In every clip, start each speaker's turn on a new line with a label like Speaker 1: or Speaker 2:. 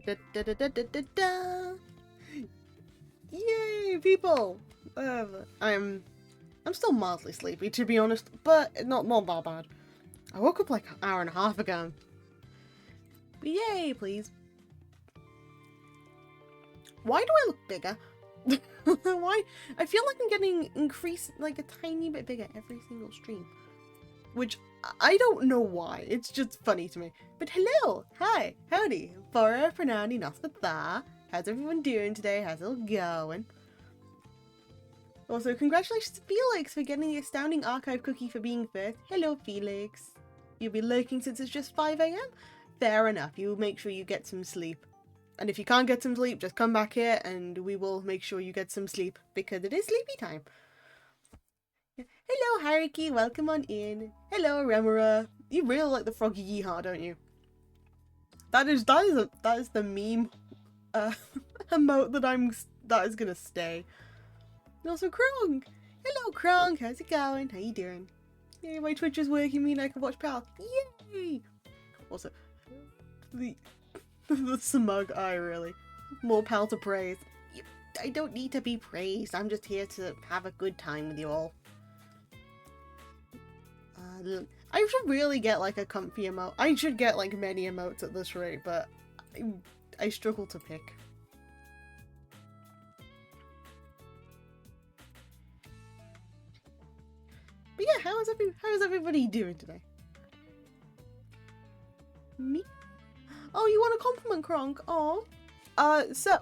Speaker 1: Da-da-da-da-da-da-da. Yay, people! I'm still mildly sleepy, to be honest, but not that bad. I woke up like an hour and a half ago. But yay, please. Why do I look bigger? Why? I feel like I'm getting increased, like a tiny bit bigger every single stream. Which, I don't know why, it's just funny to me. But hello! Hi! Howdy! Bora Pranani Nasvatha. How's everyone doing today? How's it all going? Also, congratulations to Felix for getting the astounding archive cookie for being first. Hello, Felix. You'll be lurking since it's just 5 AM? Fair enough, you'll make sure you get some sleep. And if you can't get some sleep, just come back here and we will make sure you get some sleep, because it is sleepy time. Hello, Haruki, welcome on in. Hello, Remora. You really like the froggy yeehaw, don't you? That is the meme emote that is gonna stay. And also Krong. Hello, Krong. How's it going? How you doing? Yay, my Twitch is working. Mean I can watch Pal. Yay! Also, the smug eye, really. More Pal to praise. I don't need to be praised. I'm just here to have a good time with you all. I should really get like a comfy emote. I should get like many emotes at this rate, but I struggle to pick. But yeah, how is everybody doing today? Me? Oh, you want a compliment, Kronk? Oh. So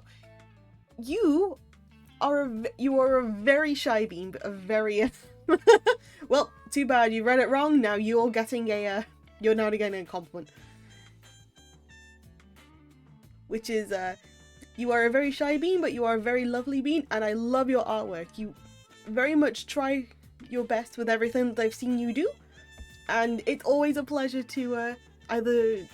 Speaker 1: you are a very shy bean, but a very well, too bad you read it wrong. Now you're getting you're now getting a compliment. Which is you are a very shy bean, but you are a very lovely bean, and I love your artwork. You very much try your best with everything that I've seen you do, and it's always a pleasure to either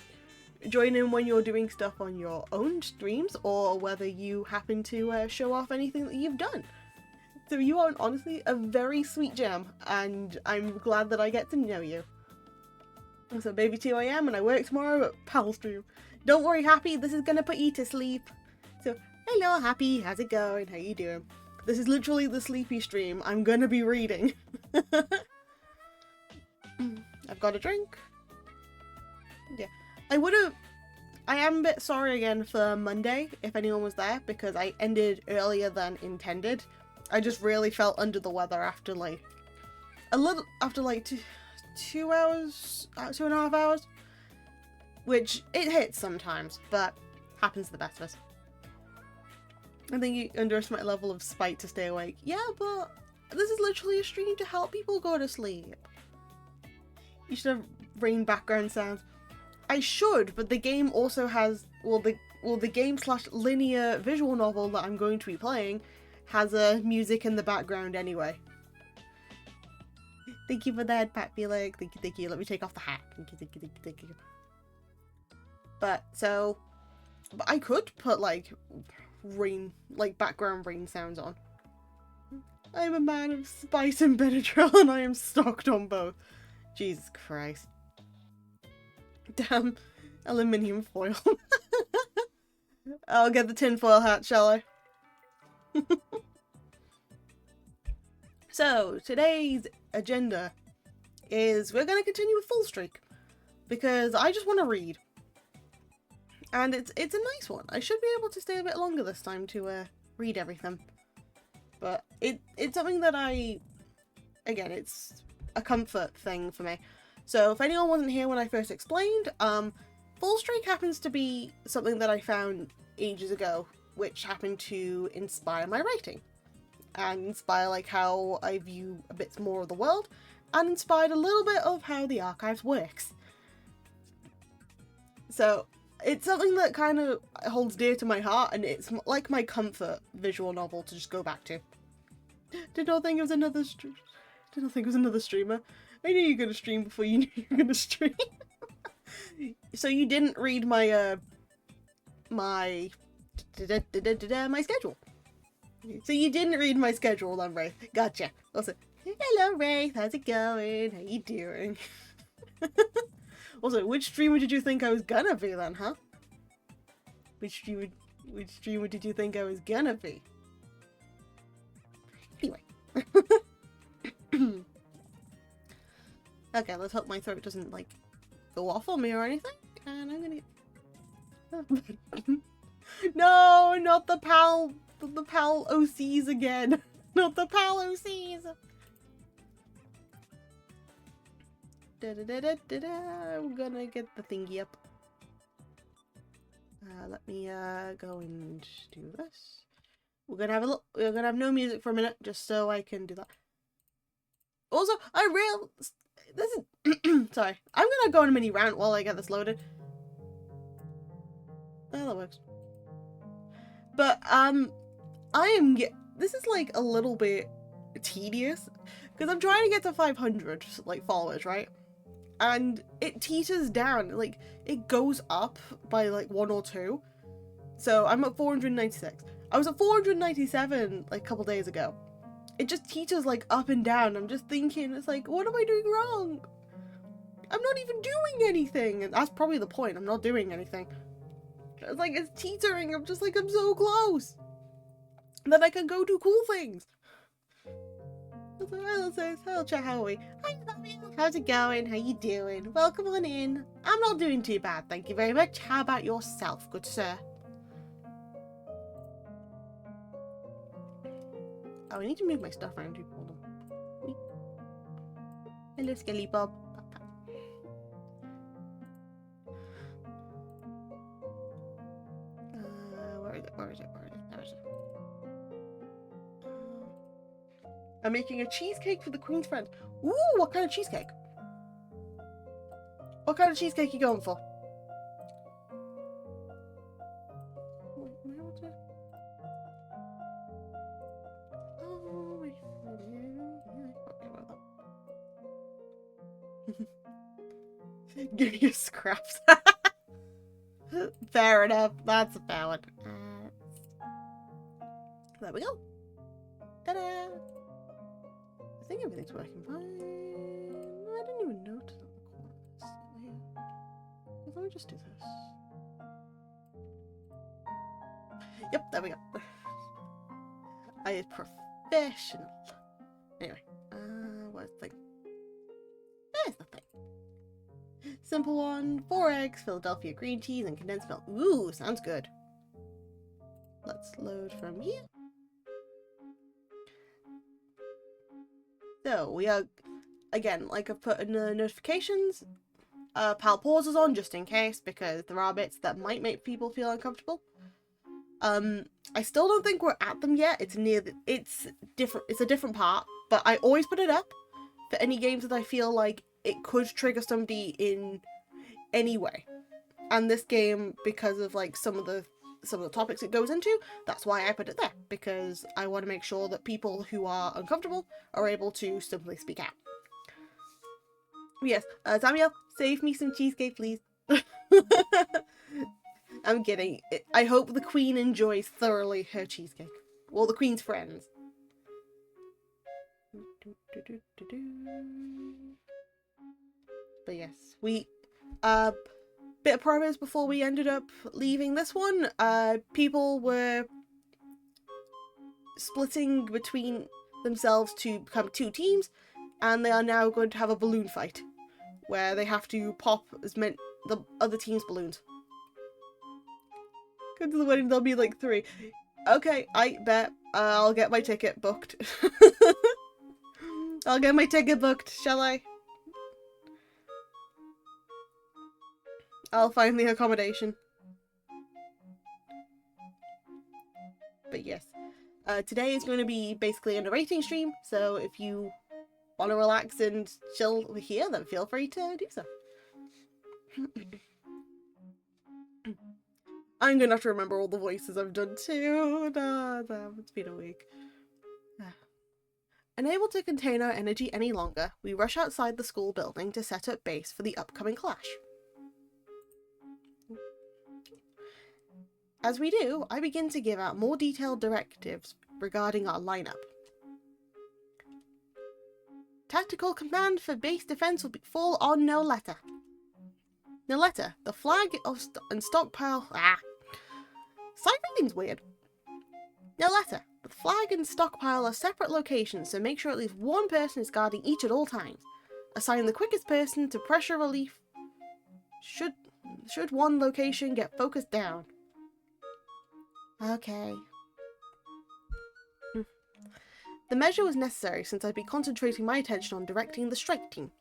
Speaker 1: join in when you're doing stuff on your own streams, or whether you happen to show off anything that you've done. So you are honestly a very sweet gem, and I'm glad that I get to know you. So baby 2 AM and I work tomorrow at Fallstreak. Don't worry, Happy, this is gonna put you to sleep. So, hello Happy, how's it going? How you doing? This is literally the sleepy stream. I'm gonna be reading. I've got a drink. Yeah. I am a bit sorry again for Monday, if anyone was there, because I ended earlier than intended. I just really felt under the weather after like 2 hours, 2.5 hours, which it hits sometimes, but happens to the best of us. I think you underestimate my level of spite to stay awake. Yeah, but this is literally a stream to help people go to sleep. You should have rain background sounds. I should, but the game also has, the game / linear visual novel that I'm going to be playing has music in the background anyway. Thank you for that, Pat Felix. Thank you. Let me take off the hat. Thank you. But I could put like rain, like background rain sounds on. I'm a man of spice and Benadryl, and I am stocked on both. Jesus Christ. Damn, aluminium foil. I'll get the tinfoil hat, shall I? So, today's agenda is we're going to continue with Fallstreak, because I just want to read. And it's a nice one. I should be able to stay a bit longer this time to read everything. But it's something that again, it's a comfort thing for me. So if anyone wasn't here when I first explained, Fallstreak happens to be something that I found ages ago, which happened to inspire my writing. And inspire like how I view a bit more of the world, and inspired a little bit of how the archives works. So it's something that kind of holds dear to my heart, and it's like my comfort visual novel to just go back to. Did not think it was another streamer. I knew you were gonna stream before you knew you were gonna stream. So you didn't read my my schedule. So you didn't read my schedule then, Wraith. Gotcha. Also, hello Wraith, how's it going? How you doing? Also, which streamer did you think I was gonna be then, huh? Which streamer did you think I was gonna be? Anyway. Okay, let's hope my throat doesn't, like, go off on me or anything. And I'm gonna get... No, not the PAL OCs again. Not the PAL OCs. I'm gonna get the thingy up. Let me go and do this. We're gonna have no music for a minute, just so I can do that. Also, this is sorry. I'm gonna go on a mini rant while I get this loaded. Oh, that works. But this is like a little bit tedious because I'm trying to get to 500 like followers, right? And it teeters down, like it goes up by like 1 or 2. So I'm at 496. I was at 497 like a couple days ago. It just teeters like up and down. I'm just thinking, it's like, what am I doing wrong? I'm not even doing anything. And that's probably the point. I'm not doing anything. It's like, it's teetering. I'm just like, I'm so close. Then I can go do cool things. Hello, chat, how are we? Hi, Samuel. How's it going? How you doing? Welcome on in. I'm not doing too bad, thank you very much. How about yourself, good sir? Oh, I need to move my stuff around too. Hold on. Hello, Skelly Bob. Where is it? Where is it? Where is it? There is it. I'm making a cheesecake for the Queen's friend. Ooh, what kind of cheesecake? What kind of cheesecake are you going for? Give you scraps. Fair enough. That's a fair one. There we go. Ta-da! I think everything's working fine. I didn't even notice the corners. Let me just do this. Yep, there we go. I is professional. Anyway, what's the thing? There's the thing. Simple one, 4 eggs, Philadelphia green cheese, and condensed milk. Ooh, sounds good. Let's load from here. So, we are, again, like I've put in the notifications, PAL pause is on just in case, because there are bits that might make people feel uncomfortable. I still don't think we're at them yet. It's a different part, but I always put it up for any games that I feel like it could trigger somebody in any way. And this game, because of like some of the topics it goes into, that's why I put it there, because I want to make sure that people who are uncomfortable are able to simply speak out. Yes, Samuel, save me some cheesecake, please. I'm kidding. I hope the Queen enjoys thoroughly her cheesecake. Well, the Queen's friends. But yes, we bit of progress before we ended up leaving this one. People were splitting between themselves to become 2 teams, and they are now going to have a balloon fight where they have to pop the other team's balloons. Come to the wedding, there'll be like 3. Okay, I bet. I'll get my ticket booked. I'll get my ticket booked, shall I? I'll find the accommodation. But yes, today is going to be basically a narrating stream, so if you want to relax and chill here, then feel free to do so. I'm gonna have to remember all the voices I've done too. No, it's been a week. Unable to contain our energy any longer, we rush outside the school building to set up base for the upcoming clash. As we do, I begin to give out more detailed directives regarding our lineup. Tactical command for base defense will fall on Noletta. Noletta, the flag and stockpile. Sight reading's weird. No letter. The flag and stockpile are separate locations, so make sure at least one person is guarding each at all times. Assign the quickest person to pressure relief should one location get focused down. Okay. The measure was necessary since I'd be concentrating my attention on directing the strike team.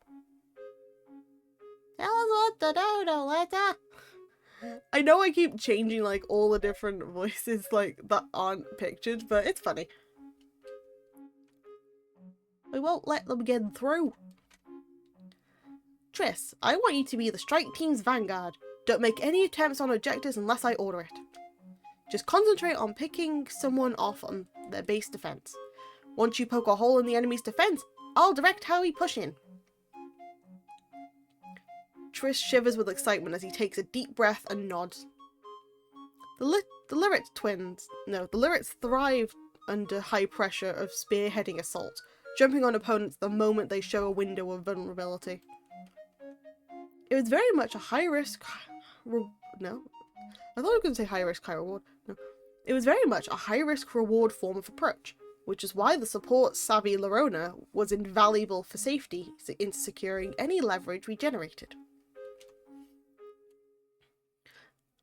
Speaker 1: Tell us what to do, Noletta. I know I keep changing like all the different voices like that aren't pictured, but it's funny. We won't let them get through. Triss, I want you to be the strike team's vanguard. Don't make any attempts on objectives unless I order it. Just concentrate on picking someone off on their base defense. Once you poke a hole in the enemy's defense, I'll direct how we push in. Triss shivers with excitement as he takes a deep breath and nods. The Lyrics thrive under high pressure of spearheading assault, jumping on opponents the moment they show a window of vulnerability. It was very much a high-risk... No. I thought I was going to say high-risk, high-reward. No. It was very much a high-risk reward form of approach, which is why the support-savvy Lerona was invaluable for safety in securing any leverage we generated.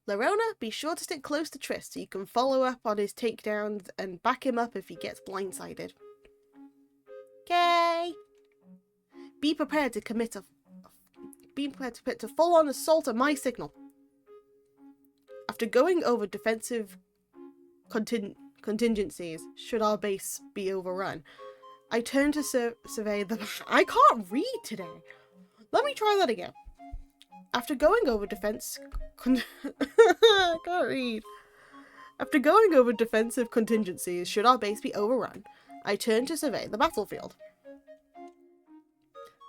Speaker 1: Lerona, be sure to stick close to Triss so you can follow up on his takedowns and back him up if he gets blindsided. Okay. Be prepared to commit to full-on assault at my signal. After going over defensive contingencies, should our base be overrun, I turn to survey the... I can't read today. Let me try that again. After going over I can't read. After going over defensive contingencies, should our base be overrun, I turn to survey the battlefield.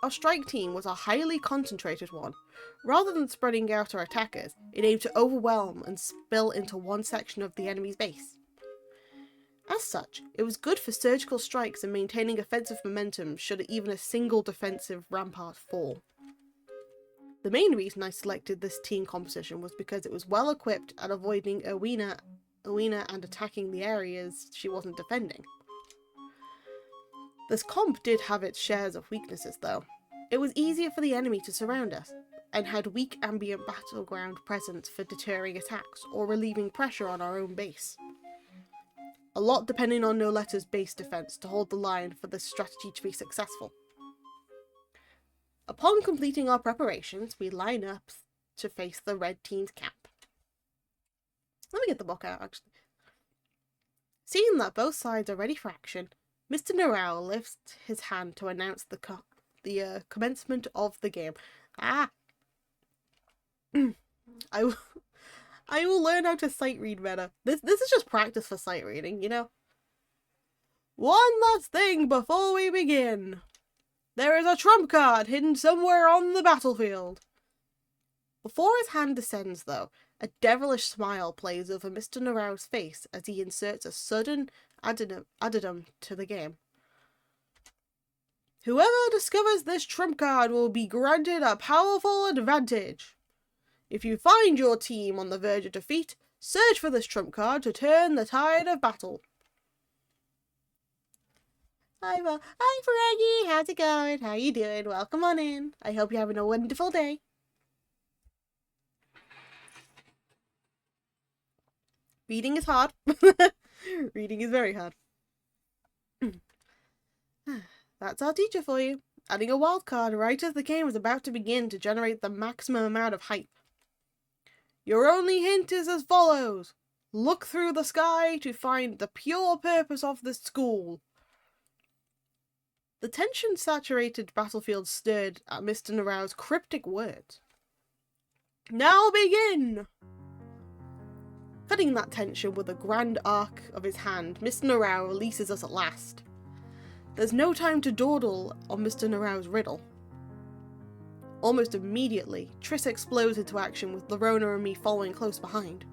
Speaker 1: Our strike team was a highly concentrated one. Rather than spreading out our attackers, it aimed to overwhelm and spill into one section of the enemy's base. As such, it was good for surgical strikes and maintaining offensive momentum should even a single defensive rampart fall. The main reason I selected this team composition was because it was well equipped at avoiding Owena and attacking the areas she wasn't defending. This comp did have its shares of weaknesses though. It was easier for the enemy to surround us, and had weak ambient battleground presence for deterring attacks or relieving pressure on our own base. A lot depending on Noletta's base defense to hold the line for this strategy to be successful. Upon completing our preparations, we line up to face the red team's camp. Let me get the book out, actually. Seeing that both sides are ready for action, Mr. Narao lifts his hand to announce the commencement of the game. I will learn how to sight read better. This is just practice for sight reading, you know? One last thing before we begin. There is a trump card hidden somewhere on the battlefield. Before his hand descends, though, a devilish smile plays over Mr. Narao's face as he inserts a sudden addendum to the game. Whoever discovers this trump card will be granted a powerful advantage. If you find your team on the verge of defeat, search for this trump card to turn the tide of battle. Hi Frankie, how's it going? How you doing? Welcome on in. I hope you're having a wonderful day. Reading is hard. Reading is very hard. That's our teacher for you. Adding a wild card right as the game is about to begin to generate the maximum amount of hype. Your only hint is as follows. Look through the sky to find the pure purpose of the school. The tension-saturated battlefield stirred at Mr. Narao's cryptic words. Now begin! Cutting that tension with a grand arc of his hand, Mr. Narao releases us at last. There's no time to dawdle on Mr. Narao's riddle. Almost immediately, Triss explodes into action with Lerona and me following close behind.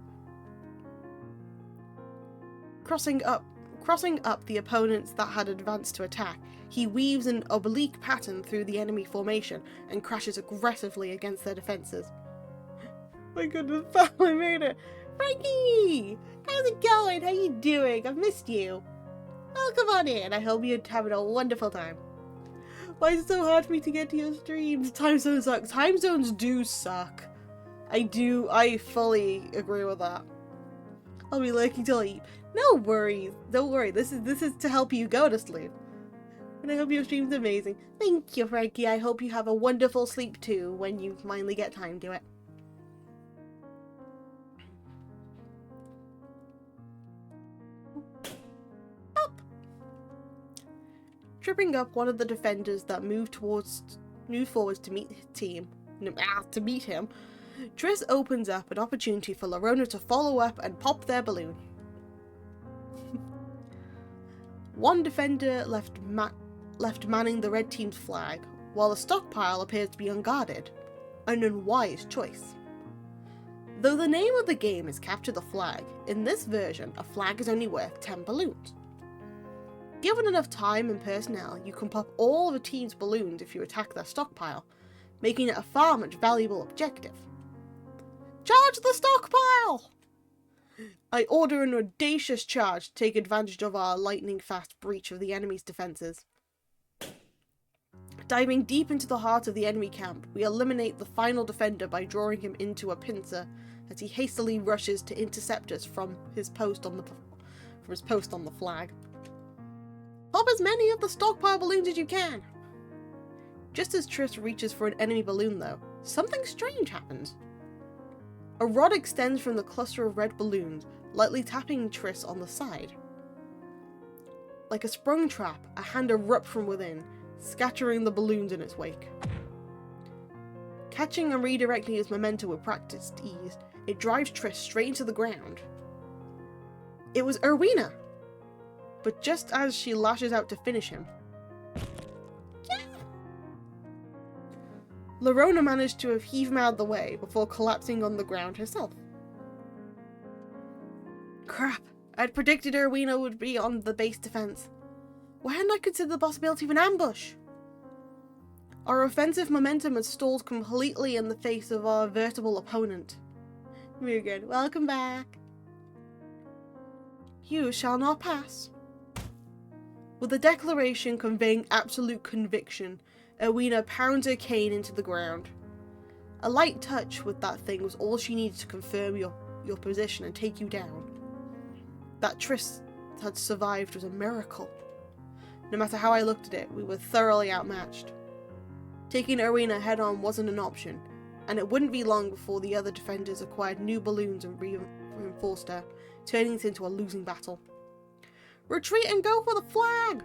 Speaker 1: Crossing up the opponents that had advanced to attack, he weaves an oblique pattern through the enemy formation and crashes aggressively against their defences. My goodness, I made it! Frankie! How How's it going? How you doing? I've missed you. Oh, come on in. I hope you're having a wonderful time. Why is it so hard for me to get to your streams? Time zones suck. Time zones do suck. I fully agree with that. I'll be lurking till I eat. No worries. Don't worry. This is to help you go to sleep. And I hope your stream's amazing. Thank you, Frankie. I hope you have a wonderful sleep too when you finally get time to it. Up. Tripping up one of the defenders that moved forwards to meet him, Triss opens up an opportunity for Lorona to follow up and pop their balloon. One defender left manning the red team's flag, while the stockpile appears to be unguarded. An unwise choice. Though the name of the game is Capture the Flag, in this version, a flag is only worth 10 balloons. Given enough time and personnel, you can pop all of a team's balloons if you attack their stockpile, making it a far much valuable objective. Charge the stockpile! I order an audacious charge to take advantage of our lightning-fast breach of the enemy's defences. Diving deep into the heart of the enemy camp, we eliminate the final defender by drawing him into a pincer as he hastily rushes to intercept us from his post on the flag. Pop as many of the stockpile balloons as you can! Just as Triss reaches for an enemy balloon though, something strange happens. A rod extends from the cluster of red balloons, lightly tapping Triss on the side. Like a sprung trap, a hand erupts from within, scattering the balloons in its wake. Catching and redirecting its momentum with practiced ease, it drives Triss straight into the ground. It was Erwina! But just as she lashes out to finish him, Lorona managed to heave him out of the way before collapsing on the ground herself. Crap, I'd predicted Erwina would be on the base defense. Why hadn't I considered the possibility of an ambush? Our offensive momentum had stalled completely in the face of our veritable opponent. We're good. Welcome back. You shall not pass. With the declaration conveying absolute conviction, Erwina pounds her cane into the ground. A light touch with that thing was all she needed to confirm your position and take you down. That Triss had survived was a miracle. No matter how I looked at it, we were thoroughly outmatched. Taking Erwina head-on wasn't an option, and it wouldn't be long before the other defenders acquired new balloons and reinforced her, turning it into a losing battle. Retreat and go for the flag!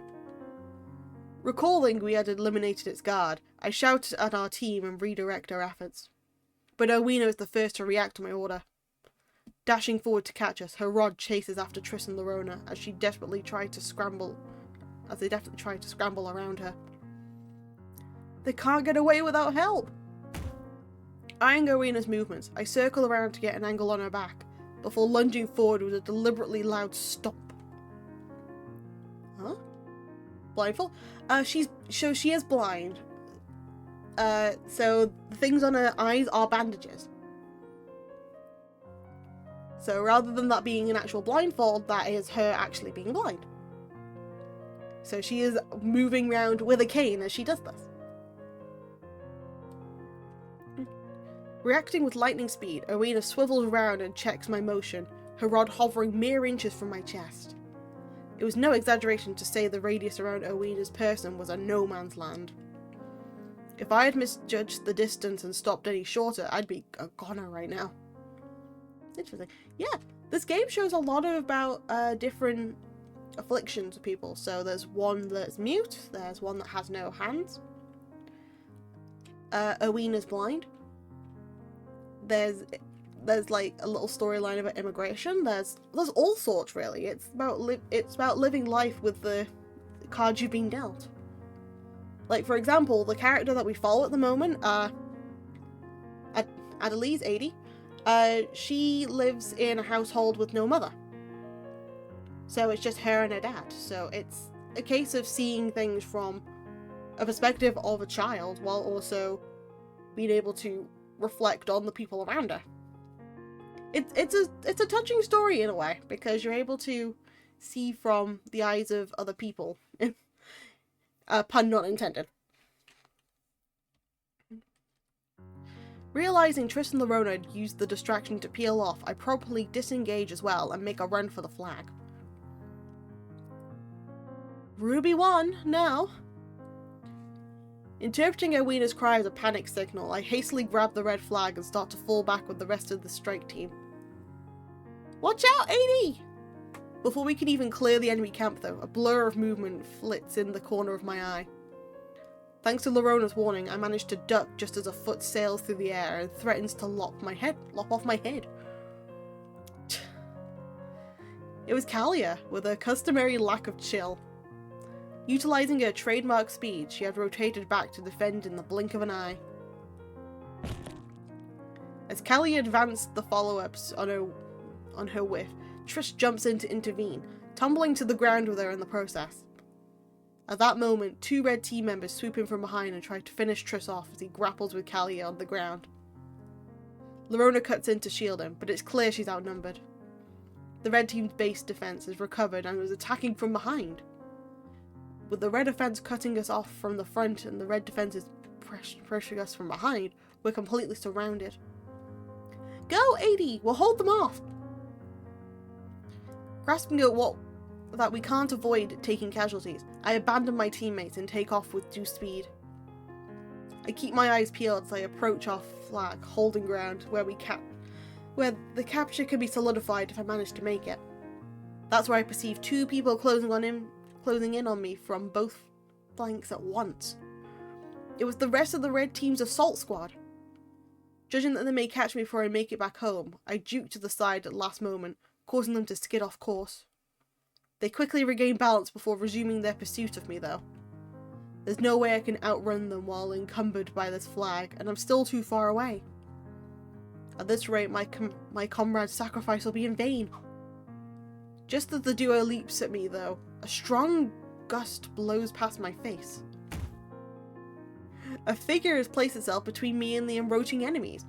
Speaker 1: Recalling we had eliminated its guard, I shouted at our team and redirect our efforts. But Erwina was the first to react to my order. Dashing forward to catch us, her rod chases after Triss and Lorona as they definitely tried to scramble around her. They can't get away without help! Eyeing Erwina's movements, I circle around to get an angle on her back, before lunging forward with a deliberately loud stomp. Huh? Blindfold? She is blind. So the things on her eyes are bandages. So rather than that being an actual blindfold, that is her actually being blind. So she is moving around with a cane as she does this. Reacting with lightning speed, Erwina swivels around and checks my motion, her rod hovering mere inches from my chest. It was no exaggeration to say the radius around Erwina's person was a no man's land. If I had misjudged the distance and stopped any shorter, I'd be a goner right now. Interesting. Yeah, this game shows a lot about different afflictions of people. So there's one that's mute, there's one that has no hands. Erwina's blind. There's like a little storyline about immigration. There's all sorts really. It's about living life with the cards you've been dealt. Like for example, the character that we follow at the moment, Adelise 80, she lives in a household with no mother. So it's just her and her dad. So it's a case of seeing things from a perspective of a child while also being able to reflect on the people around her. It's a touching story in a way, because you're able to see from the eyes of other people. Pun not intended. Realizing Triss and Lorona had used the distraction to peel off, I promptly disengage as well and make a run for the flag. Ruby won, now. Interpreting Edwina's cry as a panic signal, I hastily grab the red flag and start to fall back with the rest of the strike team. Watch out, AD! Before we can even clear the enemy camp though, a blur of movement flits in the corner of my eye. Thanks to Lorona's warning, I managed to duck just as a foot sails through the air and threatens to lop off my head. It was Kalia, with her customary lack of chill. Utilizing her trademark speed, she had rotated back to defend in the blink of an eye. As Kalia advanced the follow-ups on her whiff, Triss jumps in to intervene, tumbling to the ground with her in the process. At that moment, 2 red team members swoop in from behind and try to finish Triss off as he grapples with Kalia on the ground. Lorona cuts in to shield him, but it's clear she's outnumbered. The red team's base defense has recovered and was attacking from behind. With the red defense cutting us off from the front and the red defense is pressuring us from behind, we're completely surrounded. Go, AD! We'll hold them off! Grasping at that we can't avoid taking casualties, I abandon my teammates and take off with due speed. I keep my eyes peeled as I approach our flag, holding ground where where the capture can be solidified if I manage to make it. That's where I perceive 2 people closing in on me from both flanks at once. It was the rest of the red team's assault squad. Judging that they may catch me before I make it back home, I juke to the side at the last moment, causing them to skid off course. They quickly regain balance before resuming their pursuit of me though. There's no way I can outrun them while encumbered by this flag, and I'm still too far away. At this rate, my comrade's sacrifice will be in vain. Just as the duo leaps at me though, a strong gust blows past my face. A figure has placed itself between me and the encroaching enemies,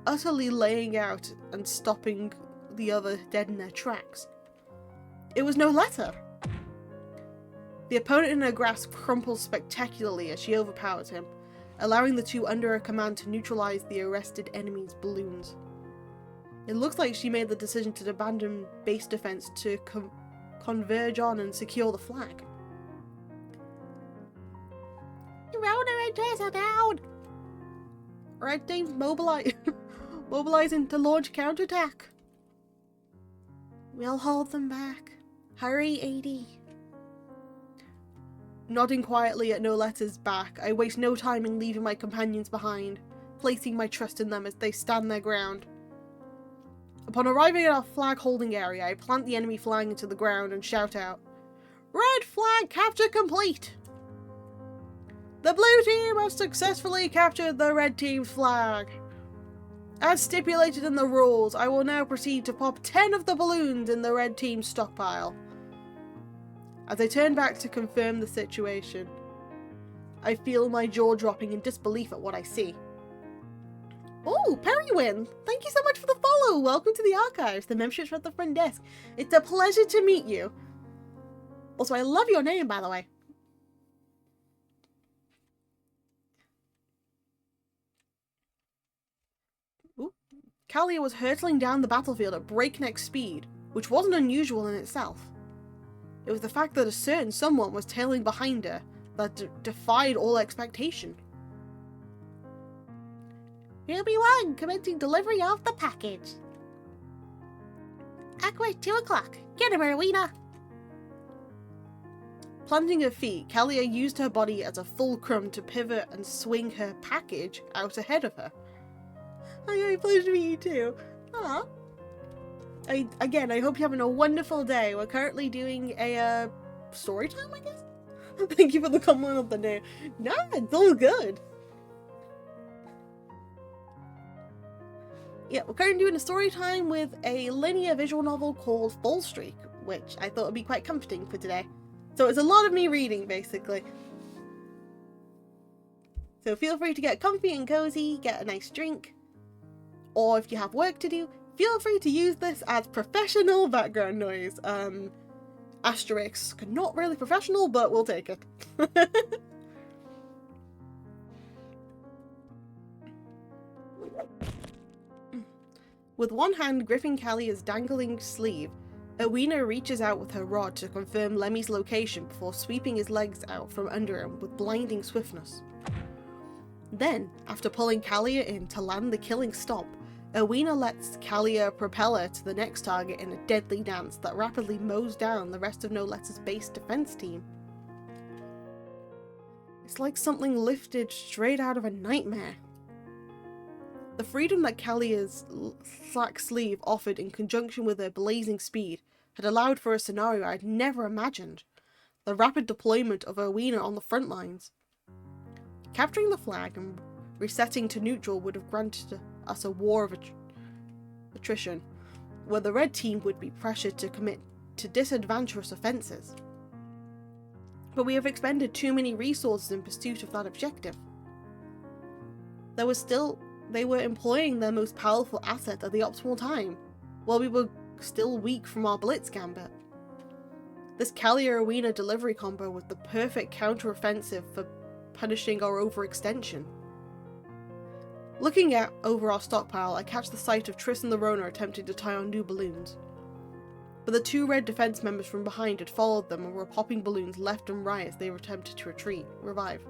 Speaker 1: utterly laying out and stopping the other dead in their tracks. It was Noletta! The opponent in her grasp crumples spectacularly as she overpowers him, allowing the 2 under her command to neutralize the arrested enemy's balloons. It looks like she made the decision to abandon base defense to converge on and secure the flag. Rona and Tess are down! Red team's mobilizing to launch counterattack. We'll hold them back. Hurry, AD. Nodding quietly at Noletta's back, I waste no time in leaving my companions behind, placing my trust in them as they stand their ground. Upon arriving at our flag holding area, I plant the enemy flag into the ground and shout out, "Red flag capture complete! The blue team has successfully captured the red team's flag. As stipulated in the rules, I will now proceed to pop 10 of the balloons in the red team's stockpile." As I turn back to confirm the situation, I feel my jaw dropping in disbelief at what I see. Oh, Perrywin! Thank you so much for the follow! Welcome to the archives. The membership's at the front desk. It's a pleasure to meet you. Also, I love your name, by the way. Ooh. Kalia was hurtling down the battlefield at breakneck speed, which wasn't unusual in itself. It was the fact that a certain someone was tailing behind her that defied all expectation. Ruby 1, commencing delivery of the package. Aqua 2 o'clock. Get him, Rowena. Planting her feet, Kalia used her body as a fulcrum to pivot and swing her package out ahead of her. Hi, pleasure to meet you too. Hello. I hope you're having a wonderful day. We're currently doing a story time, I guess? Thank you for the compliment of the name. No, it's all good. Yeah, we're currently doing a story time with a linear visual novel called Fallstreak, which I thought would be quite comforting for today. So it's a lot of me reading, basically. So feel free to get comfy and cozy, get a nice drink, or if you have work to do, Feel free to use this as professional background noise. Asterisk, not really professional, but we'll take it. With one hand gripping Callia's dangling sleeve, Owena reaches out with her rod to confirm Lemmy's location before sweeping his legs out from under him with blinding swiftness. Then, after pulling Callia in to land the killing stomp, Owena lets Callia propel her to the next target in a deadly dance that rapidly mows down the rest of Noletta's base defense team. It's like something lifted straight out of a nightmare. The freedom that Callia's slack sleeve offered in conjunction with her blazing speed had allowed for a scenario I'd never imagined: the rapid deployment of Owena on the front lines. Capturing the flag and resetting to neutral would have granted us a war of attrition, where the red team would be pressured to commit to disadvantageous offences. But we have expended too many resources in pursuit of that objective. They were employing their most powerful asset at the optimal time, while we were still weak from our blitz gambit. This Callia-Owena delivery combo was the perfect counter-offensive for punishing our overextension. Looking over our stockpile, I catch the sight of Triss and Lorona attempting to tie on new balloons. But the two red defense members from behind had followed them and were popping balloons left and right as they attempted to revive.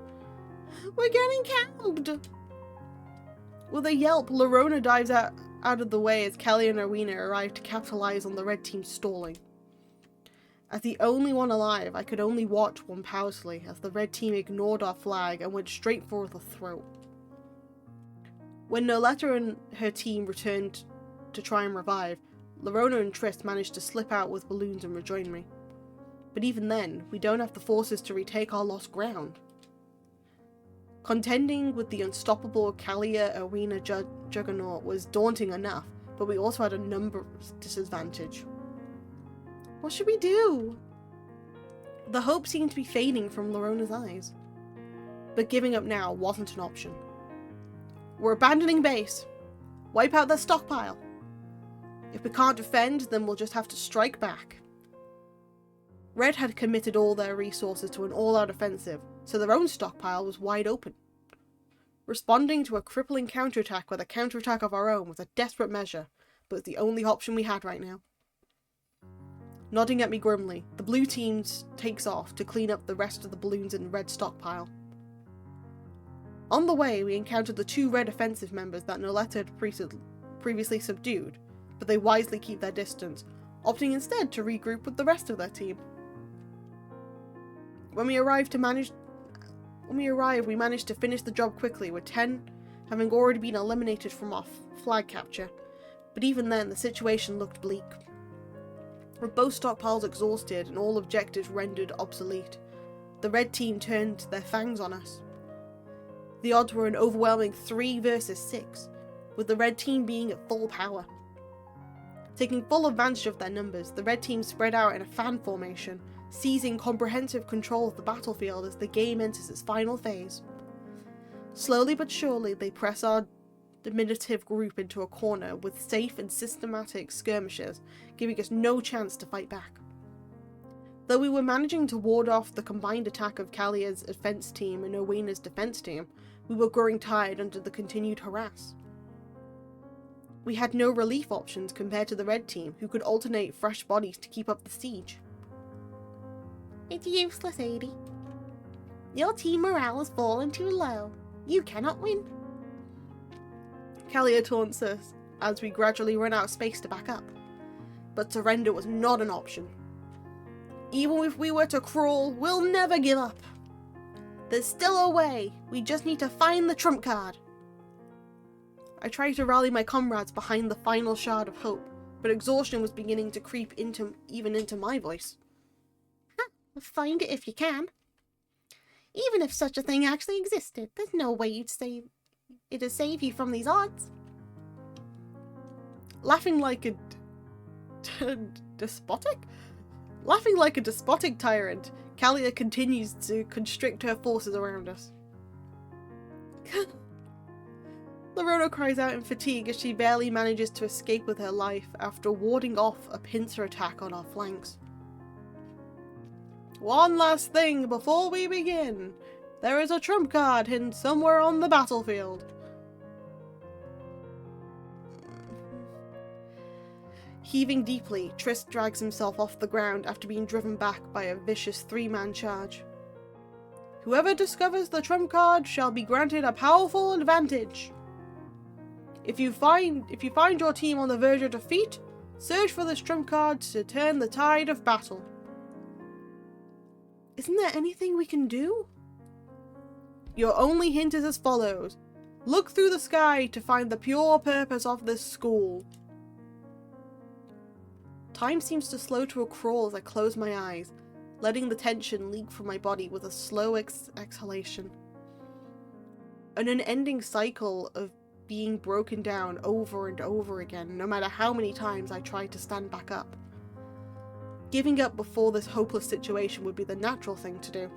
Speaker 1: We're getting cabbed! With a yelp, Lorona dives out of the way as Callia and Owena arrive to capitalize on the red team's stalling. As the only one alive, I could only watch one powerlessly as the red team ignored our flag and went straight for the throat. When Noletta and her team returned to try and revive, Lorona and Triss managed to slip out with balloons and rejoin me. But even then, we don't have the forces to retake our lost ground. Contending with the unstoppable Callia-Owena juggernaut was daunting enough, but we also had a numbers disadvantage. What should we do? The hope seemed to be fading from Lorona's eyes. But giving up now wasn't an option. We're abandoning base. Wipe out their stockpile. If we can't defend, then we'll just have to strike back. Red had committed all their resources to an all-out offensive, so their own stockpile was wide open. Responding to a crippling counterattack with a counterattack of our own was a desperate measure, but it's the only option we had right now. Nodding at me grimly, the blue team takes off to clean up the rest of the balloons in the red stockpile. On the way, we encountered the two red offensive members that Noletta had previously subdued, but they wisely keep their distance, opting instead to regroup with the rest of their team. When we arrived, we managed to finish the job quickly, with 10 having already been eliminated from our flag capture, but even then the situation looked bleak. With both stockpiles exhausted and all objectives rendered obsolete, the red team turned their fangs on us. The odds were an overwhelming 3 versus 6, with the red team being at full power. Taking full advantage of their numbers, the red team spread out in a fan formation, seizing comprehensive control of the battlefield as the game enters its final phase. Slowly but surely, they press our diminutive group into a corner with safe and systematic skirmishes, giving us no chance to fight back. Though we were managing to ward off the combined attack of Callia's offense team and Owena's defense team, we were growing tired under the continued harass. We had no relief options compared to the red team, who could alternate fresh bodies to keep up the siege. It's useless, Adie. Your team morale has fallen too low. You cannot win. Callia taunts us as we gradually run out of space to back up. But surrender was not an option. Even if we were to crawl, we'll never give up. There's still a way. We just need to find the trump card. I tried to rally my comrades behind the final shard of hope, but exhaustion was beginning to creep even into my voice. Find it if you can. Even if such a thing actually existed, there's no way it'd save you from these odds. Laughing like a despotic tyrant, Callia continues to constrict her forces around us. Lorona cries out in fatigue as she barely manages to escape with her life after warding off a pincer attack on our flanks. One last thing before we begin. There is a trump card hidden somewhere on the battlefield. Heaving deeply, Triss drags himself off the ground after being driven back by a vicious three-man charge. Whoever discovers the trump card shall be granted a powerful advantage. If you find your team on the verge of defeat, search for this trump card to turn the tide of battle. Isn't there anything we can do? Your only hint is as follows. Look through the sky to find the pure purpose of this school. Time seems to slow to a crawl as I close my eyes, letting the tension leak from my body with a slow exhalation. An unending cycle of being broken down over and over again, no matter how many times I try to stand back up. Giving up before this hopeless situation would be the natural thing to do.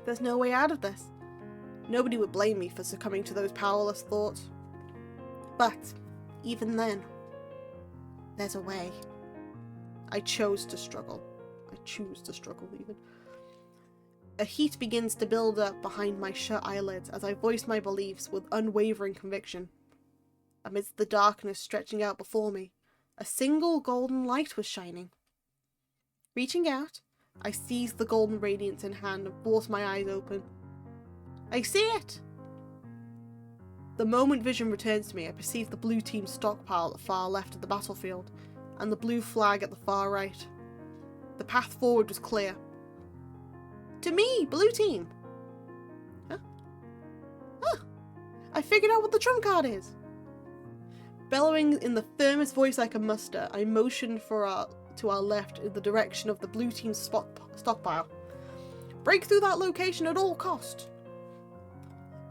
Speaker 1: There's no way out of this. Nobody would blame me for succumbing to those powerless thoughts. But, even then, there's a way. I chose to struggle. I choose to struggle, even. A heat begins to build up behind my shut eyelids as I voice my beliefs with unwavering conviction. Amidst the darkness stretching out before me, a single golden light was shining. Reaching out, I seize the golden radiance in hand and force my eyes open. I see it! The moment vision returns to me, I perceive the blue team stockpile at the far left of the battlefield, and the blue flag at the far right. The path forward was clear. To me, blue team! Huh? Ah! I figured out what the trump card is! Bellowing in the firmest voice I can muster, I motioned to our left in the direction of the blue team's stockpile. Break through that location at all cost!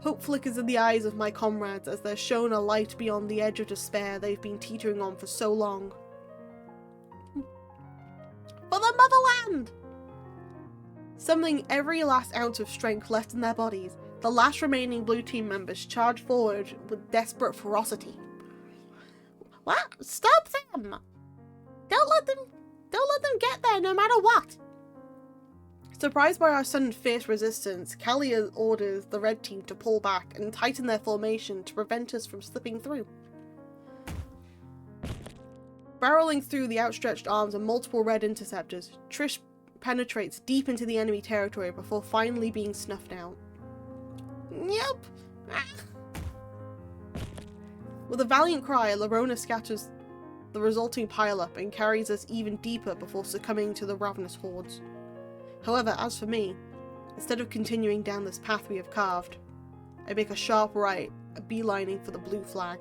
Speaker 1: Hope flickers in the eyes of my comrades as they're shown a light beyond the edge of despair they've been teetering on for so long. For the motherland! Summoning every last ounce of strength left in their bodies, the last remaining blue team members charge forward with desperate ferocity. What? Stop them! Don't let them get there no matter what! Surprised by our sudden fierce resistance, Kalia orders the red team to pull back and tighten their formation to prevent us from slipping through. Barreling through the outstretched arms of multiple red interceptors, Trish penetrates deep into the enemy territory before finally being snuffed out. Yep. With a valiant cry, Lorona scatters the resulting pileup and carries us even deeper before succumbing to the ravenous hordes. However, as for me, instead of continuing down this path we have carved, I make a sharp right, a beelining for the blue flag.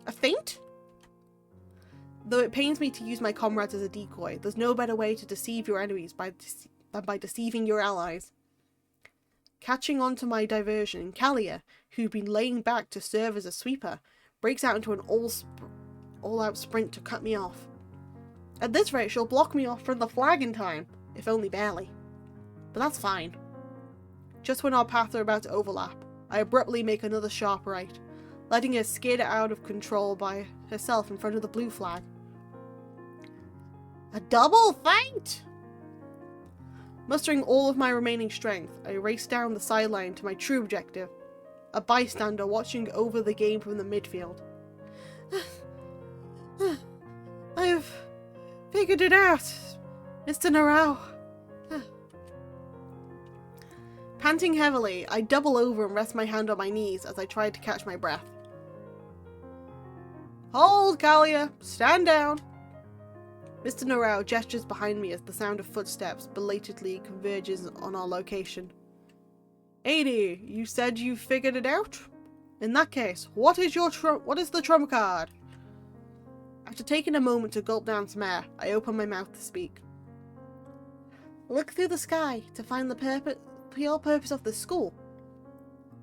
Speaker 1: A feint? Though it pains me to use my comrades as a decoy, there's no better way to deceive your enemies than by deceiving your allies. Catching on to my diversion, Kalia, who'd been laying back to serve as a sweeper, breaks out into an all-out sprint to cut me off. At this rate, she'll block me off from the flag in time, if only barely. But that's fine. Just when our paths are about to overlap, I abruptly make another sharp right, letting her skid out of control by herself in front of the blue flag. A double feint! Mustering all of my remaining strength, I race down the sideline to my true objective, a bystander watching over the game from the midfield. I've figured it out, Mr. Narao. Panting heavily, I double over and rest my hand on my knees as I try to catch my breath. Hold, Kalia! Stand down! Mr. Narao gestures behind me as the sound of footsteps belatedly converges on our location. Adi, you said you figured it out? In that case, what is the trump card? After taking a moment to gulp down some air, I open my mouth to speak. Look through the sky to find the pure purpose of the school.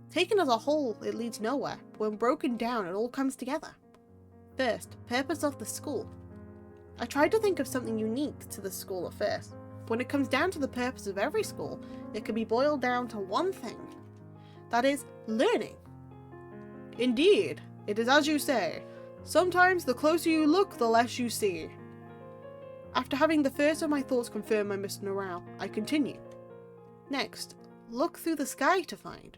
Speaker 1: Taken as a whole, it leads nowhere, but when broken down, it all comes together. First, purpose of the school. I tried to think of something unique to the school at first, but when it comes down to the purpose of every school, it can be boiled down to one thing. That is, learning. Indeed, it is as you say. Sometimes the closer you look, the less you see. After having the first of my thoughts confirmed by Mr. Norrell, I continue. Next, look through the sky to find.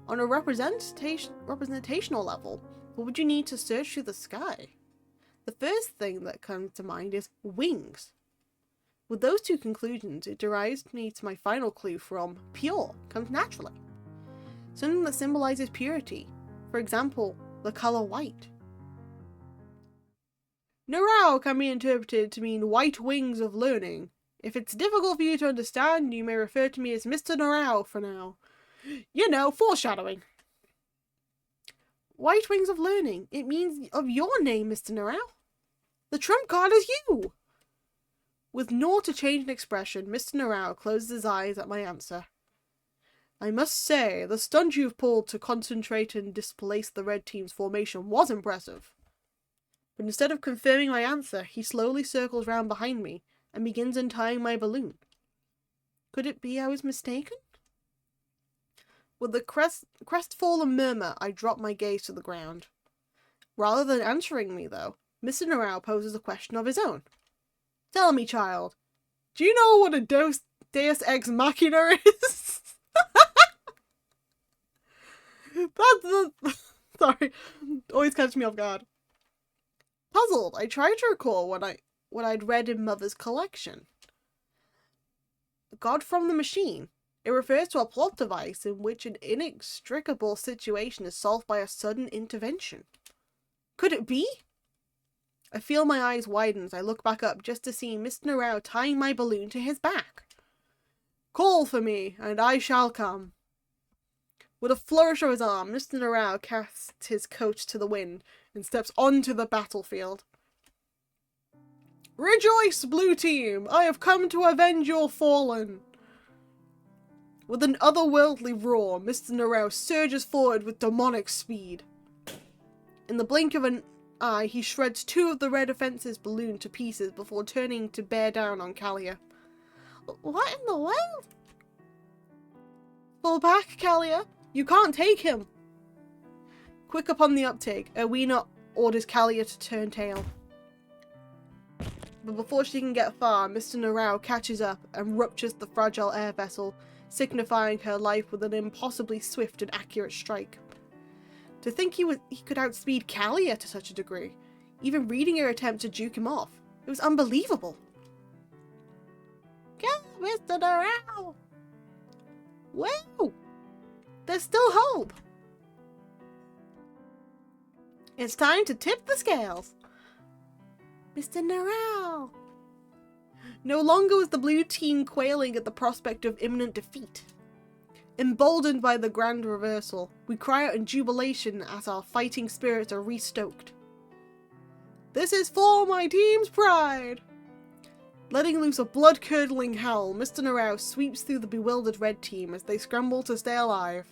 Speaker 1: On a representational level, what would you need to search through the sky? The first thing that comes to mind is wings. With those two conclusions, it derives me to my final clue from pure comes naturally. Something that symbolizes purity. For example, the color white. Norrell can be interpreted to mean white wings of learning. If it's difficult for you to understand, you may refer to me as Mr. Norrell for now. You know, foreshadowing. White wings of learning. It means of your name, Mr. Norrell. The trump card is you. With naught to change in expression, Mr. Norrell closes his eyes at my answer. I must say, the stunt you've pulled to concentrate and displace the red team's formation was impressive. But instead of confirming my answer, he slowly circles round behind me and begins untying my balloon. Could it be I was mistaken? With a crestfallen murmur, I drop my gaze to the ground. Rather than answering me, though, Mr. Norrell poses a question of his own. Tell me, child, do you know what a Deus Ex Machina is? Sorry, always catch me off guard. Puzzled, I tried to recall what I'd read in Mother's collection. God from the Machine. It refers to a plot device in which an inextricable situation is solved by a sudden intervention. Could it be? I feel my eyes widen as I look back up just to see Mr. Norrell tying my balloon to his back. Call for me, and I shall come. With a flourish of his arm, Mr. Norrell casts his coat to the wind and steps onto the battlefield. Rejoice, Blue Team! I have come to avenge your fallen! With an otherworldly roar, Mr. Norrell surges forward with demonic speed. In the blink of an eye, he shreds two of the red offence's balloon to pieces before turning to bear down on Kalia. What in the world? Fall back, Kalia! You can't take him! Quick upon the uptake, Erwina orders Kalia to turn tail. But before she can get far, Mr. Norrell catches up and ruptures the fragile air vessel, signifying her life with an impossibly swift and accurate strike. To think he could outspeed Kalia to such a degree, even reading her attempt to juke him off, it was unbelievable. Go, Mr. Norrell! Whoa! There's still hope! It's time to tip the scales! Mr. Norrell! No longer was the blue team quailing at the prospect of imminent defeat. Emboldened by the grand reversal, we cry out in jubilation as our fighting spirits are restoked. This is for my team's pride! Letting loose a blood-curdling howl, Mr. Norrell sweeps through the bewildered red team as they scramble to stay alive.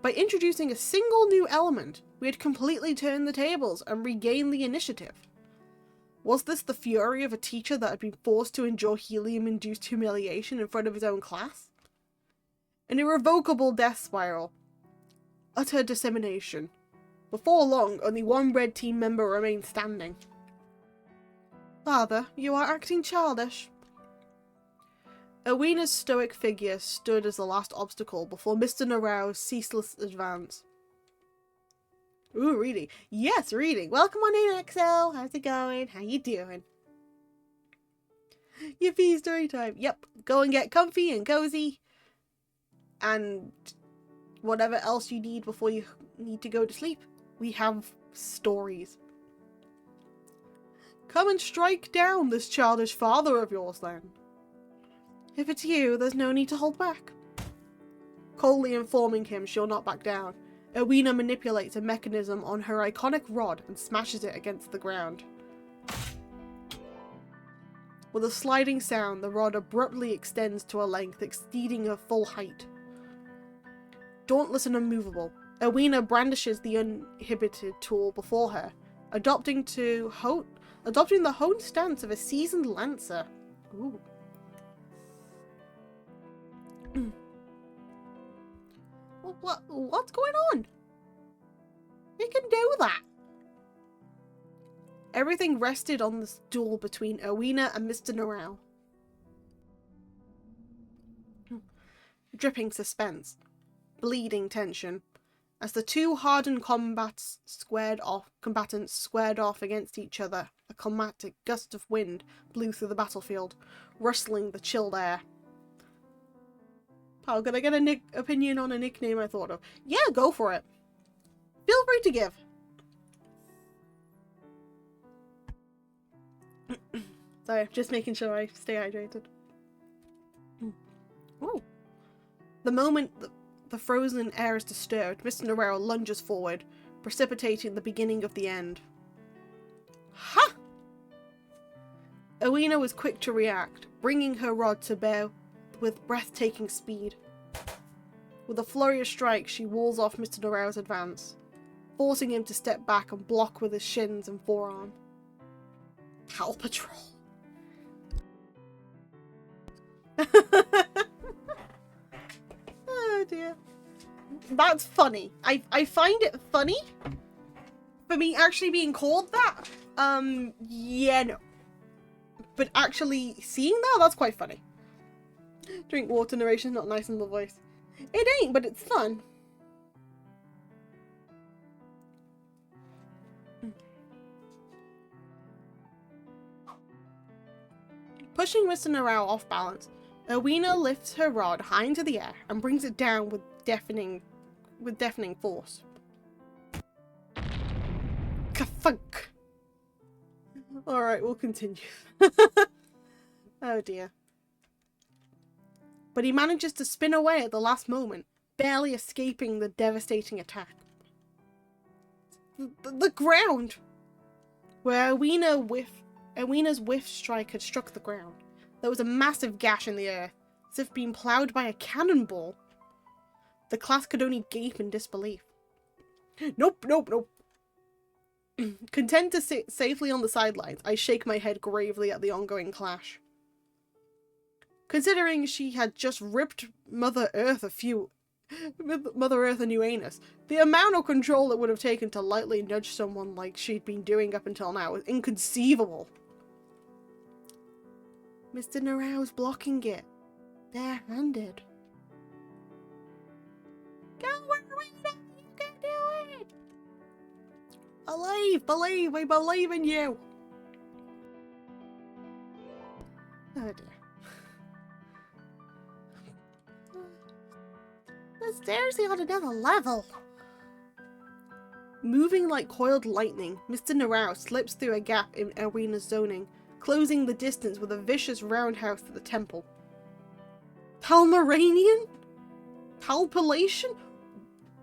Speaker 1: By introducing a single new element, we had completely turned the tables and regained the initiative. Was this the fury of a teacher that had been forced to endure helium-induced humiliation in front of his own class? An irrevocable death spiral. Utter dissemination. Before long, only one red team member remained standing. Father, you are acting childish. Erwina's stoic figure stood as the last obstacle before Mr. Norrell's ceaseless advance. Ooh, reading. Yes, reading. Welcome on in, Axel. How's it going? How you doing? Yippee, story time. Yep, go and get comfy and cozy. And whatever else you need before you need to go to sleep. We have stories. Come and strike down this childish father of yours, then. If it's you, there's no need to hold back. Coldly informing him she'll not back down, Erwina manipulates a mechanism on her iconic rod and smashes it against the ground. With a sliding sound, the rod abruptly extends to a length exceeding her full height. Dauntless and unmovable, Erwina brandishes the uninhibited tool before her, adopting the honed stance of a seasoned lancer. Ooh. What's going on? He can do that. Everything rested on the duel between Owena and Mr. Norrell. Dripping suspense. Bleeding tension. As the two hardened combatants squared off against each other, a climatic gust of wind blew through the battlefield, rustling the chilled air. Pal, could I get an opinion on a nickname I thought of? Yeah, go for it. Feel free to give. Sorry, just making sure I stay hydrated. Ooh. The moment the frozen air is disturbed, Mr. Norrell lunges forward, precipitating the beginning of the end. Ha! Owena was quick to react, bringing her rod to bear with breathtaking speed. With a flurry of strikes, she walls off Mr. Norrell's advance, forcing him to step back and block with his shins and forearm. Paw Patrol. Oh dear. That's funny. I find it funny for me actually being called that. Yeah, no. But actually seeing that, that's quite funny. Drink water narration, not nice in the voice. It ain't, but it's fun. Pushing Mr. Norrell off balance, Owena lifts her rod high into the air and brings it down with deafening force. Ka-thunk! Alright, we'll continue. Oh dear. But he manages to spin away at the last moment, barely escaping the devastating attack. The ground! Where Owena's whiff strike had struck the ground, there was a massive gash in the earth, as if being ploughed by a cannonball. The class could only gape in disbelief. Nope, nope, nope. Content to sit safely on the sidelines, I shake my head gravely at the ongoing clash. Considering she had just ripped Mother Earth a new anus, the amount of control it would have taken to lightly nudge someone like she'd been doing up until now was inconceivable. Mr. Norrell's blocking it, bare-handed. Go, Rowena! You can do it! Believe! We believe in you! Oh dear. That's seriously on another level. Moving like coiled lightning, Mr. Norrell slips through a gap in Owena's zoning, closing the distance with a vicious roundhouse to the temple. Palmeranian? Palpilation?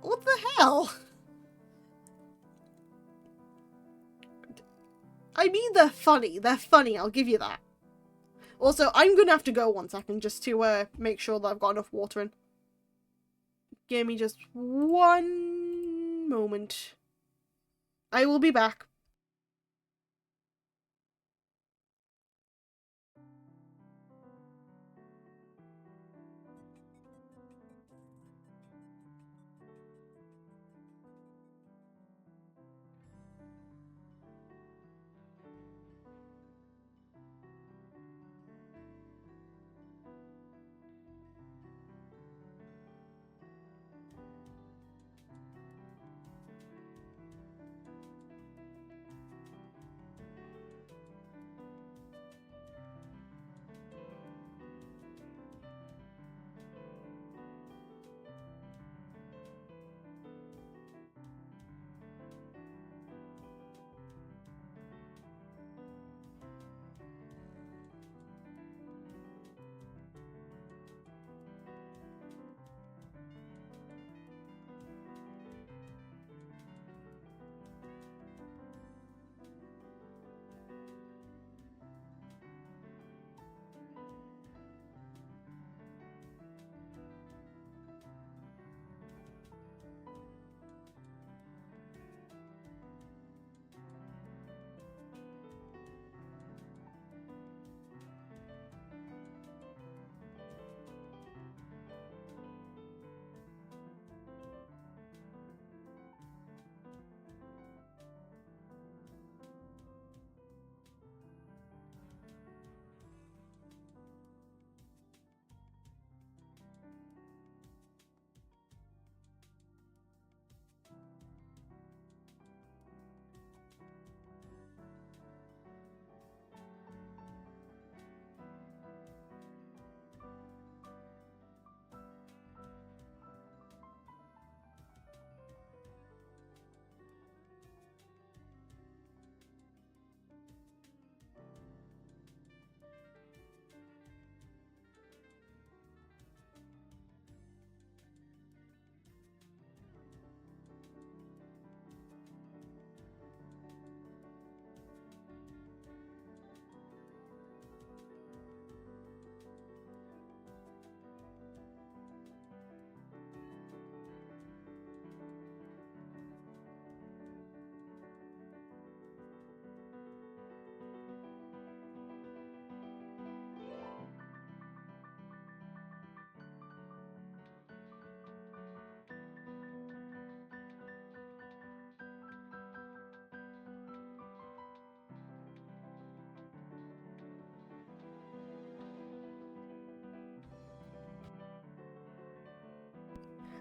Speaker 1: What the hell? I mean, they're funny. They're funny, I'll give you that. Also, I'm gonna have to go 1 second just to make sure that I've got enough water in. Give me just 1 moment. I will be back.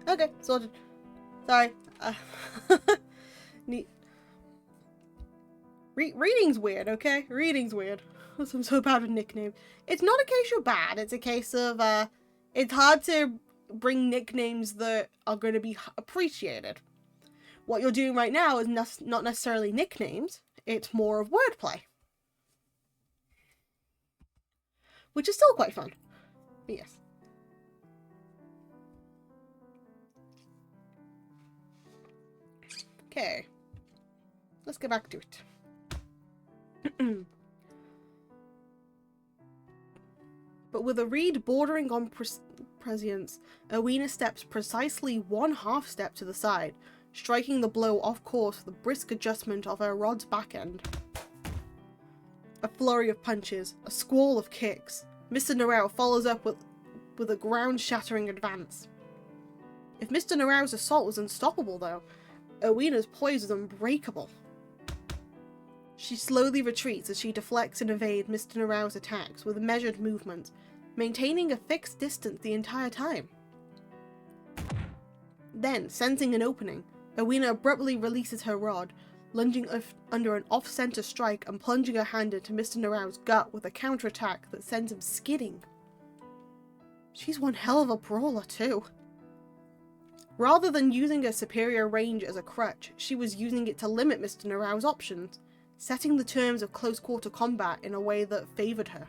Speaker 1: Okay, sorted. Sorry. Neat. Reading's weird, okay? Reading's weird. I'm so bad with nicknames. It's not a case you're bad. It's a case of, it's hard to bring nicknames that are going to be appreciated. What you're doing right now is not necessarily nicknames. It's more of wordplay. Which is still quite fun. But yes. Okay. Let's get back to it. But with a reed bordering on prescience, Owena steps precisely 1/2 step to the side, striking the blow off course with a brisk adjustment of her rod's back end. A flurry of punches, a squall of kicks. Mr. Narelle follows up with a ground-shattering advance. If Mr. Narelle's assault was unstoppable, though, Owena's poise was unbreakable. She slowly retreats as she deflects and evades Mr. Narelle's attacks with measured movements, maintaining a fixed distance the entire time. Then, sensing an opening, Owena abruptly releases her rod, lunging under an off-center strike and plunging her hand into Mr. Narelle's gut with a counterattack that sends him skidding. She's one hell of a brawler too. Rather than using her superior range as a crutch, she was using it to limit Mr. Narelle's options, setting the terms of close-quarter combat in a way that favoured her.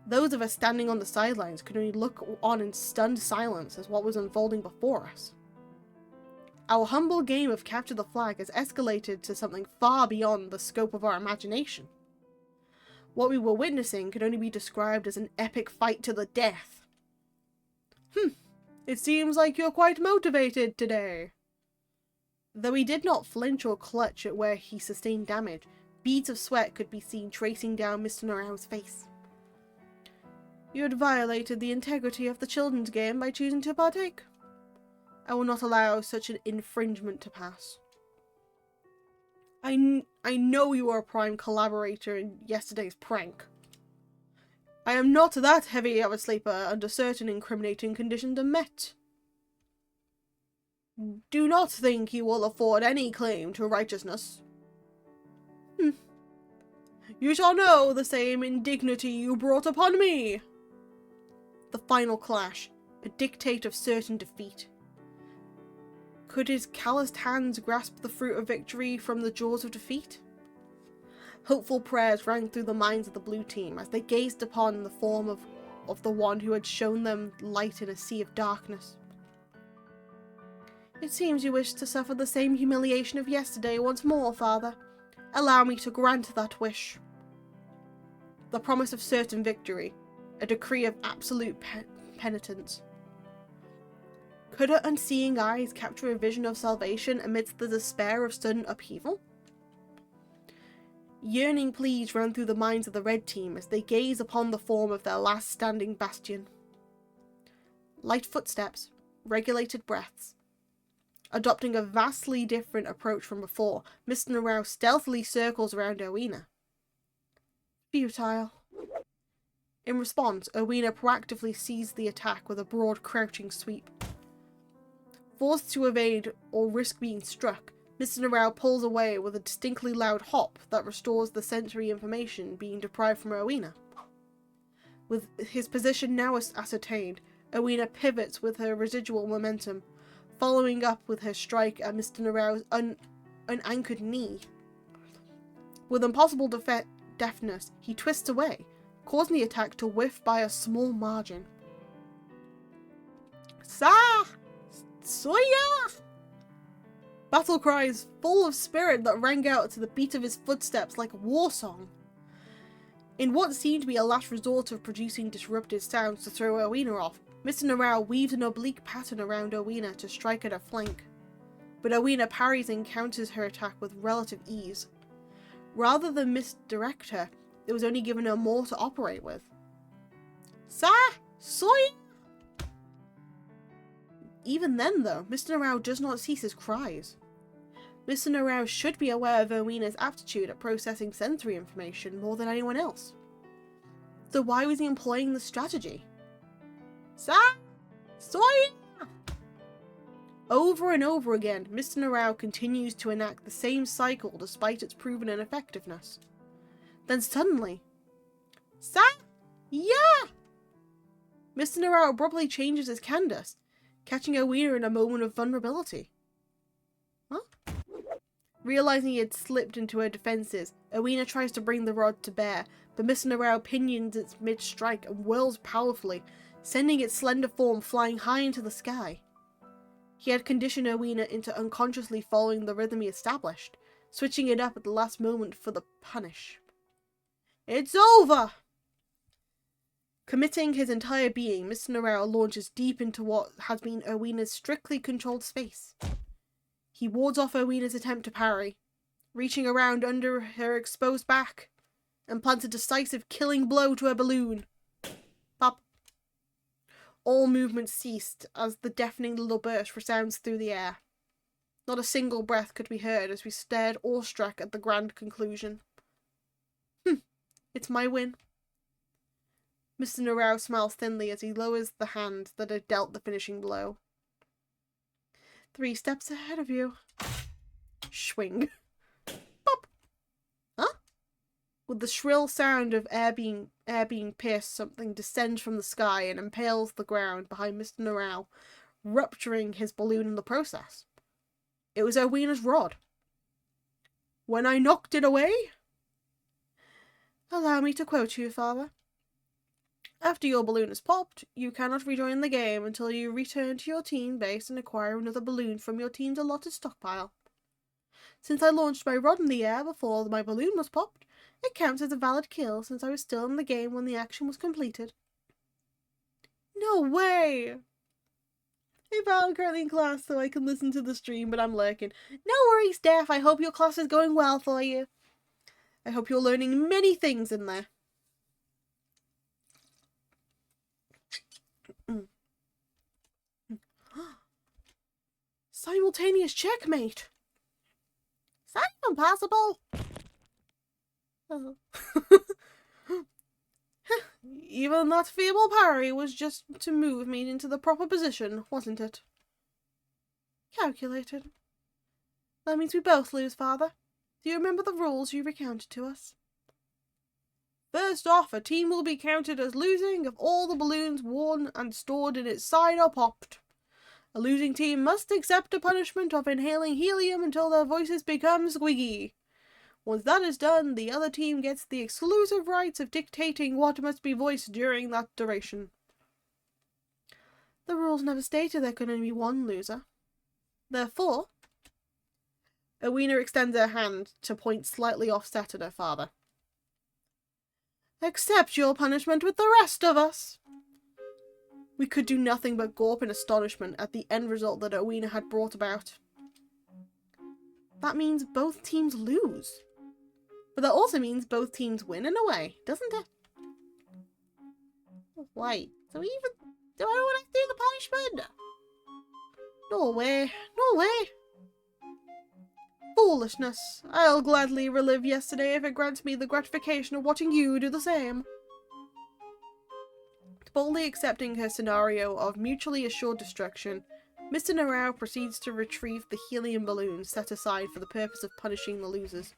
Speaker 1: Those of us standing on the sidelines could only look on in stunned silence as what was unfolding before us. Our humble game of capture the flag has escalated to something far beyond the scope of our imagination. What we were witnessing could only be described as an epic fight to the death. It seems like you're quite motivated today. Though he did not flinch or clutch at where he sustained damage, beads of sweat could be seen tracing down Mr. Narelle's face. You had violated the integrity of the children's game by choosing to partake. I will not allow such an infringement to pass. I know you are a prime collaborator in yesterday's prank. I am not that heavy of a sleeper under certain incriminating conditions are met. Do not think you will afford any claim to righteousness. You shall know the same indignity you brought upon me. The final clash, a dictate of certain defeat. Could his calloused hands grasp the fruit of victory from the jaws of defeat? Hopeful prayers rang through the minds of the blue team as they gazed upon the form of the one who had shown them light in a sea of darkness. It seems you wish to suffer the same humiliation of yesterday once more, Father. Allow me to grant that wish. The promise of certain victory, a decree of absolute penitence. Could her unseeing eyes capture a vision of salvation amidst the despair of sudden upheaval? Yearning pleas ran through the minds of the red team as they gaze upon the form of their last standing bastion. Light footsteps, regulated breaths. Adopting a vastly different approach from before, Mr. Narelle stealthily circles around Owena. Futile. In response, Owena proactively seized the attack with a broad crouching sweep. Forced to evade or risk being struck, Mr. Narelle pulls away with a distinctly loud hop that restores the sensory information being deprived from Owena. With his position now ascertained, Owena pivots with her residual momentum, following up with her strike at Mr. Narelle's unanchored knee. With impossible deftness, he twists away, causing the attack to whiff by a small margin. Sa! Soya! Battle cries full of spirit that rang out to the beat of his footsteps like a war song. In what seemed to be a last resort of producing disruptive sounds to throw Owena off, Mr. Narelle weaves an oblique pattern around Owena to strike at her flank. But Owena parries and counters her attack with relative ease. Rather than misdirect her, it was only given her more to operate with. Sa! Soy! Even then, though, Mr. Narelle does not cease his cries. Mr. Narelle should be aware of Owena's aptitude at processing sensory information more than anyone else. So why was he employing this strategy? Sa! Soy! Over and over again, Mr. Narao continues to enact the same cycle despite its proven ineffectiveness. Then suddenly, Sa? Yeah! Mr. Narao abruptly changes his Candace, catching Owina in a moment of vulnerability. Huh? Realizing he had slipped into her defenses, Owina tries to bring the rod to bear, but Mr. Narao pinions it mid-strike and whirls powerfully, sending its slender form flying high into the sky. He had conditioned Owina into unconsciously following the rhythm he established, switching it up at the last moment for the punish. It's over! Committing his entire being, Mr. Narao launches deep into what has been Owina's strictly controlled space. He wards off Owina's attempt to parry, reaching around under her exposed back, and plants a decisive killing blow to her balloon. Pop. All movement ceased as the deafening little burst resounds through the air. Not a single breath could be heard as we stared awestruck at the grand conclusion. It's my win. Mr. Narao smiles thinly as he lowers the hand that had dealt the finishing blow. 3 steps ahead of you. Swing. Pop! Huh? With the shrill sound of air being pierced, something descends from the sky and impales the ground behind Mr. Narao, rupturing his balloon in the process. It was Owina's rod. When I knocked it away? Allow me to quote you, Father. After your balloon is popped, you cannot rejoin the game until you return to your team base and acquire another balloon from your team's allotted stockpile. Since I launched my rod in the air before my balloon was popped, it counts as a valid kill since I was still in the game when the action was completed. No way! Hey pal, I'm currently in class so I can listen to the stream, but I'm lurking. No worries, Daph, I hope your class is going well for you. I hope you're learning many things in there. Simultaneous checkmate! Is that even possible? Even that feeble parry was just to move me into the proper position, wasn't it? Calculated. That means we both lose, Father. Do you remember the rules you recounted to us? First off, a team will be counted as losing if all the balloons worn and stored in its side are popped. A losing team must accept a punishment of inhaling helium until their voices become squeaky. Once that is done, the other team gets the exclusive rights of dictating what must be voiced during that duration. The rules never stated there could only be one loser. Therefore, Owina extends her hand to point slightly offset at her father. Accept your punishment with the rest of us. We could do nothing but gawp in astonishment at the end result that Owina had brought about. That means both teams lose. But that also means both teams win in a way, doesn't it? Wait, do I want to do the punishment? No way, no way. Foolishness. I'll gladly relive yesterday if it grants me the gratification of watching you do the same. Boldly accepting her scenario of mutually assured destruction, Mr. Narao proceeds to retrieve the helium balloon set aside for the purpose of punishing the losers.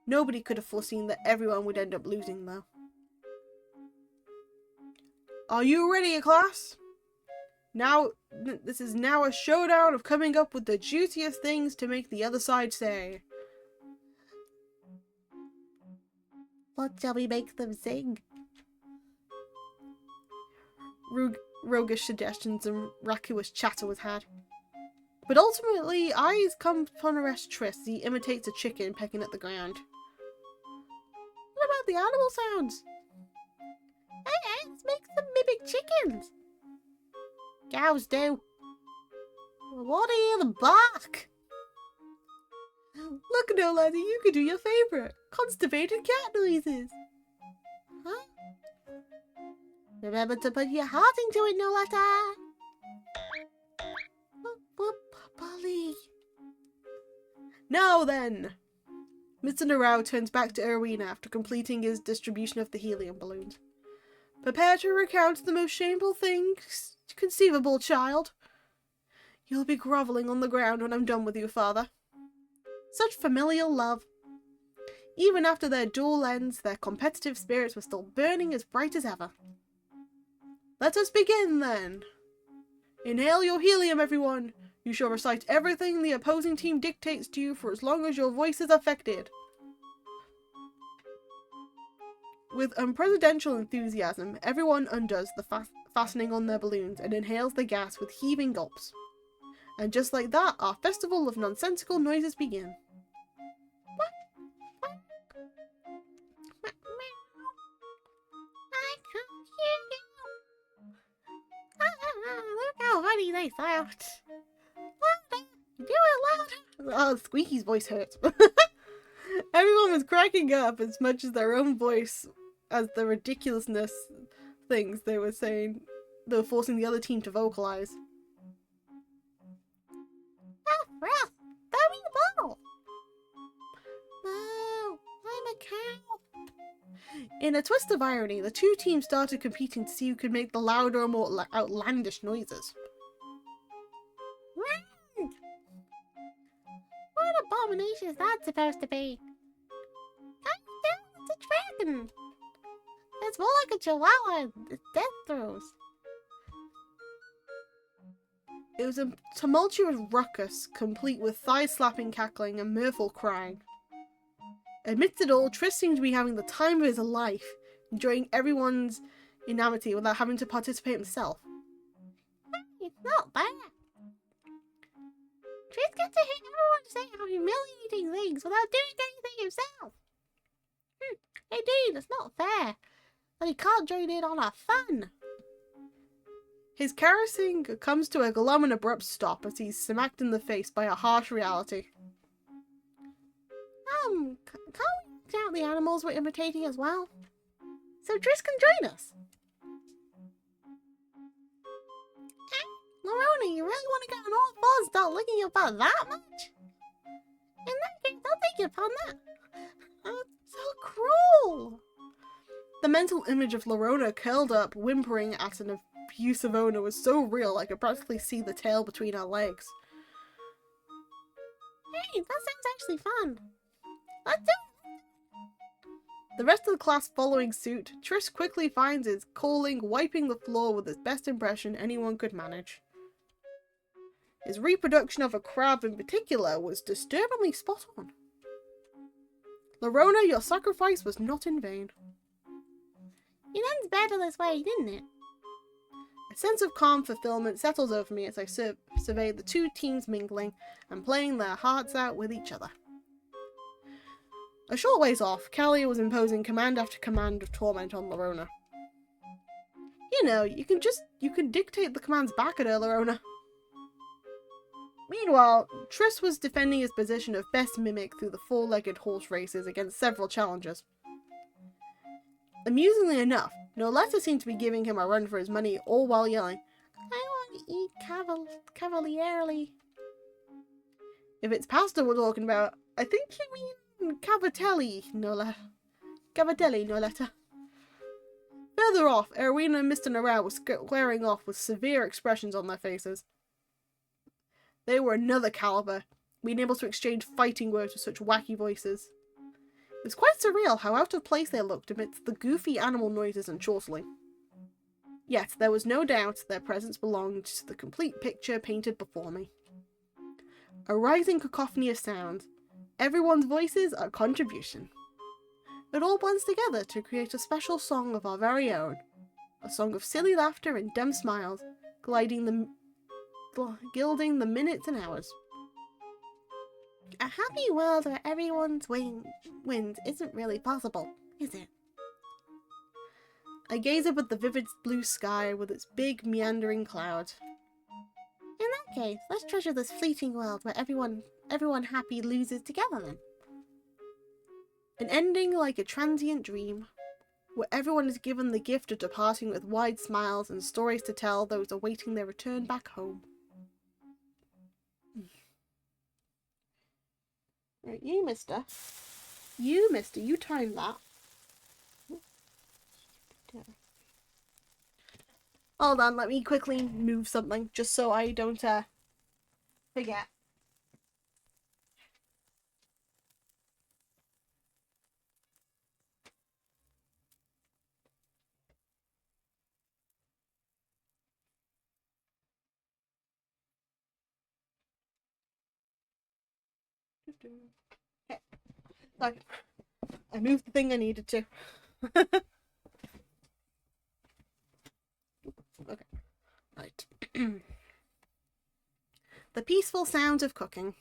Speaker 1: Nobody could have foreseen that everyone would end up losing, though. Are you ready, class? This is now a showdown of coming up with the juiciest things to make the other side say. What shall we make them sing? Roguish suggestions and raucous chatter was had. But ultimately, eyes come upon arrest Triss as he imitates a chicken pecking at the ground. What about the animal sounds? Hey, let's make them mimic chickens. Cows do. What are the bark? Look, no laddie, you could do your favourite. Constipated cat noises. Huh? Remember to put your heart into it, Nolata. Whoop, whoop, Polly. Now then. Mr. Narao turns back to Owina after completing his distribution of the helium balloons. Prepare to recount the most shameful things conceivable, child. You'll be grovelling on the ground when I'm done with you, father. Such familial love. Even after their dual ends, their competitive spirits were still burning as bright as ever. Let us begin, then. Inhale your helium, everyone. You shall recite everything the opposing team dictates to you for as long as your voice is affected. With unprecedented enthusiasm, everyone undoes the fastening on their balloons and inhales the gas with heaving gulps. And just like that, our festival of nonsensical noises begin. Look how funny they sound. Do it louder. Oh, Squeaky's voice hurts. Everyone was cracking up as much as their own voice as the ridiculousness things they were saying. They were forcing the other team to vocalize. Oh, Ralph, throw me the ball. No, I'm a cow. In a twist of irony, the two teams started competing to see who could make the louder or more outlandish noises. What abomination is that supposed to be? It's a dragon. It's more like a chihuahua. It's death throes. It was a tumultuous ruckus, complete with thigh-slapping cackling and mirthful crying. Amidst it all, Triss seemed to be having the time of his life, enjoying everyone's inanity without having to participate himself. Hey, it's not bad. Triss gets to hear everyone say how humiliating things without doing anything himself. Indeed, it's not fair that he can't join in on our fun. His caressing comes to a glum and abrupt stop as he's smacked in the face by a harsh reality. Can't we count the animals we're imitating as well? So Triss can join us. Lorona, you really want to get on all fours and start licking your butt that much? In that case, I'll take you upon that. So cruel! The mental image of Lorona curled up, whimpering at an abusive owner was so real I could practically see the tail between her legs. Hey, that sounds actually fun. Let's do it! The rest of the class following suit, Triss quickly finds his calling wiping the floor with his best impression anyone could manage. His reproduction of a crab in particular was disturbingly spot on. Lorona, your sacrifice was not in vain. It ends better this way, didn't it? A sense of calm fulfillment settles over me as I survey the two teams mingling and playing their hearts out with each other. A short ways off, Callie was imposing command after command of torment on Lorona. You know, you can dictate the commands back at her, Lorona. Meanwhile, Triss was defending his position of best mimic through the four-legged horse races against several challengers. Amusingly enough, Noletta seemed to be giving him a run for his money, all while yelling, I want to eat cavalierly. If it's pasta we're talking about, I think you mean cavatelli, Noletta. Further off, Erwina and Mr. Norrell were squaring off with severe expressions on their faces. They were another caliber, being able to exchange fighting words with such wacky voices. It was quite surreal how out of place they looked amidst the goofy animal noises and chortling. Yet there was no doubt their presence belonged to the complete picture painted before me. A rising cacophony of sound, everyone's voices a contribution. It all blends together to create a special song of our very own, a song of silly laughter and dumb smiles, gilding the minutes and hours. A happy world where everyone's wins isn't really possible, is it? I gaze up at the vivid blue sky with its big meandering cloud. In that case, let's treasure this fleeting world where everyone happy loses together then. An ending like a transient dream, where everyone is given the gift of departing with wide smiles and stories to tell those awaiting their return back home. Right, you mister, you timed that. Hold on, let me quickly move something, just so I don't, forget. Okay. Okay. I moved the thing I needed to. Okay. Right. The peaceful sounds of cooking.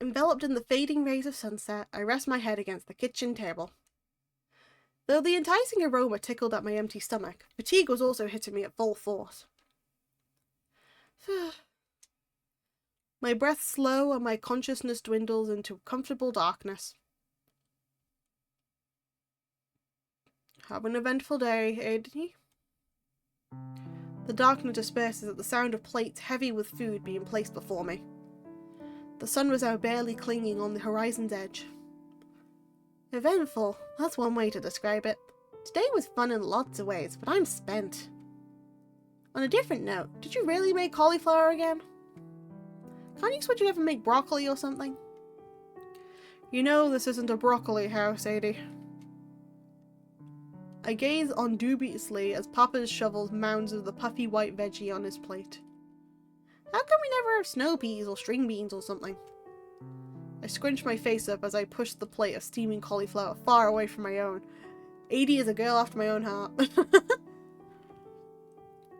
Speaker 1: Enveloped in the fading rays of sunset, I rest my head against the kitchen table. Though the enticing aroma tickled at my empty stomach, fatigue was also hitting me at full force. My breath slow and my consciousness dwindles into comfortable darkness. Have an eventful day, Aidey. The darkness disperses at the sound of plates heavy with food being placed before me. The sun was now barely clinging on the horizon's edge. Eventful, that's one way to describe it. Today was fun in lots of ways, but I'm spent. On a different note, did you really make cauliflower again? Can't you switch it up and make broccoli or something? You know this isn't a broccoli house, Sadie. I gaze on dubiously as Papa shovels mounds of the puffy white veggie on his plate. How come we never have snow peas or string beans or something? I scrunch my face up as I push the plate of steaming cauliflower far away from my own. Adie is a girl after my own heart.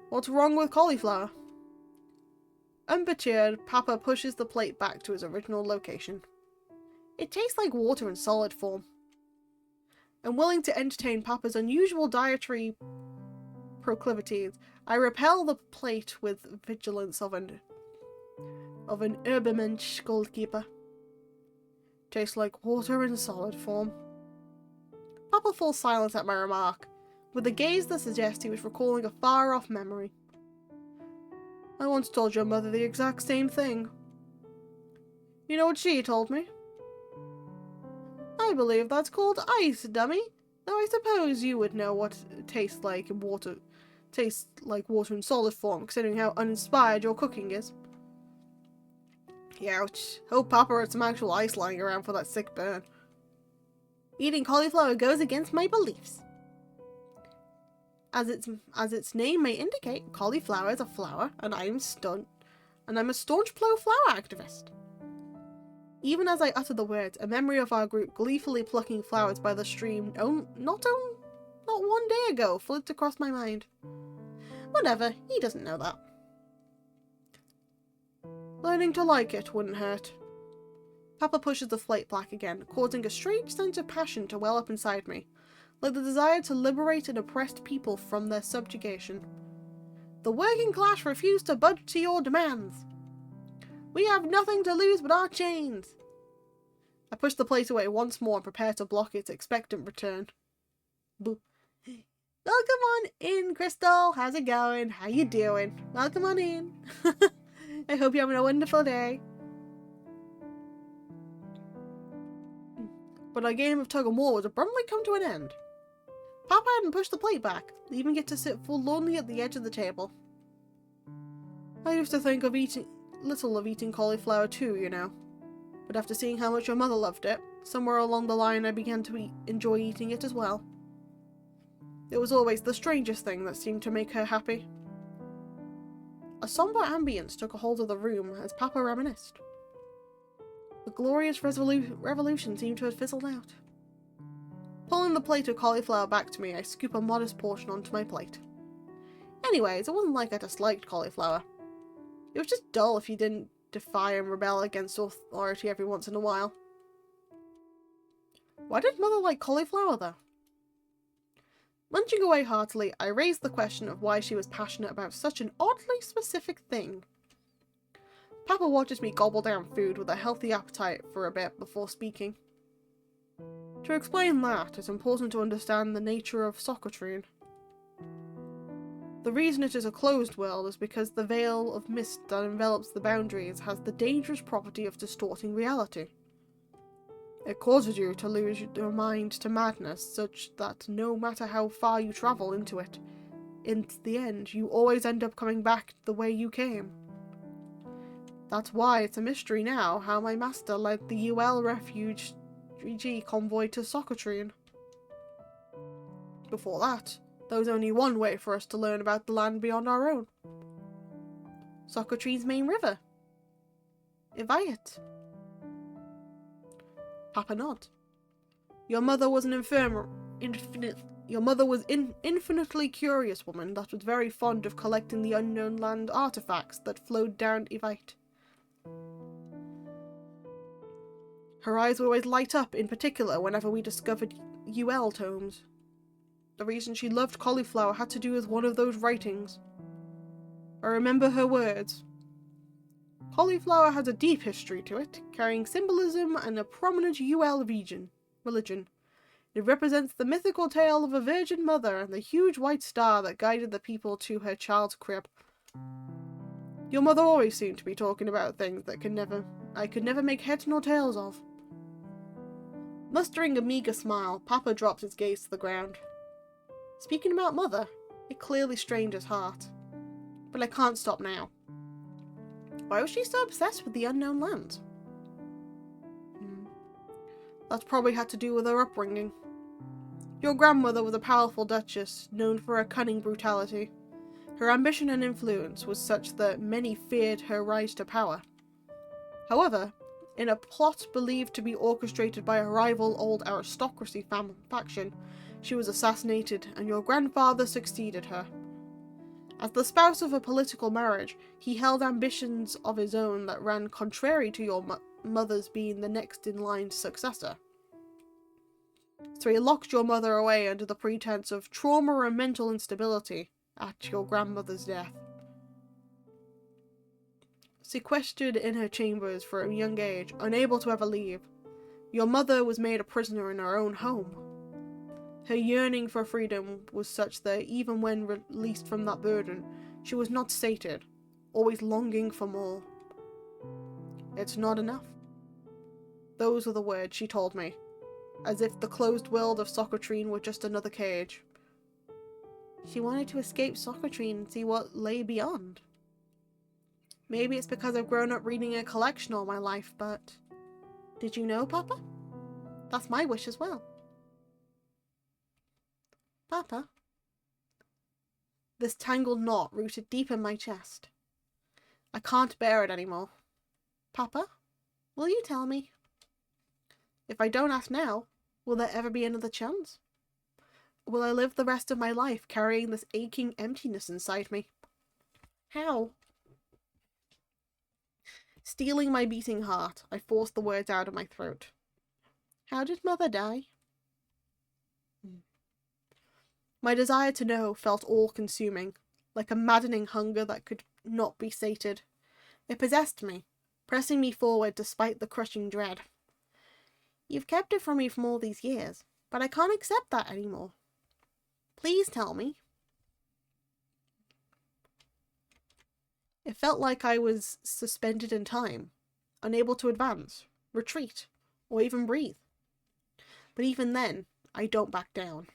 Speaker 1: What's wrong with cauliflower? Unperturbed, Papa pushes the plate back to its original location. It tastes like water in solid form. Unwilling to entertain Papa's unusual dietary proclivities, I repel the plate with vigilance of an Übermensch goalkeeper. Tastes like water in solid form. Papa falls silent at my remark, with a gaze that suggests he was recalling a far-off memory. I once told your mother the exact same thing. You know what she told me? I believe that's called ice, dummy. Though I suppose you would know what tastes like water in solid form, considering how uninspired your cooking is. Ouch. Hope Papa had some actual ice lying around for that sick burn. Eating cauliflower goes against my beliefs. As its name may indicate, cauliflower is a flower, and I'm a staunch pro-flower activist. Even as I utter the words, a memory of our group gleefully plucking flowers by the stream not 1 day ago flits across my mind. Whatever, he doesn't know that. Learning to like it wouldn't hurt. Papa pushes the plate back again, causing a strange sense of passion to well up inside me, like the desire to liberate an oppressed people from their subjugation. The working class refuse to budge to your demands. We have nothing to lose but our chains. I push the plate away once more and prepare to block its expectant return. Boo. Welcome on in, Crystal. How's it going? How you doing? Welcome on in. I hope you're having a wonderful day. But our game of tug-of-war was abruptly come to an end. Papa hadn't pushed the plate back, leaving it to sit forlornly at the edge of the table. I used to think of eating cauliflower too, you know. But after seeing how much your mother loved it, somewhere along the line I began to enjoy eating it as well. It was always the strangest thing that seemed to make her happy. A somber ambience took a hold of the room as Papa reminisced. The glorious revolution seemed to have fizzled out. Pulling the plate of cauliflower back to me, I scoop a modest portion onto my plate. Anyways, it wasn't like I disliked cauliflower. It was just dull if you didn't defy and rebel against authority every once in a while. Why did Mother like cauliflower, though? Munching away heartily, I raised the question of why she was passionate about such an oddly specific thing. Papa watches me gobble down food with a healthy appetite for a bit before speaking. To explain that, it's important to understand the nature of Socratrine. The reason it is a closed world is because the veil of mist that envelops the boundaries has the dangerous property of distorting reality. It causes you to lose your mind to madness, such that no matter how far you travel into it, in the end, you always end up coming back the way you came. That's why it's a mystery now how my master led the UL refugee convoy to Socotrine. Before that, there was only one way for us to learn about the land beyond our own. Socotrine's main river. Iviat. Papa nod. Your mother was an infinitely curious woman that was very fond of collecting the unknown land artifacts that flowed down Iviat. Her eyes would always light up, in particular, whenever we discovered UL tomes. The reason she loved cauliflower had to do with one of those writings. I remember her words. Cauliflower has a deep history to it, carrying symbolism and a prominent UL religion. It represents the mythical tale of a virgin mother and the huge white star that guided the people to her child's crib. Your mother always seemed to be talking about things that I could never make heads nor tails of. Mustering a meagre smile, Papa dropped his gaze to the ground. Speaking about Mother, it clearly strained his heart. But I can't stop now. Why was she so obsessed with the unknown land? That's probably had to do with her upbringing. Your grandmother was a powerful duchess, known for her cunning brutality. Her ambition and influence was such that many feared her rise to power. However, in a plot believed to be orchestrated by a rival old aristocracy faction, she was assassinated and your grandfather succeeded her. As the spouse of a political marriage, he held ambitions of his own that ran contrary to your mother's being the next in line successor. So he locked your mother away under the pretense of trauma and mental instability at your grandmother's death. Sequestered in her chambers for a young age, unable to ever leave, your mother was made a prisoner in her own home. Her yearning for freedom was such that even when released from that burden, she was not sated, always longing for more. It's not enough. Those were the words she told me, as if the closed world of Socotrine were just another cage. She wanted to escape Socotrine and see what lay beyond. Maybe it's because I've grown up reading a collection all my life, but... Did you know, Papa? That's my wish as well. Papa? This tangled knot rooted deep in my chest. I can't bear it anymore. Papa, will you tell me? If I don't ask now, will there ever be another chance? Will I live the rest of my life carrying this aching emptiness inside me? How? Stealing my beating heart, I forced the words out of my throat. How did Mother die? My desire to know felt all-consuming, like a maddening hunger that could not be sated. It possessed me, pressing me forward despite the crushing dread. You've kept it from me for all these years, but I can't accept that anymore. Please tell me. It felt like I was suspended in time, unable to advance, retreat, or even breathe. But even then, I don't back down.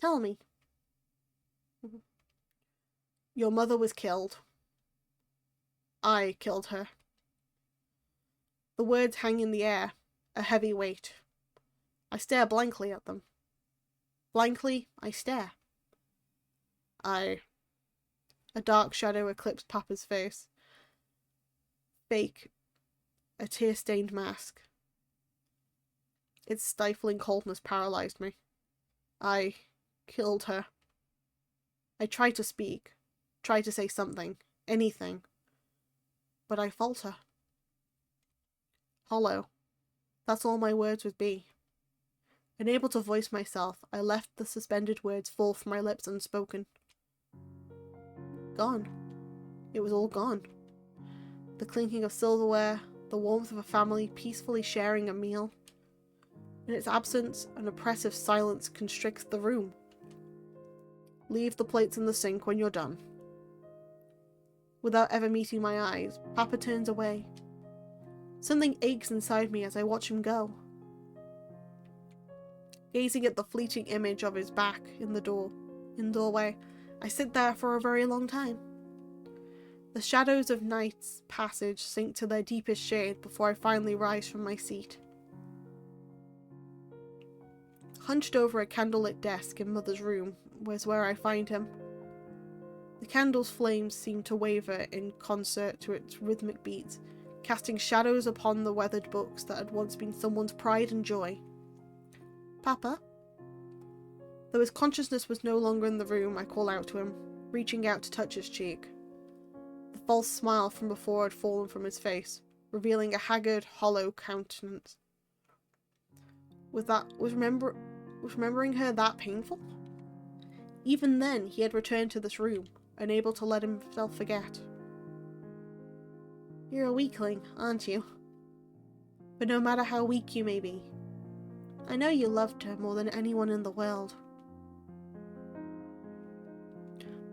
Speaker 1: Tell me. Your mother was killed. I killed her. The words hang in the air, a heavy weight. I stare blankly at them. Blankly, I stare. A dark shadow eclipsed Papa's face. Fake. A tear-stained mask. Its stifling coldness paralyzed me. I killed her. I tried to speak, tried to say something, anything, but I falter. Hollow. That's all my words would be. Unable to voice myself, I left the suspended words fall from my lips unspoken. Gone. It was all gone. The clinking of silverware, the warmth of a family peacefully sharing a meal. In its absence, an oppressive silence constricts the room. Leave the plates in the sink when you're done. Without ever meeting my eyes, Papa turns away. Something aches inside me as I watch him go. Gazing at the fleeting image of his back in the doorway, I sit there for a very long time. The shadows of night's passage sink to their deepest shade before I finally rise from my seat. Hunched over a candlelit desk in Mother's room was where I find him. The candle's flames seem to waver in concert to its rhythmic beats, casting shadows upon the weathered books that had once been someone's pride and joy. Papa? Though his consciousness was no longer in the room, I call out to him, reaching out to touch his cheek. The false smile from before had fallen from his face, revealing a haggard, hollow countenance. Was remembering her that painful? Even then, he had returned to this room, unable to let himself forget. You're a weakling, aren't you? But no matter how weak you may be, I know you loved her more than anyone in the world.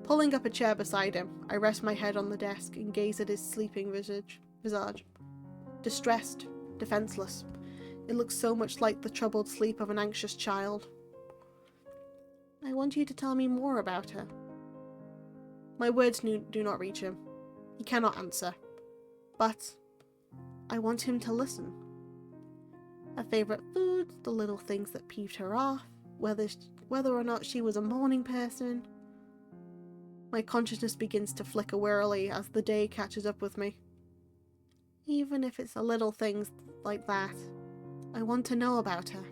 Speaker 1: Pulling up a chair beside him, I rest my head on the desk and gaze at his sleeping visage. Distressed, defenseless. It looks so much like the troubled sleep of an anxious child. I want you to tell me more about her. My words do not reach him. He cannot answer. But I want him to listen. Her favourite foods, the little things that peeved her off, whether or not she was a morning person. My consciousness begins to flicker wearily as the day catches up with me. Even if it's the little things like that, I want to know about her.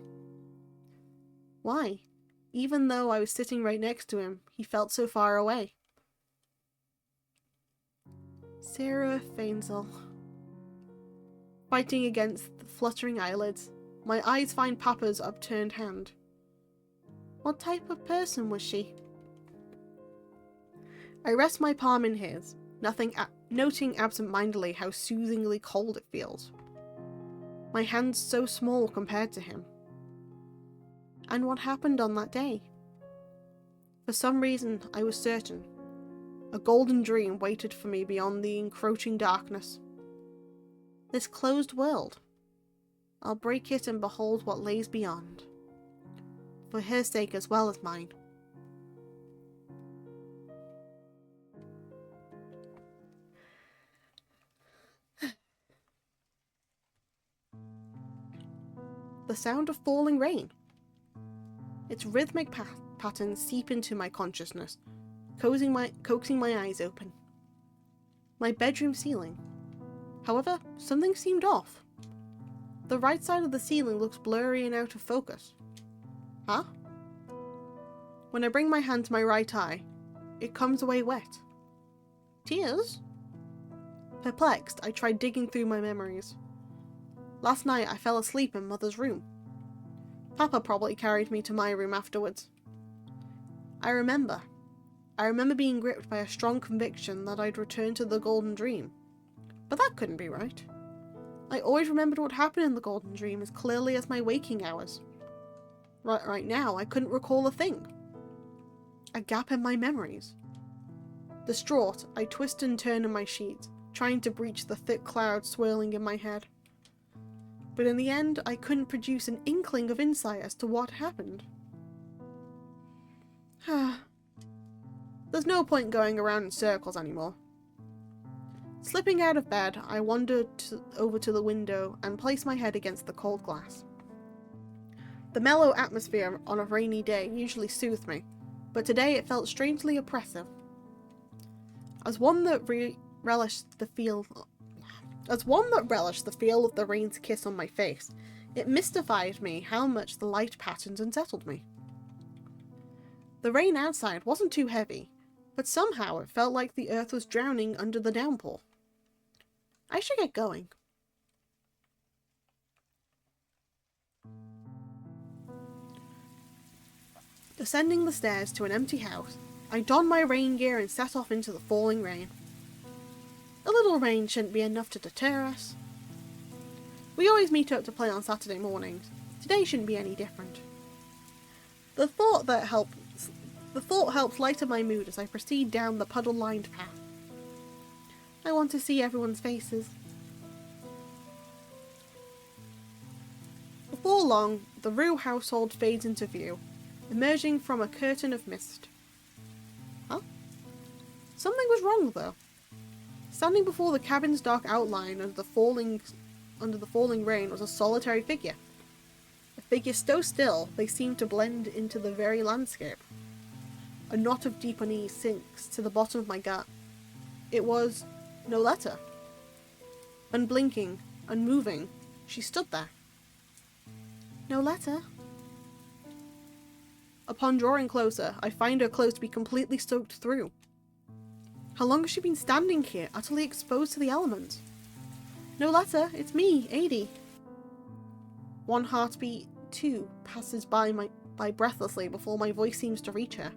Speaker 1: Why? Even though I was sitting right next to him, he felt so far away. Sarah Fainsel. Fighting against the fluttering eyelids, my eyes find Papa's upturned hand. What type of person was she? I rest my palm in his, noting absent-mindedly how soothingly cold it feels. My hand's so small compared to him. And what happened on that day? For some reason, I was certain. A golden dream waited for me beyond the encroaching darkness. This closed world. I'll break it and behold what lays beyond. For her sake as well as mine. The sound of falling rain. Its rhythmic patterns seep into my consciousness, coaxing my eyes open. My bedroom ceiling. However, something seemed off. The right side of the ceiling looks blurry and out of focus. Huh? When I bring my hand to my right eye, it comes away wet. Tears? Perplexed, I tried digging through my memories. Last night I fell asleep in Mother's room. Papa probably carried me to my room afterwards. I remember being gripped by a strong conviction that I'd returned to the Golden Dream. But that couldn't be right. I always remembered what happened in the Golden Dream as clearly as my waking hours. Right now, I couldn't recall a thing. A gap in my memories. Distraught, I twist and turn in my sheets, trying to breach the thick clouds swirling in my head. But in the end, I couldn't produce an inkling of insight as to what happened. There's no point going around in circles anymore. Slipping out of bed, I wandered over to the window and placed my head against the cold glass. The mellow atmosphere on a rainy day usually soothed me, but today it felt strangely oppressive. As one that relished the feel of the rain's kiss on my face, it mystified me how much the light patterns unsettled me. The rain outside wasn't too heavy, but somehow it felt like the earth was drowning under the downpour. I should get going. Descending the stairs to an empty house, I donned my rain gear and set off into the falling rain. A little rain shouldn't be enough to deter us. We always meet up to play on Saturday mornings. Today shouldn't be any different. The thought helps lighten my mood as I proceed down the puddle-lined path. I want to see everyone's faces. Before long, the Rue household fades into view, emerging from a curtain of mist. Huh? Something was wrong, though. Standing before the cabin's dark outline under the falling rain was a solitary figure. A figure so still they seemed to blend into the very landscape. A knot of deep unease sinks to the bottom of my gut. It was Noletta. Unblinking, unmoving, she stood there. Noletta? Upon drawing closer, I find her clothes to be completely soaked through. How long has she been standing here, utterly exposed to the elements? Noletta, it's me, Adi. One heartbeat, two, passes by breathlessly before my voice seems to reach her.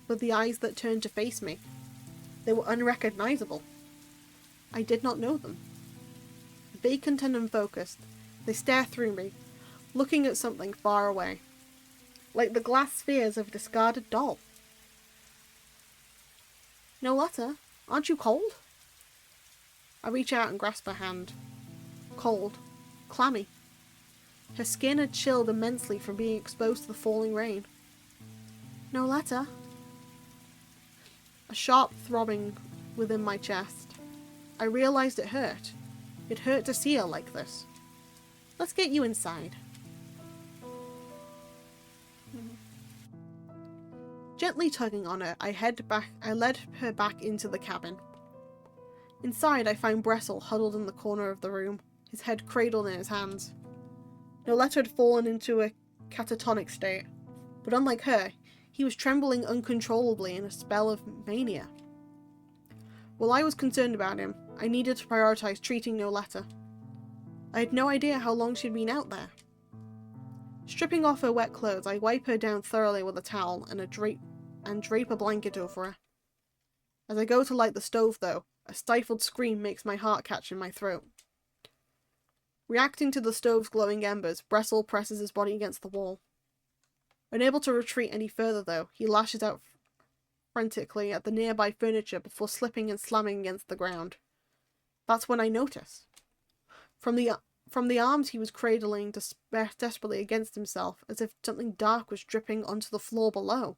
Speaker 1: But the eyes that turned to face me, they were unrecognizable. I did not know them. Vacant and unfocused, they stare through me, looking at something far away, like the glass spheres of a discarded doll. Noletta, aren't you cold? I reach out and grasp her hand. Cold, clammy. Her skin had chilled immensely from being exposed to the falling rain. Noletta. A sharp throbbing within my chest. I realized it hurt. It hurt to see her like this. Let's get you inside. Gently tugging on her, I led her back into the cabin. Inside, I find Bressel huddled in the corner of the room, his head cradled in his hands. Noletta had fallen into a catatonic state, but unlike her, he was trembling uncontrollably in a spell of mania. While I was concerned about him, I needed to prioritize treating Noletta. I had no idea how long she'd been out there. Stripping off her wet clothes, I wipe her down thoroughly with a towel and drape a blanket over her. As I go to light the stove, though, a stifled scream makes my heart catch in my throat. Reacting to the stove's glowing embers, Bressel presses his body against the wall. Unable to retreat any further, though, he lashes out frantically at the nearby furniture before slipping and slamming against the ground. That's when I notice. From the arms he was cradling desperately against himself, as if something dark was dripping onto the floor below.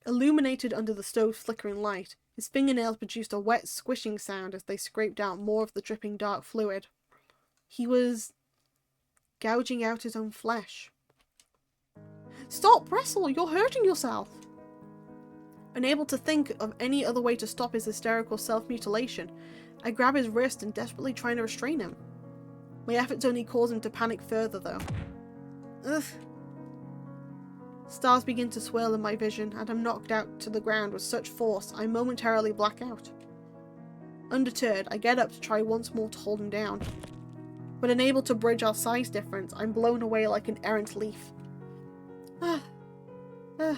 Speaker 1: Illuminated under the stove's flickering light, his fingernails produced a wet, squishing sound as they scraped out more of the dripping dark fluid. He was gouging out his own flesh. Stop, Bressel! You're hurting yourself! Unable to think of any other way to stop his hysterical self-mutilation, I grab his wrist and desperately trying to restrain him. My efforts only cause him to panic further, though. Ugh. Stars begin to swirl in my vision, and I'm knocked out to the ground with such force I momentarily black out. Undeterred, I get up to try once more to hold him down. But unable to bridge our size difference, I'm blown away like an errant leaf. I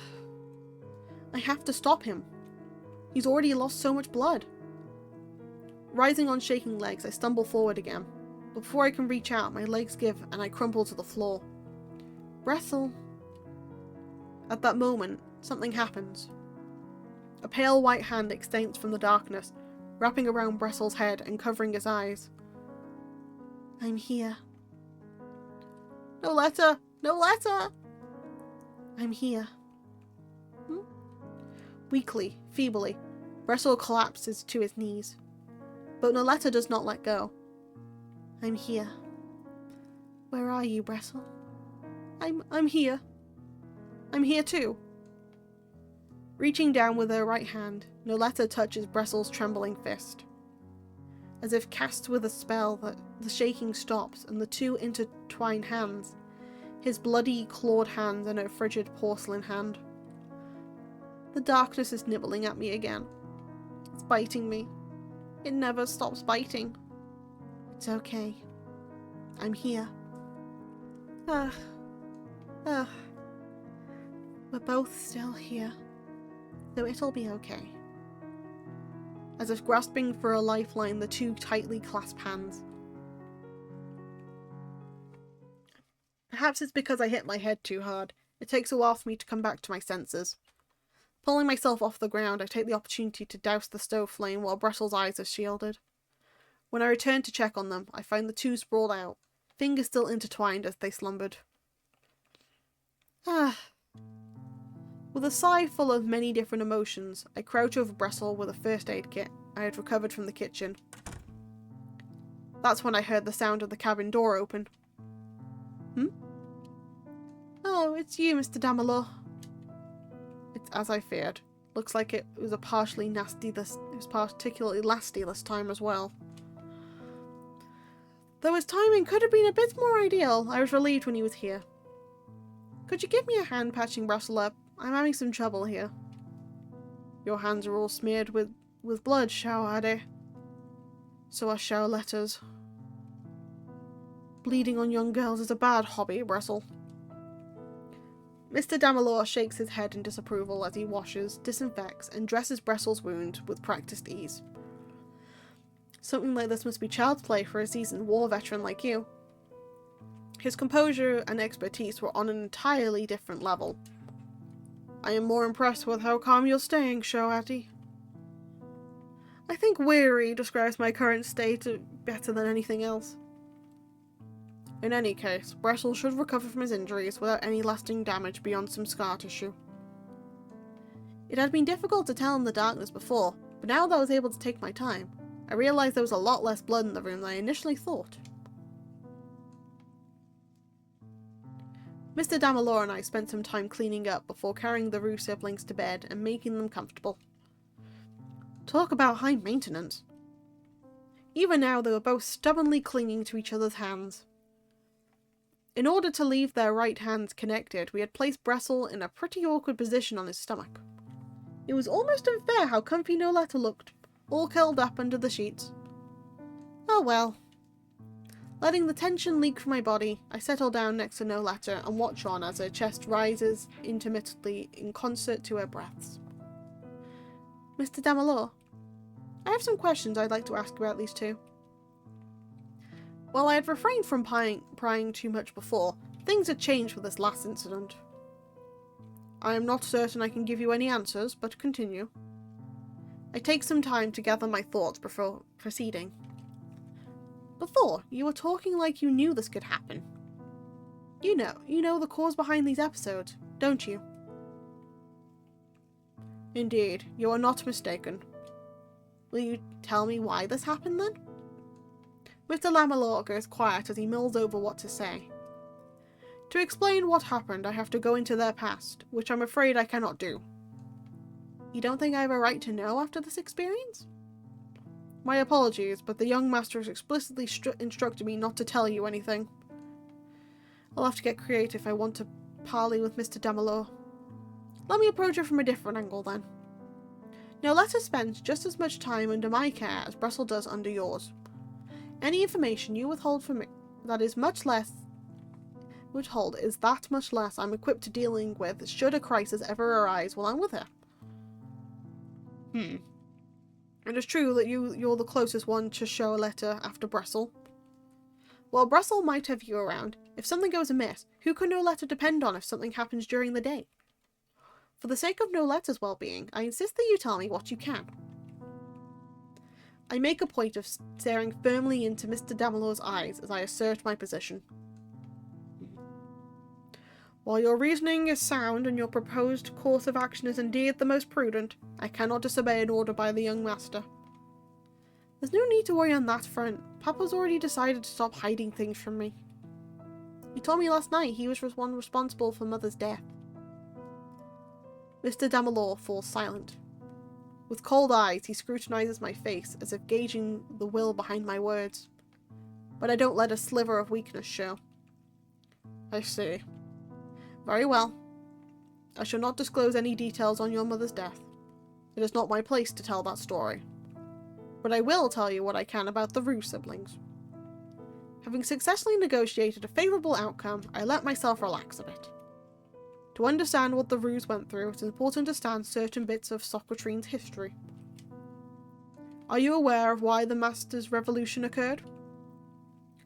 Speaker 1: have to stop him. He's already lost so much blood. Rising on shaking legs, I stumble forward again. Before I can reach out, my legs give and I crumple to the floor. Bressel. At that moment, something happens. A pale white hand extends from the darkness, wrapping around Bressel's head and covering his eyes. I'm here. Noletta! Noletta! I'm here. Weakly, feebly, Bressel collapses to his knees. But Noletta does not let go. I'm here. Where are you, Bressel? I'm here. I'm here too. Reaching down with her right hand, Noletta touches Bressel's trembling fist. As if cast with a spell, the shaking stops and the two intertwine hands, his bloody, clawed hands and her frigid porcelain hand. The darkness is nibbling at me again. It's biting me. It never stops biting. It's okay. I'm here. We're both still here, so it'll be okay. As if grasping for a lifeline, the two tightly clasp hands. Perhaps it's because I hit my head too hard. It takes a while for me to come back to my senses. Pulling myself off the ground, I take the opportunity to douse the stove flame while Bressel's eyes are shielded. When I return to check on them, I find the two sprawled out, fingers still intertwined as they slumbered. Ah. With a sigh full of many different emotions, I crouch over Brestle with a first aid kit I had recovered from the kitchen. That's when I heard the sound of the cabin door open. Oh, it's you, Mr. Damalor. It's as I feared. Looks like it was particularly nasty this time as well. Though his timing could have been a bit more ideal, I was relieved when he was here. Could you give me a hand patching Brestle up? I'm having some trouble here. Your hands are all smeared with blood, Shao. So are Shao-letters. Bleeding on young girls is a bad hobby, Brestle. Mr. Damalor shakes his head in disapproval as he washes, disinfects, and dresses Brestle's wound with practiced ease. Something like this must be child's play for a seasoned war veteran like you. His composure and expertise were on an entirely different level. I am more impressed with how calm you're staying, Shoati. I think weary describes my current state better than anything else. In any case, Brestle should recover from his injuries without any lasting damage beyond some scar tissue. It had been difficult to tell in the darkness before, but now that I was able to take my time, I realised there was a lot less blood in the room than I initially thought. Mr. Damalor and I spent some time cleaning up before carrying the Rue siblings to bed and making them comfortable. Talk about high maintenance. Even now they were both stubbornly clinging to each other's hands. In order to leave their right hands connected, we had placed Brestle in a pretty awkward position on his stomach. It was almost unfair how comfy Noletta looked, all curled up under the sheets. Oh well. Letting the tension leak from my body, I settle down next to Noletta and watch on as her chest rises intermittently in concert to her breaths. Mr. Damalor, I have some questions I'd like to ask about these two. While I had refrained from prying too much before, things had changed with this last incident. I am not certain I can give you any answers, but continue. I take some time to gather my thoughts before proceeding. Before, you were talking like you knew this could happen. You know the cause behind these episodes, don't you? Indeed, you are not mistaken. Will you tell me why this happened then? Mr. Damalor goes quiet as he mulls over what to say. To explain what happened, I have to go into their past, which I'm afraid I cannot do. You don't think I have a right to know after this experience? My apologies, but the young master has explicitly instructed me not to tell you anything. I'll have to get creative if I want to parley with Mr. Damalor. Let me approach it from a different angle then. Noletta spends just as much time under my care as Brestle does under yours. Any information you withhold from me is that much less I'm equipped to dealing with should a crisis ever arise while I'm with her. It is true that you're the closest one to show a letter after Brestle. While Brestle might have you around, if something goes amiss, who can Noletta depend on if something happens during the day? For the sake of Noletta's well-being, I insist that you tell me what you can. I make a point of staring firmly into Mr. Damalor's eyes as I assert my position. While your reasoning is sound and your proposed course of action is indeed the most prudent, I cannot disobey an order by the young master. There's no need to worry on that front. Papa's already decided to stop hiding things from me. He told me last night he was one responsible for Mother's death. Mr. Damalor falls silent. With cold eyes, he scrutinizes my face as if gauging the will behind my words. But I don't let a sliver of weakness show. I see. Very well. I shall not disclose any details on your mother's death. It is not my place to tell that story. But I will tell you what I can about the Rue siblings. Having successfully negotiated a favourable outcome, I let myself relax a bit. To understand what the Rues went through, it's important to understand certain bits of Socratrine's history. Are you aware of why the Master's Revolution occurred?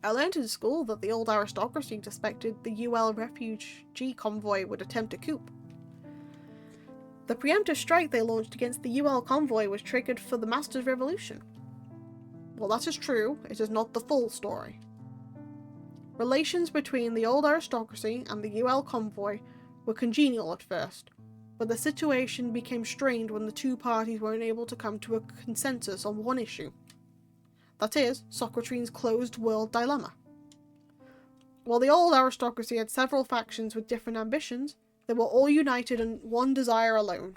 Speaker 1: I learned in school that the old aristocracy suspected the UL refugee convoy would attempt a coup. The preemptive strike they launched against the UL convoy was triggered for the Master's Revolution. While that is true, it is not the full story. Relations between the old aristocracy and the UL convoy were congenial at first, but the situation became strained when the two parties were unable to come to a consensus on one issue. That is, Socrates' closed world dilemma. While the old aristocracy had several factions with different ambitions, they were all united in one desire alone.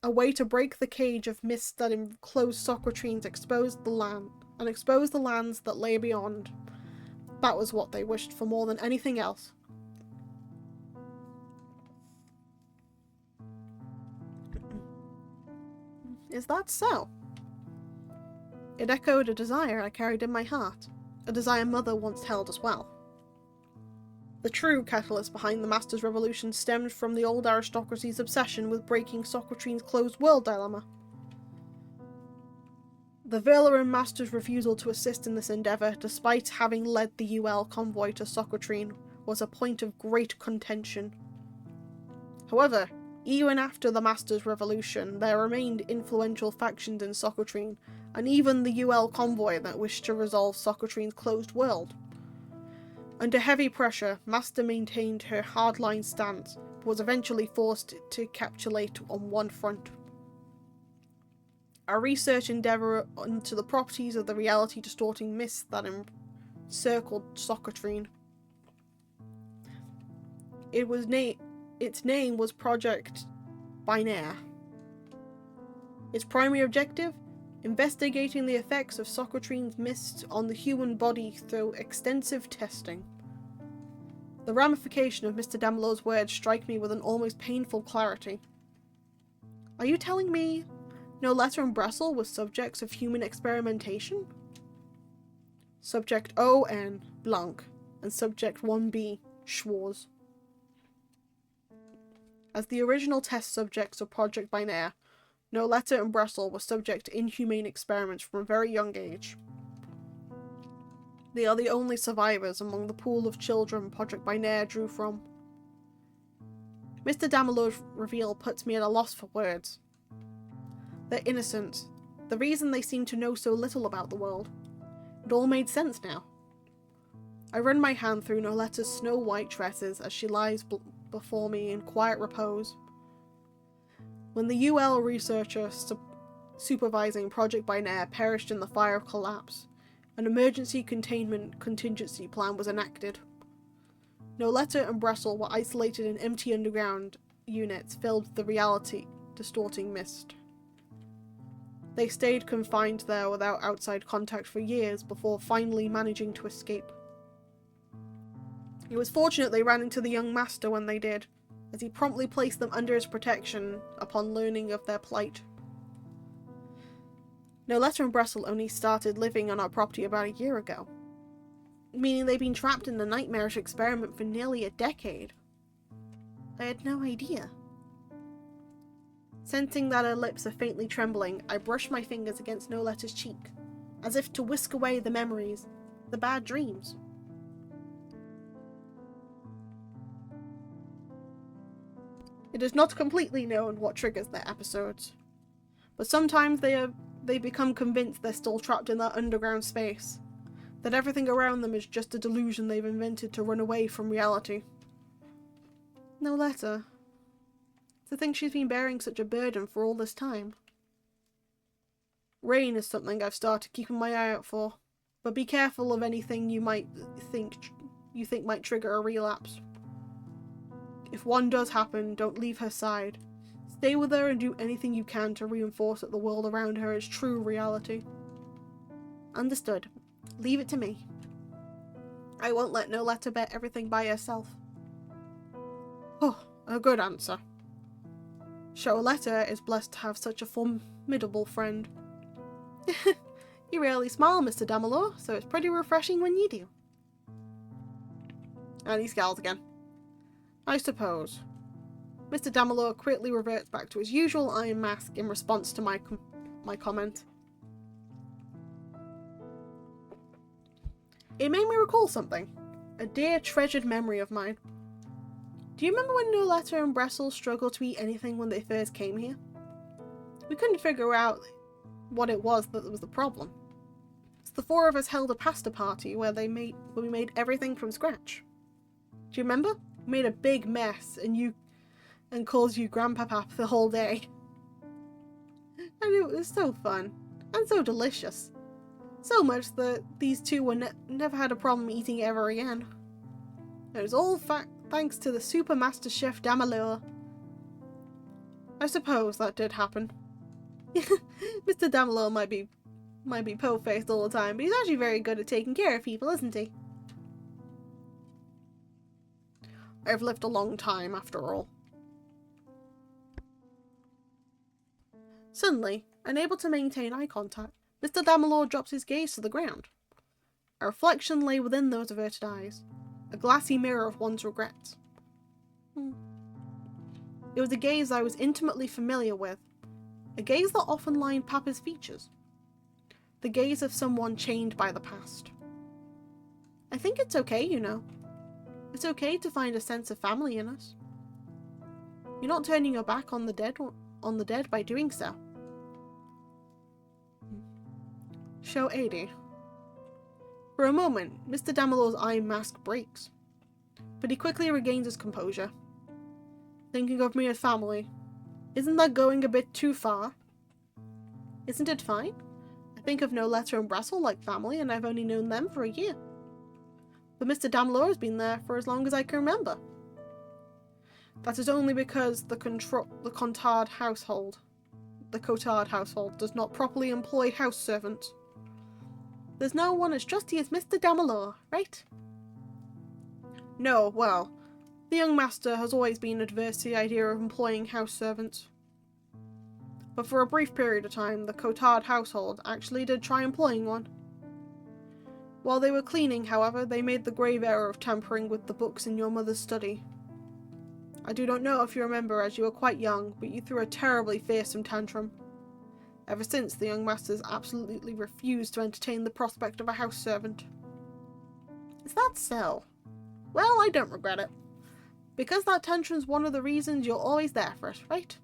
Speaker 1: A way to break the cage of mist that enclosed Socrates exposed the lands that lay beyond. That was what they wished for more than anything else. Is that so? It echoed a desire I carried in my heart, a desire Mother once held as well. The true catalyst behind the Master's Revolution stemmed from the old aristocracy's obsession with breaking Socrates' closed world dilemma. The Verlaine Master's refusal to assist in this endeavour, despite having led the UL convoy to Socrates, was a point of great contention. However, even after the Master's Revolution, there remained influential factions in Socrates, and even the UL convoy that wished to resolve Socrates' closed world. Under heavy pressure, Master maintained her hardline stance, but was eventually forced to capitulate on one front. Our research endeavour into the properties of the reality-distorting mist that encircled Socrates. Its name was Project Binaire. Its primary objective? Investigating the effects of Socrates' mist on the human body through extensive testing. The ramification of Mr. Damelot's words strike me with an almost painful clarity. Are you telling me Noletta and Bressel were subjects of human experimentation? Subject O.N. Blanc and Subject 1B Schwarz. As the original test subjects of Project Binaire, Noletta and Bressel were subject to inhumane experiments from a very young age. They are the only survivors among the pool of children Project Binaire drew from. Mr. Damelot's reveal puts me at a loss for words. They're innocent. The reason they seem to know so little about the world. It all made sense now. I run my hand through Noletta's snow-white tresses as she lies before me in quiet repose. When the UL researcher supervising Project Binaire perished in the fire of collapse, an emergency containment contingency plan was enacted. Noletta and Bressel were isolated in empty underground units filled with the reality-distorting mist. They stayed confined there without outside contact for years before finally managing to escape. It was fortunate they ran into the young master when they did, as he promptly placed them under his protection upon learning of their plight. Noletta and Bressel only started living on our property about a year ago, meaning they've been trapped in the nightmarish experiment for nearly a decade. I had no idea. Sensing that her lips are faintly trembling, I brush my fingers against Noletta's cheek, as if to whisk away the memories, the bad dreams. It is not completely known what triggers their episodes, but sometimes they become convinced they're still trapped in that underground space, that everything around them is just a delusion they've invented to run away from reality. Noletta. To think she's been bearing such a burden for all this time. Rain is something I've started keeping my eye out for, but be careful of anything you think might trigger a relapse. If one does happen, don't leave her side. Stay with her and do anything you can to reinforce that the world around her is true reality. Understood. Leave it to me. I won't let Noletta bear everything by herself. Oh, a good answer. Charlotta is blessed to have such a formidable friend. You rarely smile, Mr. Damelot, so it's pretty refreshing when you do. And he scowls again. I suppose. Mr. Damelot quickly reverts back to his usual iron mask in response to my comment. It made me recall something. A dear, treasured memory of mine. Do you remember when Noletta and Bressel struggled to eat anything when they first came here? We couldn't figure out what it was that was the problem. So the four of us held a pasta party where we made everything from scratch. Do you remember? made a big mess and calls you Grandpapa the whole day. And it was so fun and so delicious. So much that these two were never had a problem eating it ever again. It was all thanks to the Super Master Chef Damalure. I suppose that did happen. Mr. Damalure might be po-faced all the time, but he's actually very good at taking care of people, isn't he? I've lived a long time, after all. Suddenly, unable to maintain eye contact, Mr. Damalure drops his gaze to the ground. A reflection lay within those averted eyes, a glassy mirror of one's regrets. It was a gaze I was intimately familiar with, a gaze that often lined Papa's features, the gaze of someone chained by the past. I think it's okay, you know. It's okay to find a sense of family in us. You're not turning your back on the dead by doing so. Show 80. For a moment, Mr. Damalure's eye mask breaks, but he quickly regains his composure. Thinking of me as family, isn't that going a bit too far? Isn't it fine? I think of no letter and Brassel like family, and I've only known them for a year. But Mr. Damalure has been there for as long as I can remember. That is only because the Cotard household does not properly employ house servants. There's no one as trusty as Mr. Damalure, right? No, well, the young master has always been adverse to the idea of employing house servants. But for a brief period of time, the Cotard household actually did try employing one. While they were cleaning, however, they made the grave error of tampering with the books in your mother's study. I do not know if you remember, as you were quite young, but you threw a terribly fearsome tantrum. Ever since, the young masters absolutely refused to entertain the prospect of a house servant. Is that so? Well, I don't regret it. Because that tantrum's one of the reasons you're always there for us, right?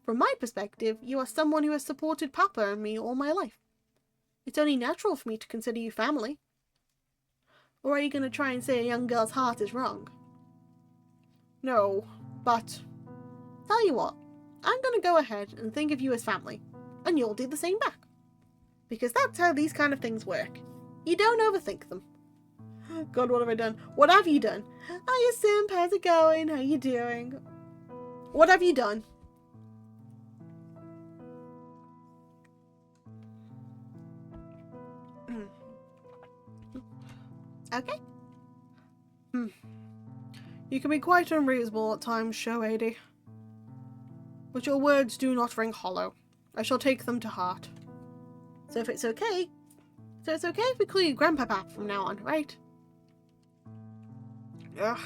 Speaker 1: From my perspective, you are someone who has supported Papa and me all my life. It's only natural for me to consider you family. Or are you going to try and say a young girl's heart is wrong? No, but... Tell you what, I'm going to go ahead and think of you as family, and you'll do the same back. Because that's how these kind of things work. You don't overthink them. God, what have I done? What have you done? Hiya, Simp, how's it going? How you doing? What have you done? Okay. You can be quite unreasonable at times, Show 80. But your words do not ring hollow. I shall take them to heart. So it's okay if we call you Grandpapa from now on, right? Ugh.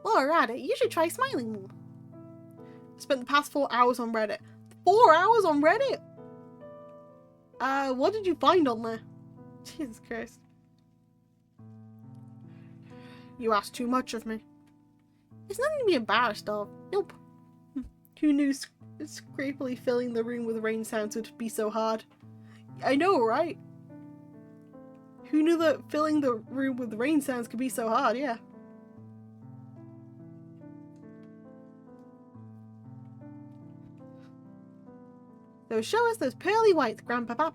Speaker 1: While we're at it, you should try smiling more. I spent the past 4 hours on Reddit. 4 hours on Reddit? What did you find on there? Jesus Christ. You asked too much of me. It's nothing to be embarrassed of. Nope. Who knew scrapily filling the room with rain sounds would be so hard? I know, right? Who knew that filling the room with rain sounds could be so hard, yeah. So show us those pearly whites, Grandpapa.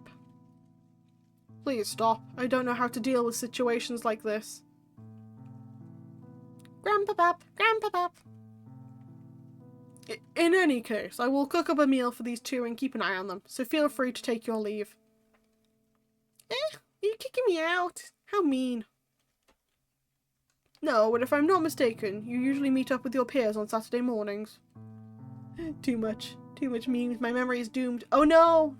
Speaker 1: Please stop. I don't know how to deal with situations like this. Grandpapa, Grandpapa. In any case, I will cook up a meal for these two and keep an eye on them, so feel free to take your leave. You're kicking me out. How mean. No, but if I'm not mistaken, you usually meet up with your peers on Saturday mornings. Too much memes. My memory is doomed. Oh no!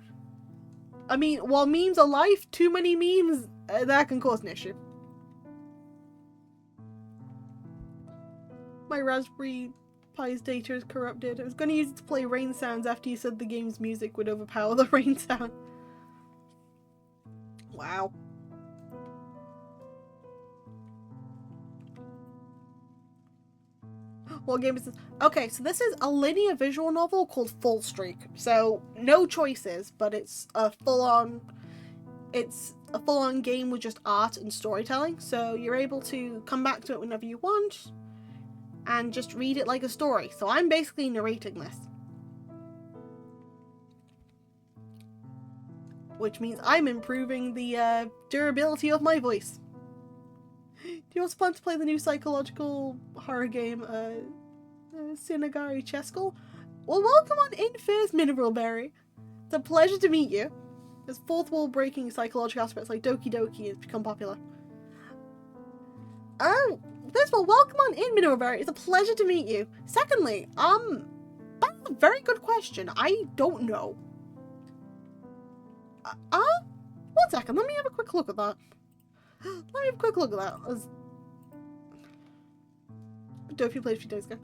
Speaker 1: I mean, while memes are life, too many memes, that can cause an issue. My Raspberry Pi's data is corrupted. I was going to use it to play rain sounds after you said the game's music would overpower the rain sound. Wow. What game is this? Okay, so this is a linear visual novel called Fallstreak. So, no choices, but it's a full-on... It's a full-on game with just art and storytelling, so you're able to come back to it whenever you want and just read it like a story. So I'm basically narrating this, which means I'm improving the durability of my voice. Do you also plan to play the new psychological horror game, Sinagari Cheskal? Well, welcome on in first, Mineralberry. It's a pleasure to meet you. There's fourth wall breaking psychological aspects like Doki Doki has become popular. Oh, first of all, welcome on in, Mineralberry. It's a pleasure to meet you. Secondly, that's a very good question. I don't know. 1 second, let me have a quick look at that. Let me have a quick look at that. Doki played a few days ago.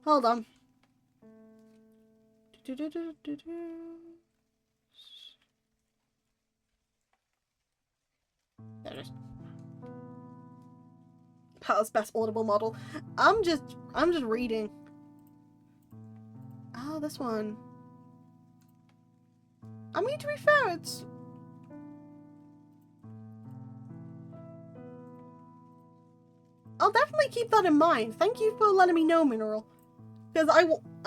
Speaker 1: Hold on. There it is. Pal's best audible model. I'm just reading. Oh, this one. I mean, to be fair, it's... I'll definitely keep that in mind. Thank you for letting me know, Mineral. Because I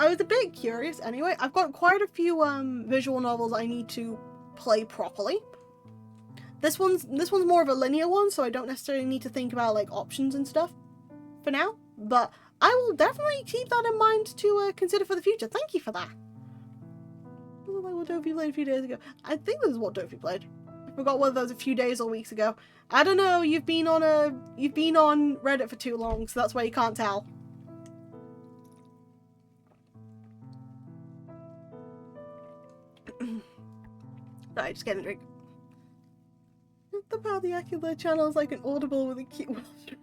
Speaker 1: was a bit curious anyway. I've got quite a few visual novels I need to play properly. This one's more of a linear one, so I don't necessarily need to think about like options and stuff for now. But I will definitely keep that in mind to consider for the future. Thank you for that. What Dofi played a few days ago. I think this is what Dofi played. I forgot whether that was a few days or weeks ago. I don't know. You've been on Reddit for too long, so that's why you can't tell. Sorry, just getting a drink. The Padiacula channel is like an Audible with a cute Welsh.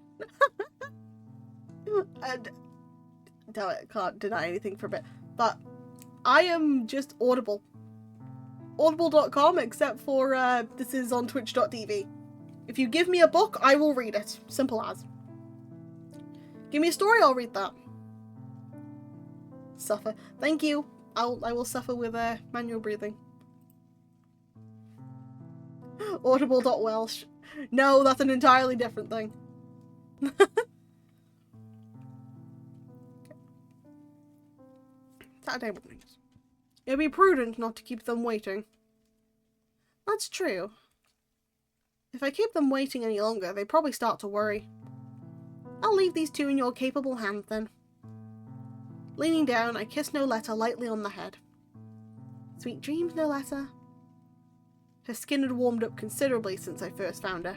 Speaker 1: And I can't deny anything for a bit, but I am just Audible. Audible.com, except for this is on twitch.tv. If you give me a book, I will read it. Simple as. Give me a story, I'll read that. Suffer. Thank you. I will suffer with manual breathing. Audible.welsh. No, that's an entirely different thing. Saturday mornings. It would be prudent not to keep them waiting. That's true. If I keep them waiting any longer, they probably start to worry. I'll leave these two in your capable hands then. Leaning down, I kiss Noletta lightly on the head. Sweet dreams, Noletta. Her skin had warmed up considerably since I first found her.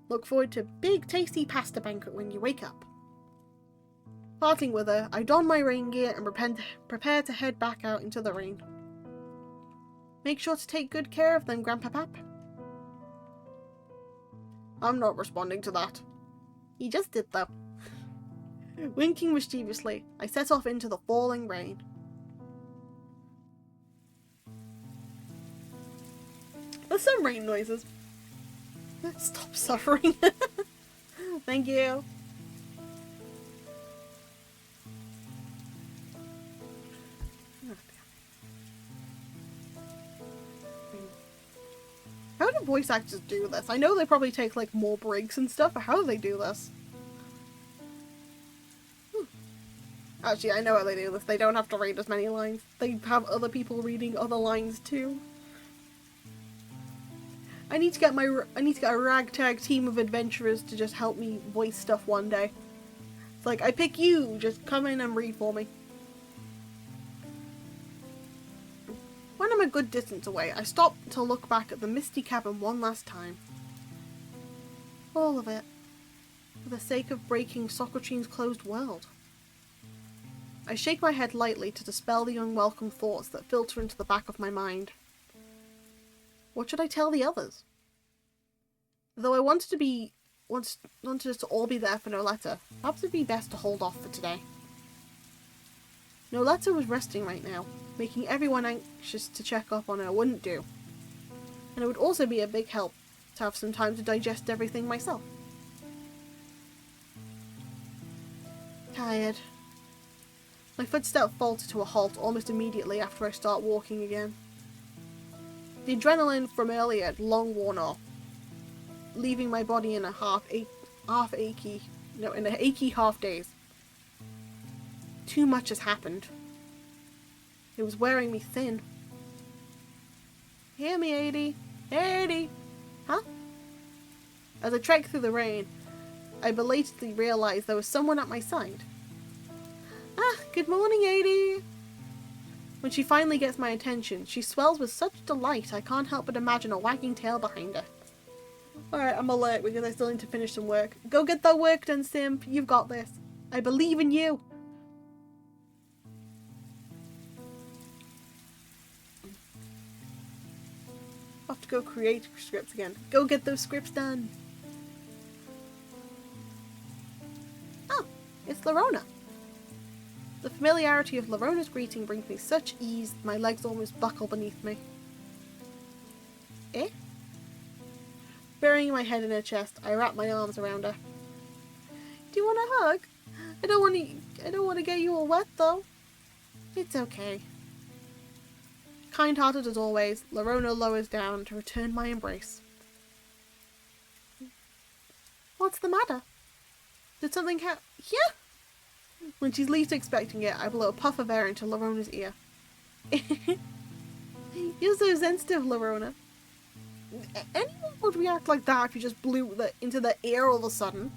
Speaker 1: Look forward to a big tasty pasta banquet when you wake up. Parting with her, I don my rain gear and prepare to head back out into the rain. Make sure to take good care of them, Grandpapap. I'm not responding to that. He just did though. Winking mischievously, I set off into the falling rain. There's some rain noises. Stop suffering. Thank you. How do voice actors do this? I know they probably take like more breaks and stuff, but how do they do this? Actually, I know how they do this. They don't have to read as many lines. They have other people reading other lines too. I need to get a ragtag team of adventurers to just help me voice stuff one day. It's like, I pick you, just come in and read for me. When I'm a good distance away, I stop to look back at the misty cabin one last time. All of it. For the sake of breaking Socrate's closed world. I shake my head lightly to dispel the unwelcome thoughts that filter into the back of my mind. What should I tell the others? Though I wanted us to all be there for Noletta, perhaps it'd be best to hold off for today. Noletta was resting right now. Making everyone anxious to check up on her wouldn't do. And it would also be a big help to have some time to digest everything myself. Tired. My footsteps falter to a halt almost immediately after I start walking again. The adrenaline from earlier had long worn off, leaving my body in an achy half daze. Too much has happened. It was wearing me thin. Hear me, 80? 80! Huh? As I trekked through the rain, I belatedly realized there was someone at my side. Ah, good morning, 80! When she finally gets my attention, she swells with such delight I can't help but imagine a wagging tail behind her. Alright, I'm alert because I still need to finish some work. Go get that work done, Simp. You've got this. I believe in you. I have to go create scripts again. Go get those scripts done. Oh, it's Lorona. The familiarity of Lorona's greeting brings me such ease that my legs almost buckle beneath me. Eh? Burying my head in her chest, I wrap my arms around her. Do you want a hug? I don't want to get you all wet though. It's okay. Kind-hearted as always, Lorona lowers down to return my embrace. What's the matter? Did something happen? Yeah? When she's least expecting it, I blow a puff of air into Lorona's ear. You're so sensitive, Lorona. Anyone would react like that if you just blew into their ear all of a sudden.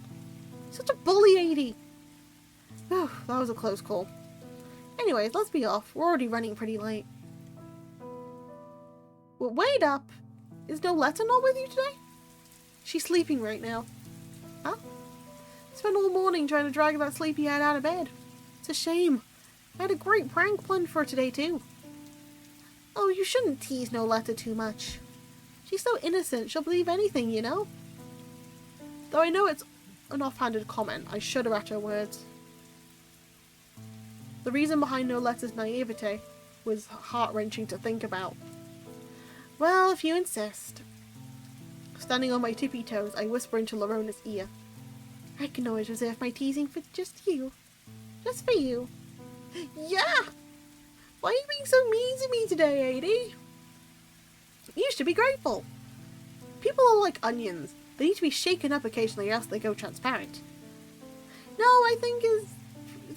Speaker 1: Such a bully, 80. Oh, that was a close call. Anyways, let's be off. We're already running pretty late. Well, wait up! Is Noletta not with you today? She's sleeping right now. Huh? Spent all morning trying to drag that sleepyhead out of bed. It's a shame. I had a great prank planned for her today too. Oh, you shouldn't tease Noletta too much. She's so innocent, she'll believe anything, you know? Though I know it's an offhanded comment, I shudder at her words. The reason behind Noletta's naivete was heart-wrenching to think about. Well, if you insist. Standing on my tippy toes, I whisper into Lorona's ear. I can always reserve my teasing for just you. Just for you. Yeah! Why are you being so mean to me today, 80? You should be grateful. People are like onions. They need to be shaken up occasionally or else they go transparent. No, I think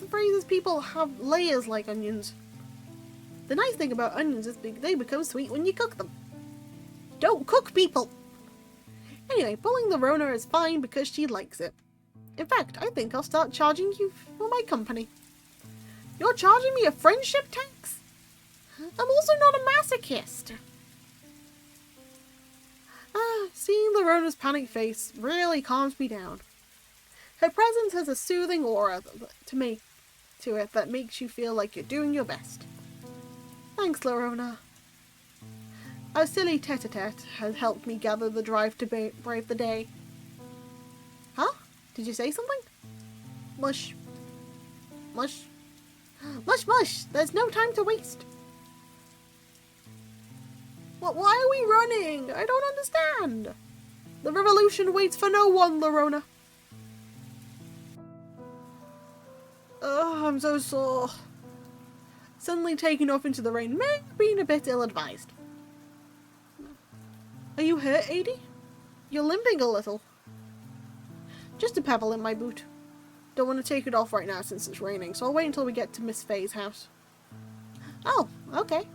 Speaker 1: the phrase is people have layers like onions. The nice thing about onions is they become sweet when you cook them. Don't cook people! Anyway, bullying Lorona is fine because she likes it. In fact, I think I'll start charging you for my company. You're charging me a friendship tax? I'm also not a masochist. Seeing Lorona's panicked face really calms me down. Her presence has a soothing aura to it that makes you feel like you're doing your best. Thanks, Lorona. Our silly tete-a-tete has helped me gather the drive to brave the day. Huh? Did you say something? Mush. Mush. Mush, mush! There's no time to waste. What? Why are we running? I don't understand. The revolution waits for no one, Lorona. Ugh, I'm so sore. Suddenly taking off into the rain may have been a bit ill-advised. Are you hurt, 80? You're limping a little. Just a pebble in my boot. Don't want to take it off right now since it's raining, so I'll wait until we get to Miss Faye's house. Oh, okay.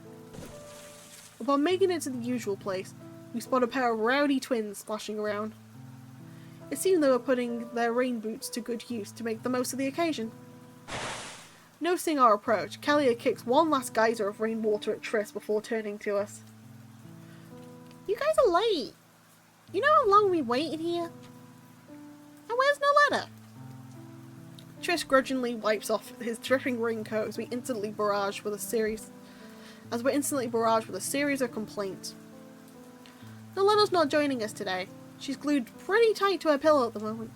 Speaker 1: Upon making it to the usual place, we spot a pair of rowdy twins splashing around. It seemed they were putting their rain boots to good use to make the most of the occasion. Noticing our approach, Kalia kicks one last geyser of rainwater at Triss before turning to us. You guys are late. You know how long we waited here? And where's Noletta? Triss grudgingly wipes off his dripping raincoat as we're instantly barraged with a series of complaints. Noletta's not joining us today. She's glued pretty tight to her pillow at the moment.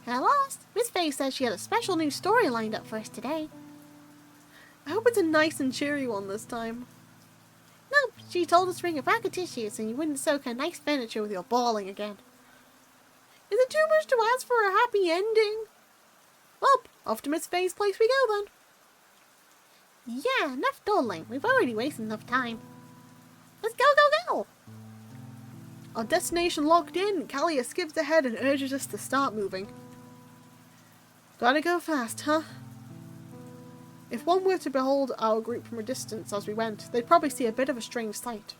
Speaker 1: At last, Miss Faye says she had a special new story lined up for us today. I hope it's a nice and cheery one this time. Nope, she told us to bring a pack of tissues so you wouldn't soak her nice furniture with your bawling again. Is it too much to ask for a happy ending? Well, off to Miss Faye's place we go then.
Speaker 2: Yeah, enough dawdling. We've already wasted enough time. Let's go, go, go!
Speaker 1: Our destination locked in. Kalia skips ahead and urges us to start moving. Gotta go fast, huh? If one were to behold our group from a distance as we went, they'd probably see a bit of a strange sight.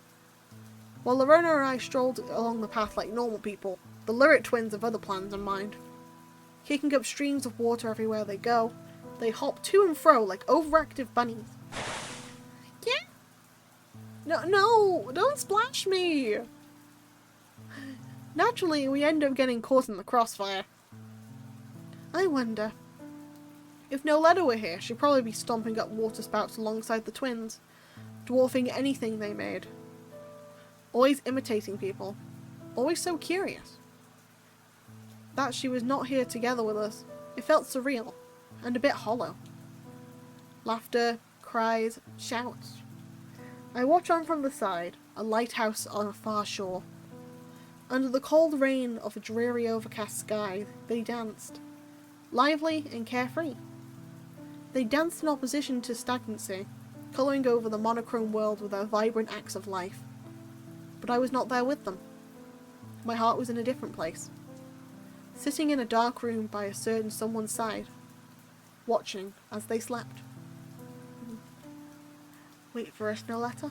Speaker 1: While Lorena and I strolled along the path like normal people, the Lyrit twins have other plans in mind. Kicking up streams of water everywhere they go, they hop to and fro like overactive bunnies.
Speaker 2: Yeah?
Speaker 1: No, don't splash me! Naturally, we end up getting caught in the crossfire. I wonder. If Noletta were here, she'd probably be stomping up water spouts alongside the twins, dwarfing anything they made. Always imitating people. Always so curious. That she was not here together with us, it felt surreal, and a bit hollow. Laughter, cries, shouts. I watch on from the side, a lighthouse on a far shore. Under the cold rain of a dreary overcast sky, they danced. Lively and carefree. They danced in opposition to stagnancy, colouring over the monochrome world with their vibrant acts of life. But I was not there with them. My heart was in a different place. Sitting in a dark room by a certain someone's side, watching as they slept. Wait for us, Noletta.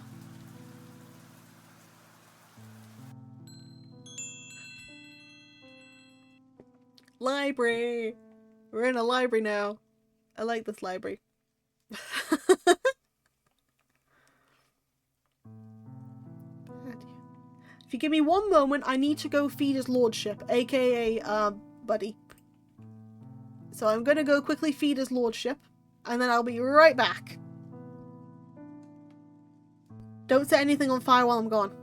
Speaker 1: Library! We're in a library now. I like this library. If you give me one moment, I need to go feed his lordship, aka, buddy. So I'm gonna go quickly feed his lordship, and then I'll be right back. Don't set anything on fire while I'm gone.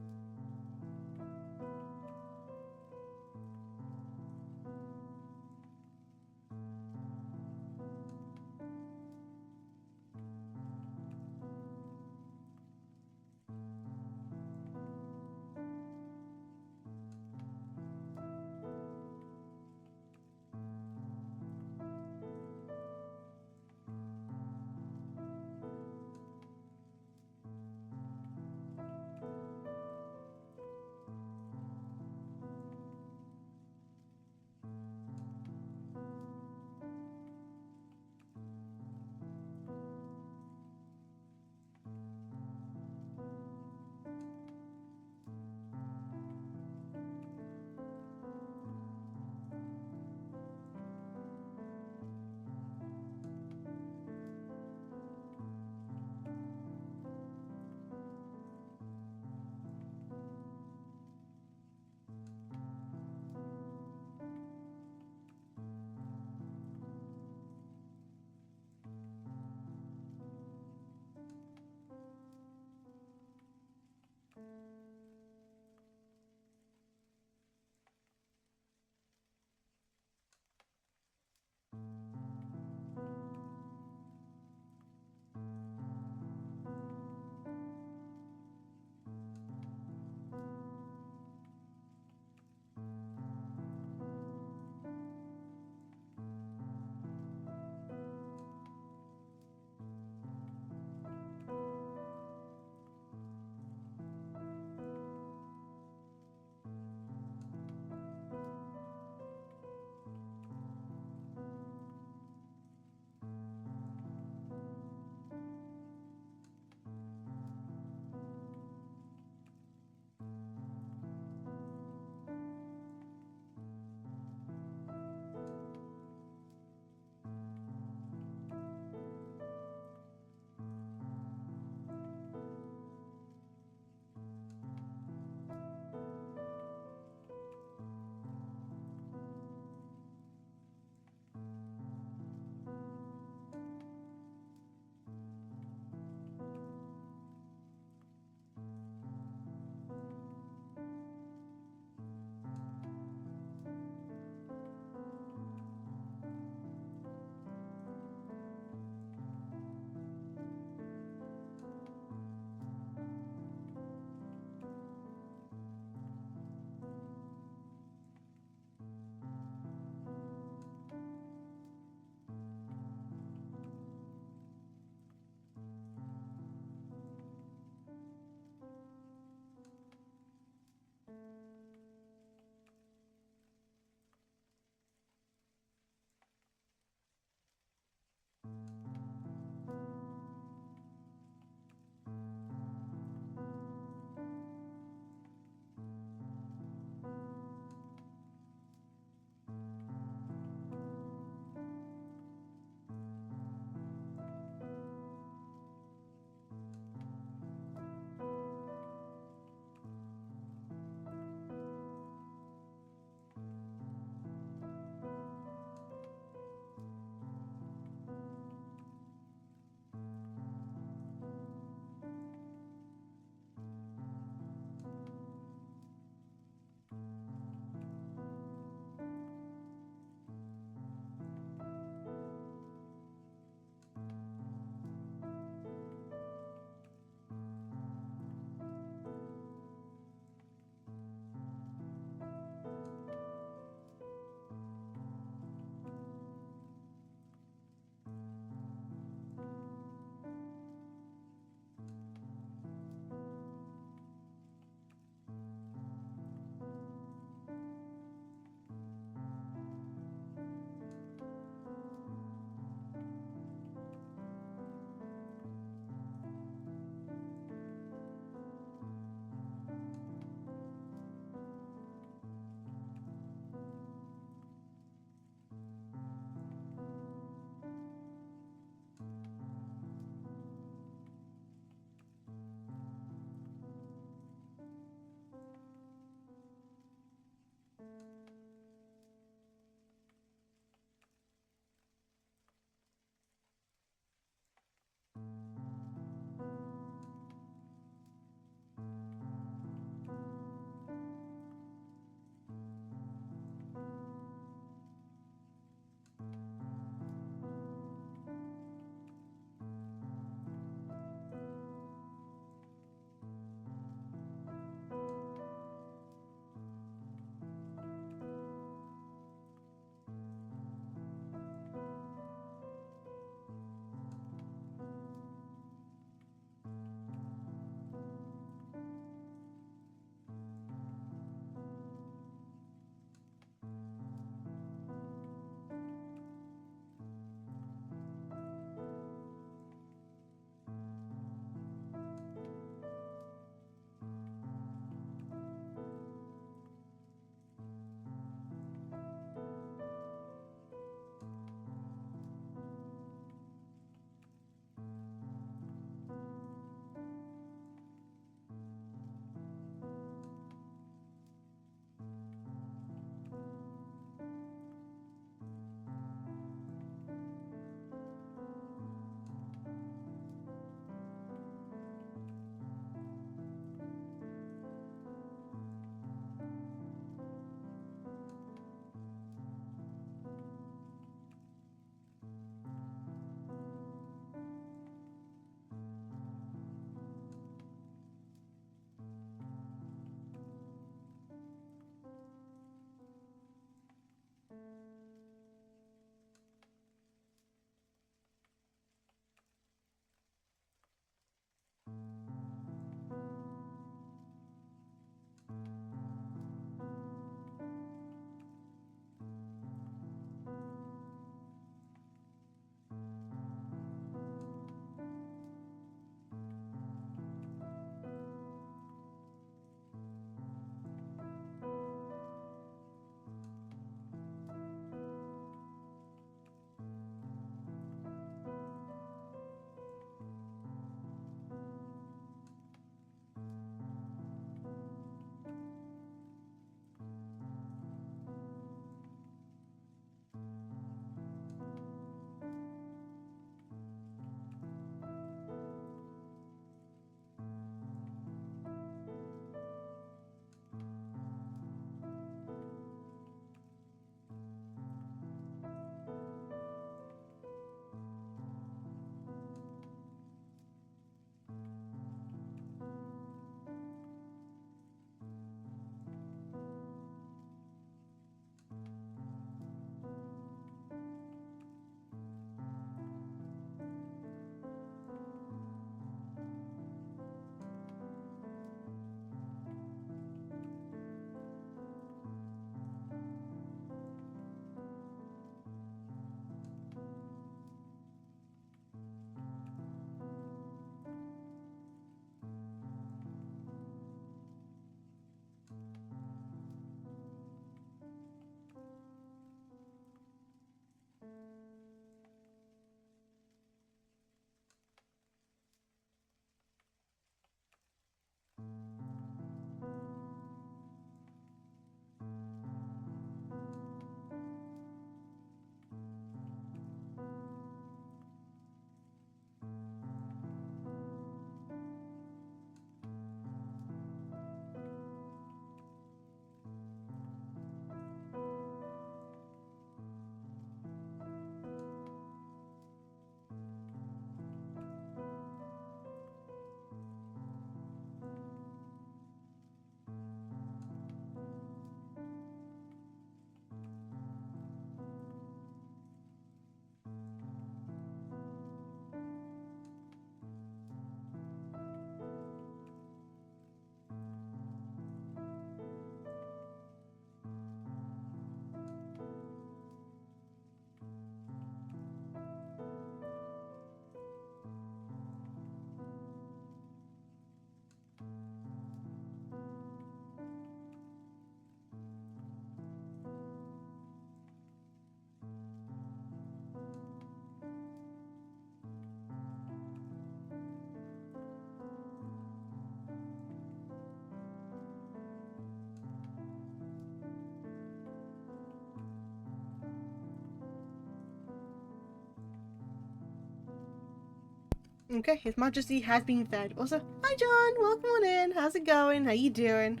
Speaker 1: Okay, His Majesty has been fed. Also, hi John, welcome on in. How's it going? How you doing?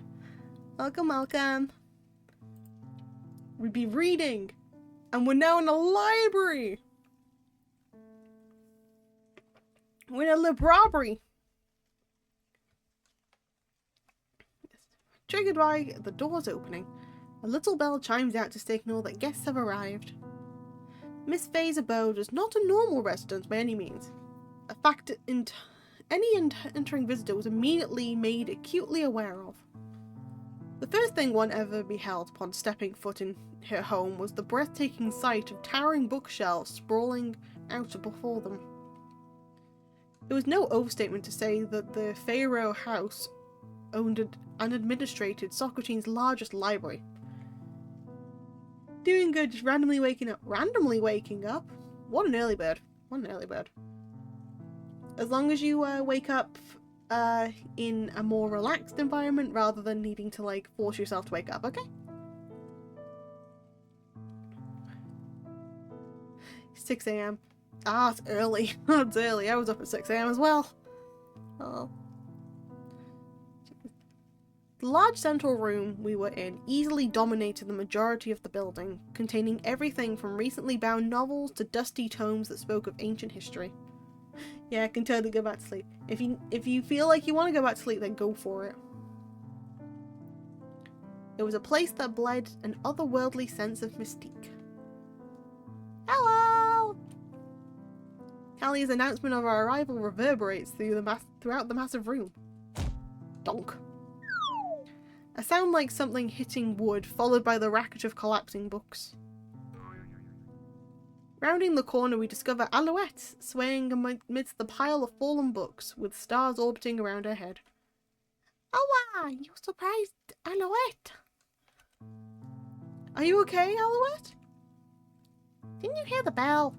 Speaker 1: Welcome, welcome. We'd be reading, and we're now in a library. We're in a library. Triggered by the doors opening, a little bell chimes out to signal that guests have arrived. Miss Fay's abode was not a normal residence by any means. A fact any entering visitor was immediately made acutely aware of. The first thing one ever beheld upon stepping foot in her home was the breathtaking sight of towering bookshelves sprawling out before them. It was no overstatement to say that the Pharaoh house owned and administrated Socrates' largest library. Doing good, just randomly waking up. Randomly waking up? What an early bird. What an early bird. As long as you wake up in a more relaxed environment rather than needing to like force yourself to wake up, okay? 6 a.m. Ah, it's early. It's early. I was up at 6 a.m. as well. Oh. The large central room we were in easily dominated the majority of the building, containing everything from recently bound novels to dusty tomes that spoke of ancient history. Yeah, I can totally go back to sleep. If you feel like you want to go back to sleep, then go for it. It was a place that bled an otherworldly sense of mystique. Hello! Callie's announcement of our arrival reverberates throughout the massive room. Donk. A sound like something hitting wood, followed by the racket of collapsing books. Rounding the corner, we discover Alouette, swaying amidst the pile of fallen books, with stars orbiting around her head. Oh wow, you surprised Alouette. Are you okay, Alouette?
Speaker 2: Didn't you hear the bell?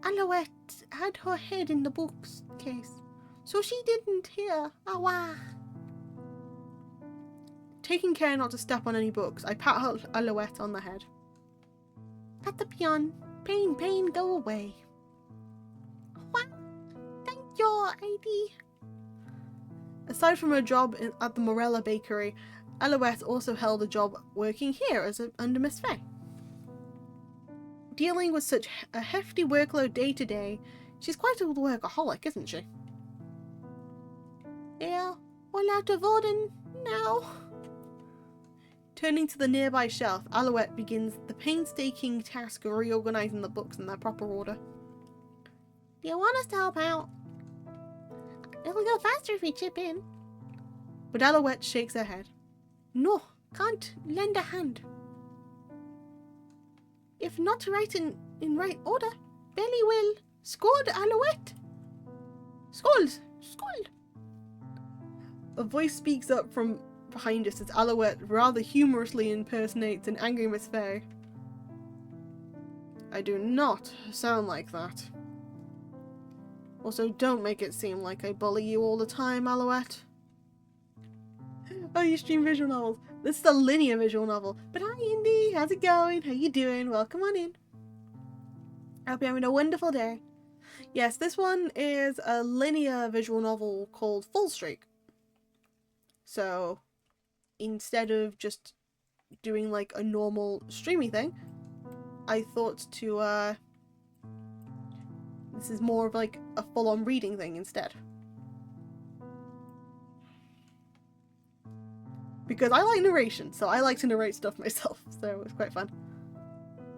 Speaker 1: Alouette had her head in the bookcase, so she didn't hear. Oh wow. Taking care not to step on any books, I pat Alouette on the head. Pat the peon. Pain, pain, go away.
Speaker 2: What? Thank you, ID.
Speaker 1: Aside from her job at the Morella Bakery, Alouette also held a job working here under Miss Fay. Dealing with such a hefty workload day to day, she's quite a workaholic, isn't she?
Speaker 2: Yeah, all out of order now.
Speaker 1: Turning to the nearby shelf, Alouette begins the painstaking task of reorganizing the books in their proper order.
Speaker 2: Do you want us to help out? It'll go faster if we chip in.
Speaker 1: But Alouette shakes her head. No, can't lend a hand. If not right in right order, Belly will scold Alouette. Scold! Scold! A voice speaks up from behind us as Alouette rather humorously impersonates an angry Miss Fay. I do not sound like that. Also, don't make it seem like I bully you all the time, Alouette. Oh, you stream visual novels. This is a linear visual novel. But hi, Indy. How's it going? How you doing? Welcome on in. I hope you're having a wonderful day. Yes, this one is a linear visual novel called Fallstreak. So, instead of just doing like a normal streamy thing, I thought to, this is more of like a full-on reading thing instead. Because I like narration, so I like to narrate stuff myself, so it's quite fun.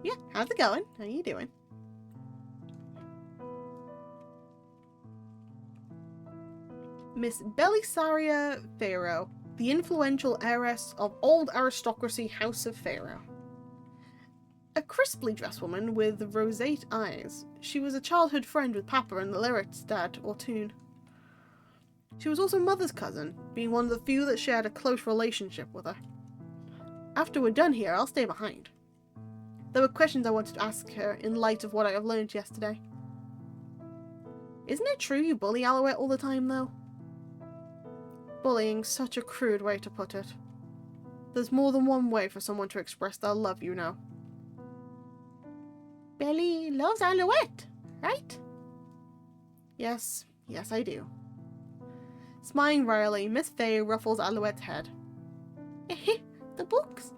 Speaker 1: Yeah, how's it going? How you doing? Miss Belisaria Pharaoh, the influential heiress of old aristocracy House of Pharaoh. A crisply dressed woman with roseate eyes, she was a childhood friend with Papa and the Lyrit's dad, Ortoon. She was also Mother's cousin, being one of the few that shared a close relationship with her. After we're done here, I'll stay behind. There were questions I wanted to ask her in light of what I have learned yesterday. Isn't it true you bully Alouette all the time, though? Bullying's such a crude way to put it. There's more than one way for someone to express their love, you know.
Speaker 2: Belly loves Alouette, right?
Speaker 1: Yes, yes I do. Smiling wryly, Miss Fay ruffles Alouette's head.
Speaker 2: The books.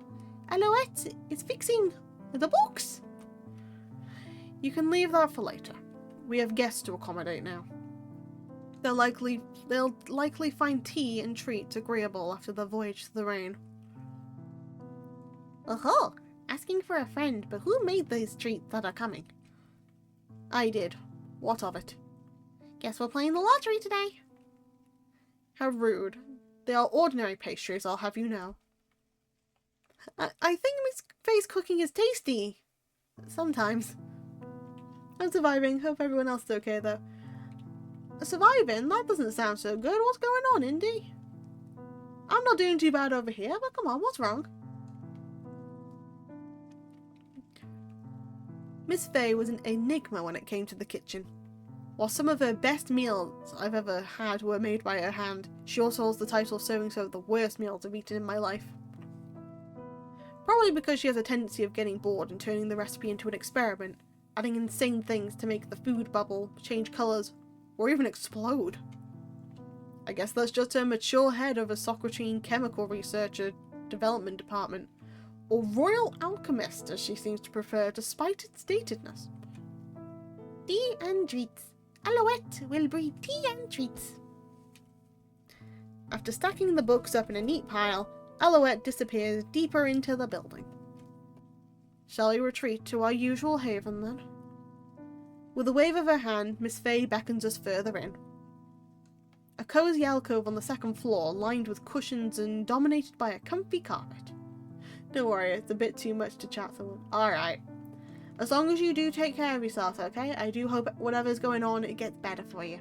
Speaker 2: Alouette is fixing the books.
Speaker 1: You can leave that for later. We have guests to accommodate now. They'll likely find tea and treats agreeable after the voyage to the rain.
Speaker 2: Oh, asking for a friend, but who made these treats that are coming?
Speaker 1: I did. What of it?
Speaker 2: Guess we're playing the lottery today.
Speaker 1: How rude. They are ordinary pastries, I'll have you know. I think Miss Fay's cooking is tasty. Sometimes. I'm surviving. Hope everyone else is okay, though. Surviving? That doesn't sound so good. What's going on, Indy? I'm not doing too bad over here, but come on, what's wrong? Miss Fay was an enigma when it came to the kitchen. While some of her best meals I've ever had were made by her hand, she also holds the title of serving some of the worst meals I've eaten in my life. Probably because she has a tendency of getting bored and turning the recipe into an experiment, adding insane things to make the food bubble, change colours, or even explode. I guess that's just her mature head of a Socratean chemical researcher development department, or royal alchemist as she seems to prefer despite its datedness.
Speaker 2: Tea and treats. Alouette will bring tea and treats.
Speaker 1: After stacking the books up in a neat pile, Alouette disappears deeper into the building. Shall we retreat to our usual haven then? With a wave of her hand, Miss Fay beckons us further in. A cosy alcove on the second floor, lined with cushions and dominated by a comfy carpet. Don't worry, it's a bit too much to chat through. Alright. As long as you do take care of yourself, okay? I do hope whatever's going on, it gets better for you.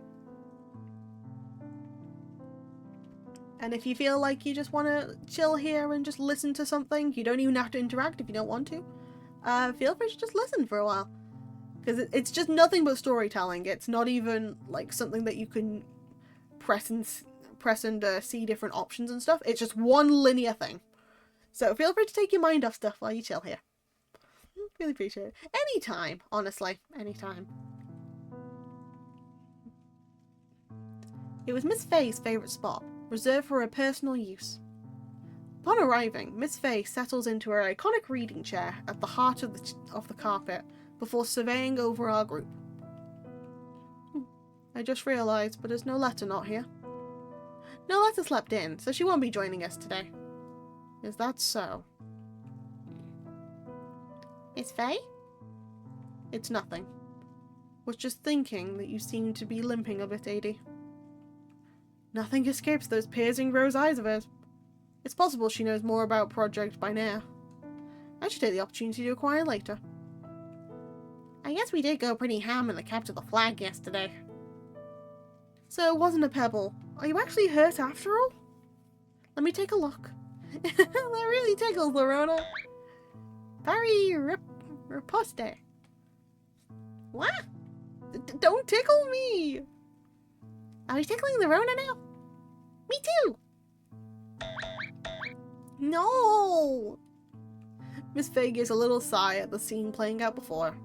Speaker 1: And if you feel like you just want to chill here and just listen to something, you don't even have to interact if you don't want to. Feel free to just listen for a while. Because it's just nothing but storytelling. It's not even like something that you can press and see different options and stuff. It's just one linear thing. So feel free to take your mind off stuff while you chill here. Really appreciate it. Anytime, honestly. Anytime. It was Miss Fay's favourite spot, reserved for her personal use. Upon arriving, Miss Fay settles into her iconic reading chair at the heart of the carpet before surveying over our group. I just realised, but there's no letter not here. No letter slept in, so she won't be joining us today. Is that so?
Speaker 2: Miss Fay?
Speaker 1: It's nothing. Was just thinking that you seem to be limping a bit, Adie. Nothing escapes those piercing rose eyes of hers. It's possible she knows more about Project by now. I should take the opportunity to acquire later.
Speaker 2: I guess we did go pretty ham in the capture the flag yesterday.
Speaker 1: So it wasn't a pebble. Are you actually hurt after all? Let me take a look. That really tickles, Lorona. Very riposte.
Speaker 2: What?
Speaker 1: Don't tickle me!
Speaker 2: Are we tickling Lorona now? Me too!
Speaker 1: No! Miss Fay gives a little sigh at the scene playing out before her.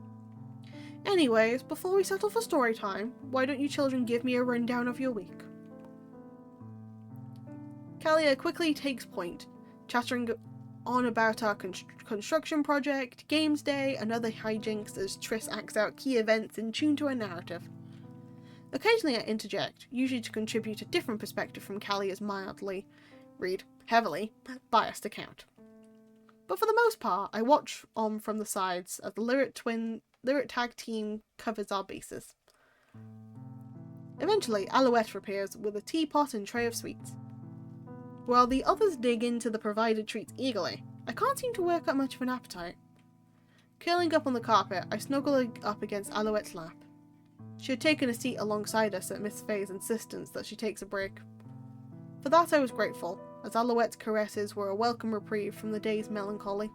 Speaker 1: Anyways, before we settle for story time, why don't you children give me a rundown of your week? Kalia quickly takes point, chattering on about our construction project, games day, and other hijinks as Triss acts out key events in tune to her narrative. Occasionally I interject, usually to contribute a different perspective from Kalia's mildly, heavily, biased account. But for the most part, I watch on from the sides as the Lyric tag team covers our bases. Eventually, Alouette appears with a teapot and tray of sweets. While the others dig into the provided treats eagerly, I can't seem to work up much of an appetite. Curling up on the carpet, I snuggle up against Alouette's lap. She had taken a seat alongside us at Miss Fay's insistence that she takes a break. For that I was grateful, as Alouette's caresses were a welcome reprieve from the day's melancholy.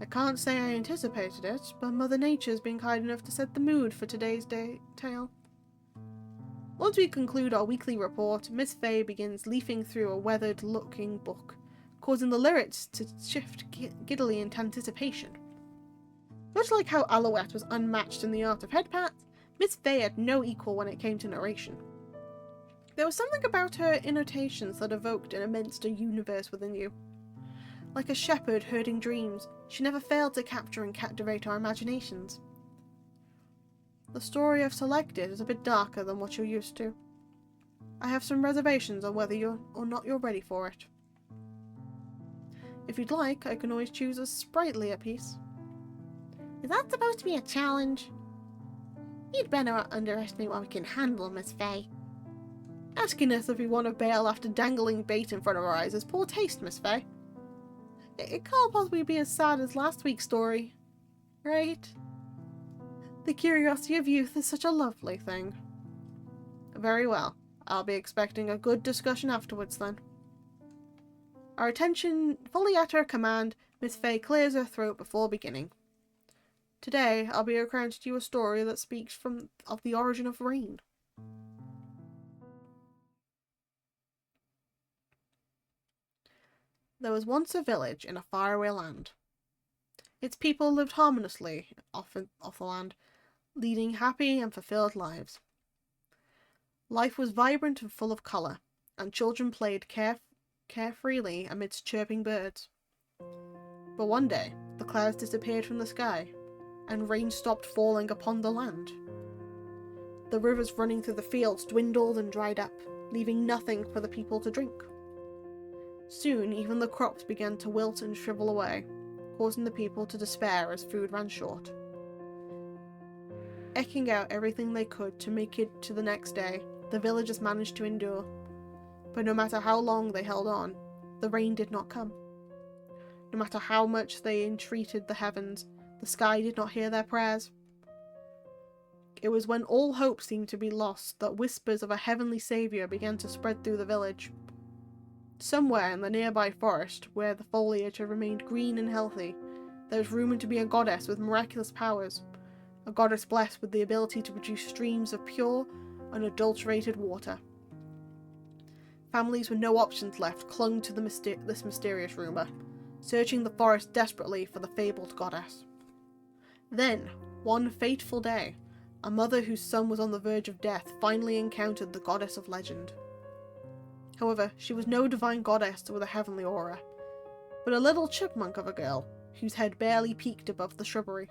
Speaker 1: I can't say I anticipated it, but Mother Nature's been kind enough to set the mood for today's tale. Once we conclude our weekly report, Miss Fay begins leafing through a weathered-looking book, causing the lyrics to shift giddily into anticipation. Much like how Alouette was unmatched in the art of head pats, Miss Fay had no equal when it came to narration. There was something about her annotations that evoked an immense universe within you. Like a shepherd herding dreams, she never failed to capture and captivate our imaginations. The story I've selected is a bit darker than what you're used to. I have some reservations on whether you're ready for it. If you'd like, I can always choose a sprightlier piece.
Speaker 2: Is that supposed to be a challenge? You'd better underestimate what we can handle, Miss Fay.
Speaker 1: Asking us if we want to bail after dangling bait in front of our eyes is poor taste, Miss Fay. It can't possibly be as sad as last week's story, right? The curiosity of youth is such a lovely thing. Very well. I'll be expecting a good discussion afterwards then. Our attention fully at her command, Miss Fay clears her throat before beginning. Today, I'll be recounting to you a story that speaks of the origin of rain. There was once a village in a faraway land. Its people lived harmoniously off the land, leading happy and fulfilled lives. Life was vibrant and full of colour, and children played carefreely amidst chirping birds. But one day, the clouds disappeared from the sky, and rain stopped falling upon the land. The rivers running through the fields dwindled and dried up, leaving nothing for the people to drink. Soon, even the crops began to wilt and shrivel away, causing the people to despair as food ran short. Eking out everything they could to make it to the next day, the villagers managed to endure. But no matter how long they held on, the rain did not come. No matter how much they entreated the heavens, the sky did not hear their prayers. It was when all hope seemed to be lost that whispers of a heavenly saviour began to spread through the village. Somewhere in the nearby forest, where the foliage had remained green and healthy, there was rumoured to be a goddess with miraculous powers, a goddess blessed with the ability to produce streams of pure, unadulterated water. Families with no options left clung to this mysterious rumour, searching the forest desperately for the fabled goddess. Then, one fateful day, a mother whose son was on the verge of death finally encountered the goddess of legend. However, she was no divine goddess with a heavenly aura, but a little chipmunk of a girl, whose head barely peeked above the shrubbery.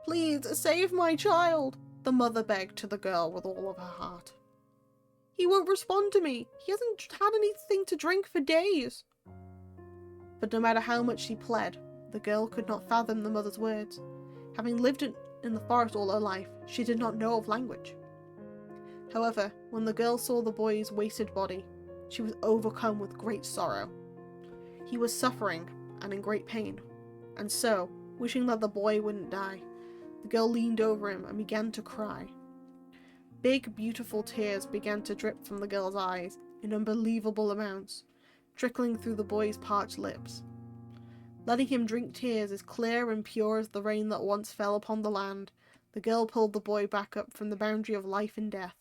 Speaker 1: "Please, save my child," the mother begged to the girl with all of her heart. "He won't respond to me. He hasn't had anything to drink for days." But no matter how much she pled, the girl could not fathom the mother's words. Having lived in the forest all her life, she did not know of language. However, when the girl saw the boy's wasted body, she was overcome with great sorrow. He was suffering and in great pain, and so, wishing that the boy wouldn't die, the girl leaned over him and began to cry. Big, beautiful tears began to drip from the girl's eyes in unbelievable amounts, trickling through the boy's parched lips. Letting him drink tears as clear and pure as the rain that once fell upon the land, the girl pulled the boy back up from the boundary of life and death.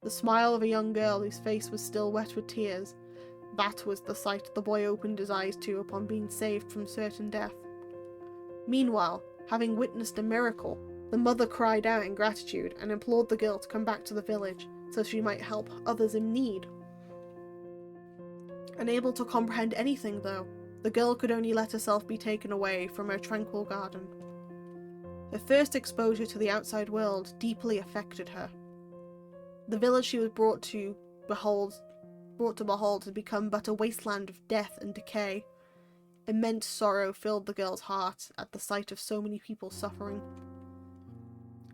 Speaker 1: The smile of a young girl whose face was still wet with tears, that was the sight the boy opened his eyes to upon being saved from certain death. Meanwhile, having witnessed a miracle, the mother cried out in gratitude and implored the girl to come back to the village so she might help others in need. Unable to comprehend anything, though, the girl could only let herself be taken away from her tranquil garden. Her first exposure to the outside world deeply affected her. The village she was brought to behold had become but a wasteland of death and decay. Immense sorrow filled the girl's heart at the sight of so many people suffering.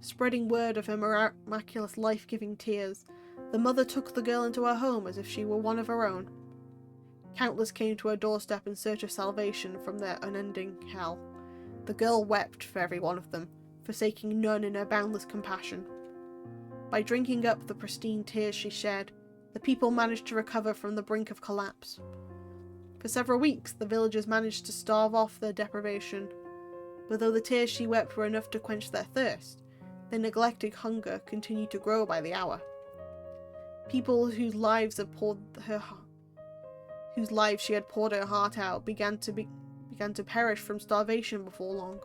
Speaker 1: Spreading word of her miraculous life-giving tears, the mother took the girl into her home as if she were one of her own. Countless came to her doorstep in search of salvation from their unending hell. The girl wept for every one of them, forsaking none in her boundless compassion. By drinking up the pristine tears she shed, the people managed to recover from the brink of collapse. For several weeks, the villagers managed to starve off their deprivation, but though the tears she wept were enough to quench their thirst, their neglected hunger continued to grow by the hour. People whose lives she had poured her heart out began to perish from starvation before long.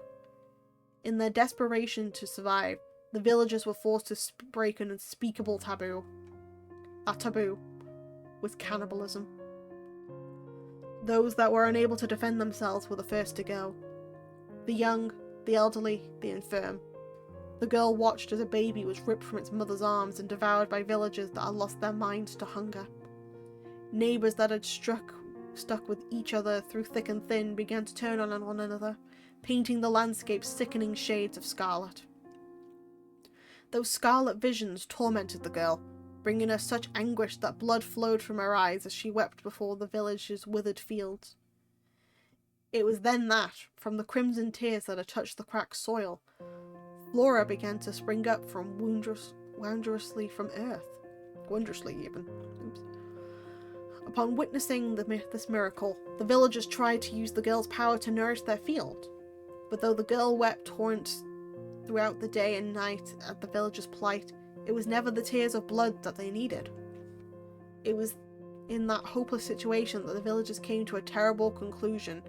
Speaker 1: In their desperation to survive, the villagers were forced to break an unspeakable taboo. That taboo was cannibalism. Those that were unable to defend themselves were the first to go. The young, the elderly, the infirm. The girl watched as a baby was ripped from its mother's arms and devoured by villagers that had lost their minds to hunger. Neighbours that had stuck with each other through thick and thin began to turn on one another, painting the landscape sickening shades of scarlet. Those scarlet visions tormented the girl, bringing her such anguish that blood flowed from her eyes as she wept before the village's withered fields. It was then that, from the crimson tears that had touched the cracked soil, flora began to spring up from wondrously from earth. Wondrously, even. Oops. Upon witnessing this miracle, the villagers tried to use the girl's power to nourish their field. But though the girl wept torrents throughout the day and night at the villagers' plight, it was never the tears of blood that they needed. It was in that hopeless situation that the villagers came to a terrible conclusion.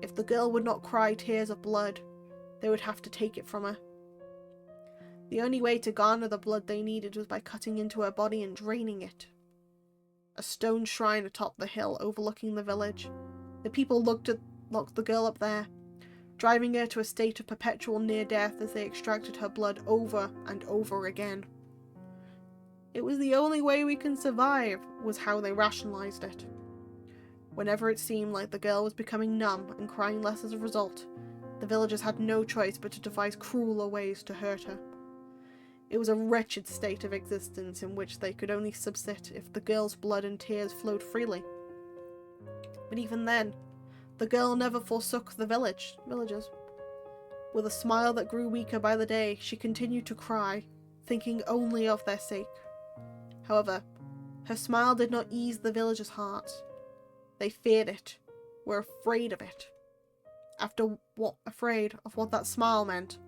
Speaker 1: If the girl would not cry tears of blood, they would have to take it from her. The only way to garner the blood they needed was by cutting into her body and draining it. A stone shrine atop the hill overlooking the village. The people locked the girl up there, driving her to a state of perpetual near-death as they extracted her blood over and over again. It was the only way we can survive, was how they rationalized it. Whenever it seemed like the girl was becoming numb and crying less as a result, the villagers had no choice but to devise crueler ways to hurt her. It was a wretched state of existence in which they could only subsist if the girl's blood and tears flowed freely. But even then, the girl never forsook the villagers. With a smile that grew weaker by the day, she continued to cry, thinking only of their sake. However, her smile did not ease the villagers' hearts. They feared it, were afraid of it. Afraid of what that smile meant,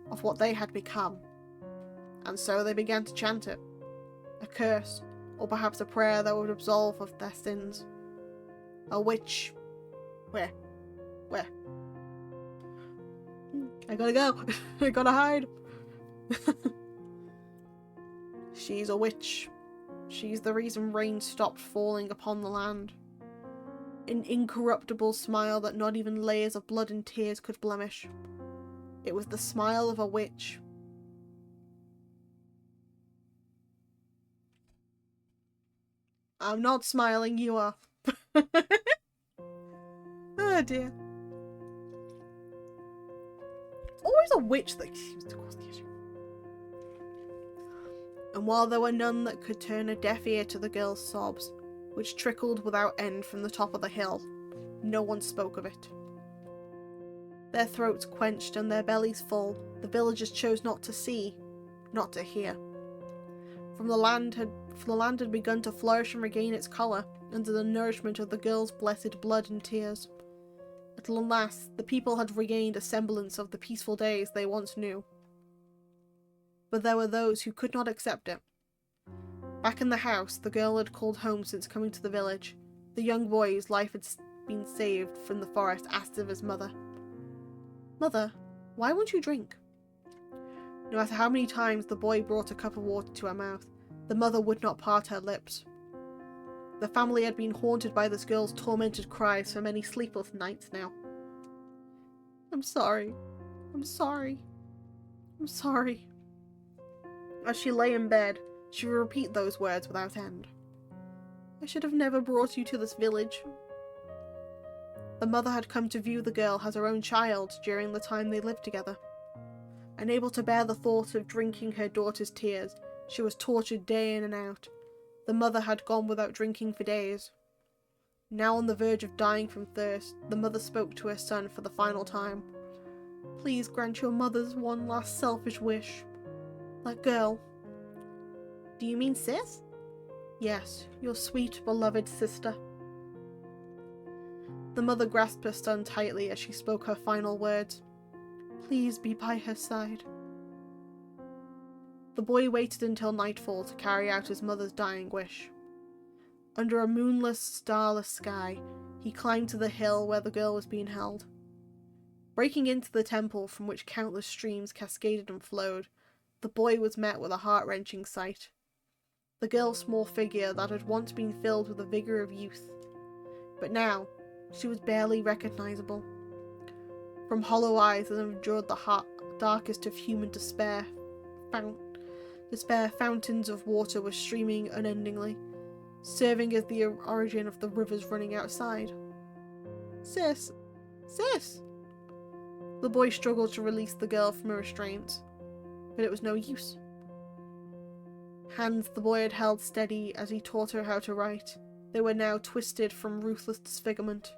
Speaker 1: of what they had become. And so they began to chant it, a curse, or perhaps a prayer that would absolve of their sins. A witch. Where? I gotta go. I gotta hide. She's a witch. She's the reason rain stopped falling upon the land. An incorruptible smile that not even layers of blood and tears could blemish. It was the smile of a witch. I'm not smiling, you are. Oh dear. It's always a witch that seems to cause the issue. And while there were none that could turn a deaf ear to the girl's sobs, which trickled without end from the top of the hill, no one spoke of it. Their throats quenched and their bellies full, the villagers chose not to see, not to hear. For the land had begun to flourish and regain its colour under the nourishment of the girl's blessed blood and tears. At last, the people had regained a semblance of the peaceful days they once knew. But there were those who could not accept it. Back in the house the girl had called home since coming to the village, the young boy whose life had been saved from the forest asked of his mother, "Mother, why won't you drink?" No matter how many times the boy brought a cup of water to her mouth, the mother would not part her lips. The family had been haunted by this girl's tormented cries for many sleepless nights now. I'm sorry. I'm sorry. I'm sorry." As she lay in bed, she would repeat those words without end. "I should have never brought you to this village." The mother had come to view the girl as her own child during the time they lived together. Unable to bear the thought of drinking her daughter's tears, she was tortured day in and out. The mother had gone without drinking for days. Now on the verge of dying from thirst, the mother spoke to her son for the final time. "Please grant your mother's one last selfish wish. That girl." "Do you mean Sis?" "Yes, your sweet, beloved sister." The mother grasped her son tightly as she spoke her final words. "Please be by her side." The boy waited until nightfall to carry out his mother's dying wish. Under a moonless, starless sky, he climbed to the hill where the girl was being held. Breaking into the temple from which countless streams cascaded and flowed, the boy was met with a heart-wrenching sight. The girl's small figure that had once been filled with the vigour of youth. But now, she was barely recognisable. From hollow eyes that endured the darkest of human despair, fountains of water were streaming unendingly, serving as the origin of the rivers running outside. Sis! Sis! The boy struggled to release the girl from her restraints, but it was no use. Hands the boy had held steady as he taught her how to write. They were now twisted from ruthless disfigurement.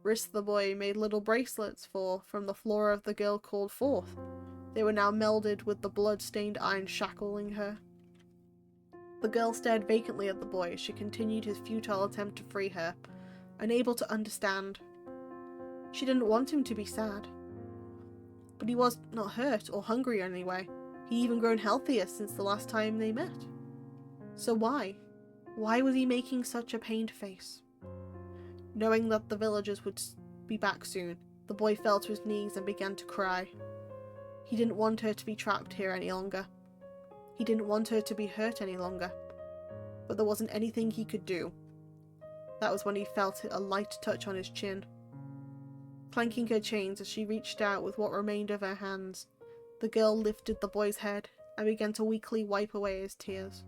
Speaker 1: Wrists the boy made little bracelets for, from the flora of the girl called forth. They were now melded with the blood-stained iron shackling her. The girl stared vacantly at the boy as she continued his futile attempt to free her, unable to understand. She didn't want him to be sad. But he was not hurt or hungry in any way. He'd even grown healthier since the last time they met. So why? Why was he making such a pained face? Knowing that the villagers would be back soon, the boy fell to his knees and began to cry. He didn't want her to be trapped here any longer. He didn't want her to be hurt any longer. But there wasn't anything he could do. That was when he felt a light touch on his chin. Clanking her chains as she reached out with what remained of her hands, the girl lifted the boy's head and began to weakly wipe away his tears.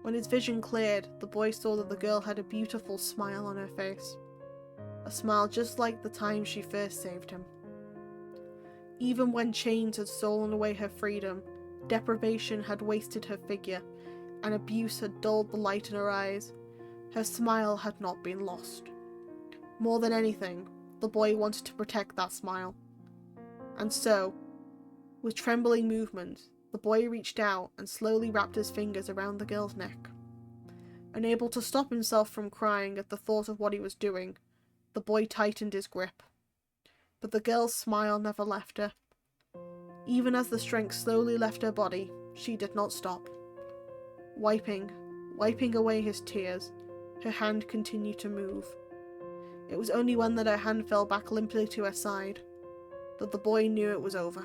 Speaker 1: When his vision cleared, the boy saw that the girl had a beautiful smile on her face. A smile just like the time she first saved him. Even when chains had stolen away her freedom, deprivation had wasted her figure, and abuse had dulled the light in her eyes, her smile had not been lost. More than anything, the boy wanted to protect that smile. And so, with trembling movements, the boy reached out and slowly wrapped his fingers around the girl's neck. Unable to stop himself from crying at the thought of what he was doing, the boy tightened his grip. But the girl's smile never left her. Even as the strength slowly left her body, she did not stop. Wiping away his tears, her hand continued to move. It was only when that her hand fell back limply to her side that the boy knew it was over.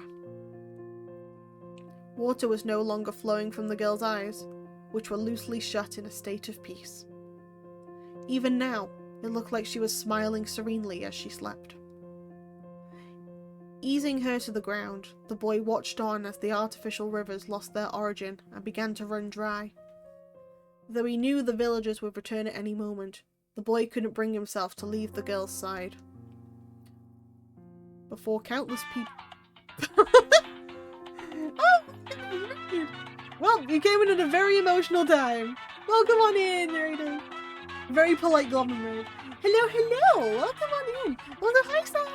Speaker 1: Water was no longer flowing from the girl's eyes, which were loosely shut in a state of peace. Even now, it looked like she was smiling serenely as she slept. Easing her to the ground, the boy watched on as the artificial rivers lost their origin and began to run dry. Though he knew the villagers would return at any moment, the boy couldn't bring himself to leave the girl's side. Before countless people... Well, you came in at a very emotional time. Welcome on in, Raiden. Very polite goblin raid. Hello, hello! Welcome on in! Well, hi, Sam!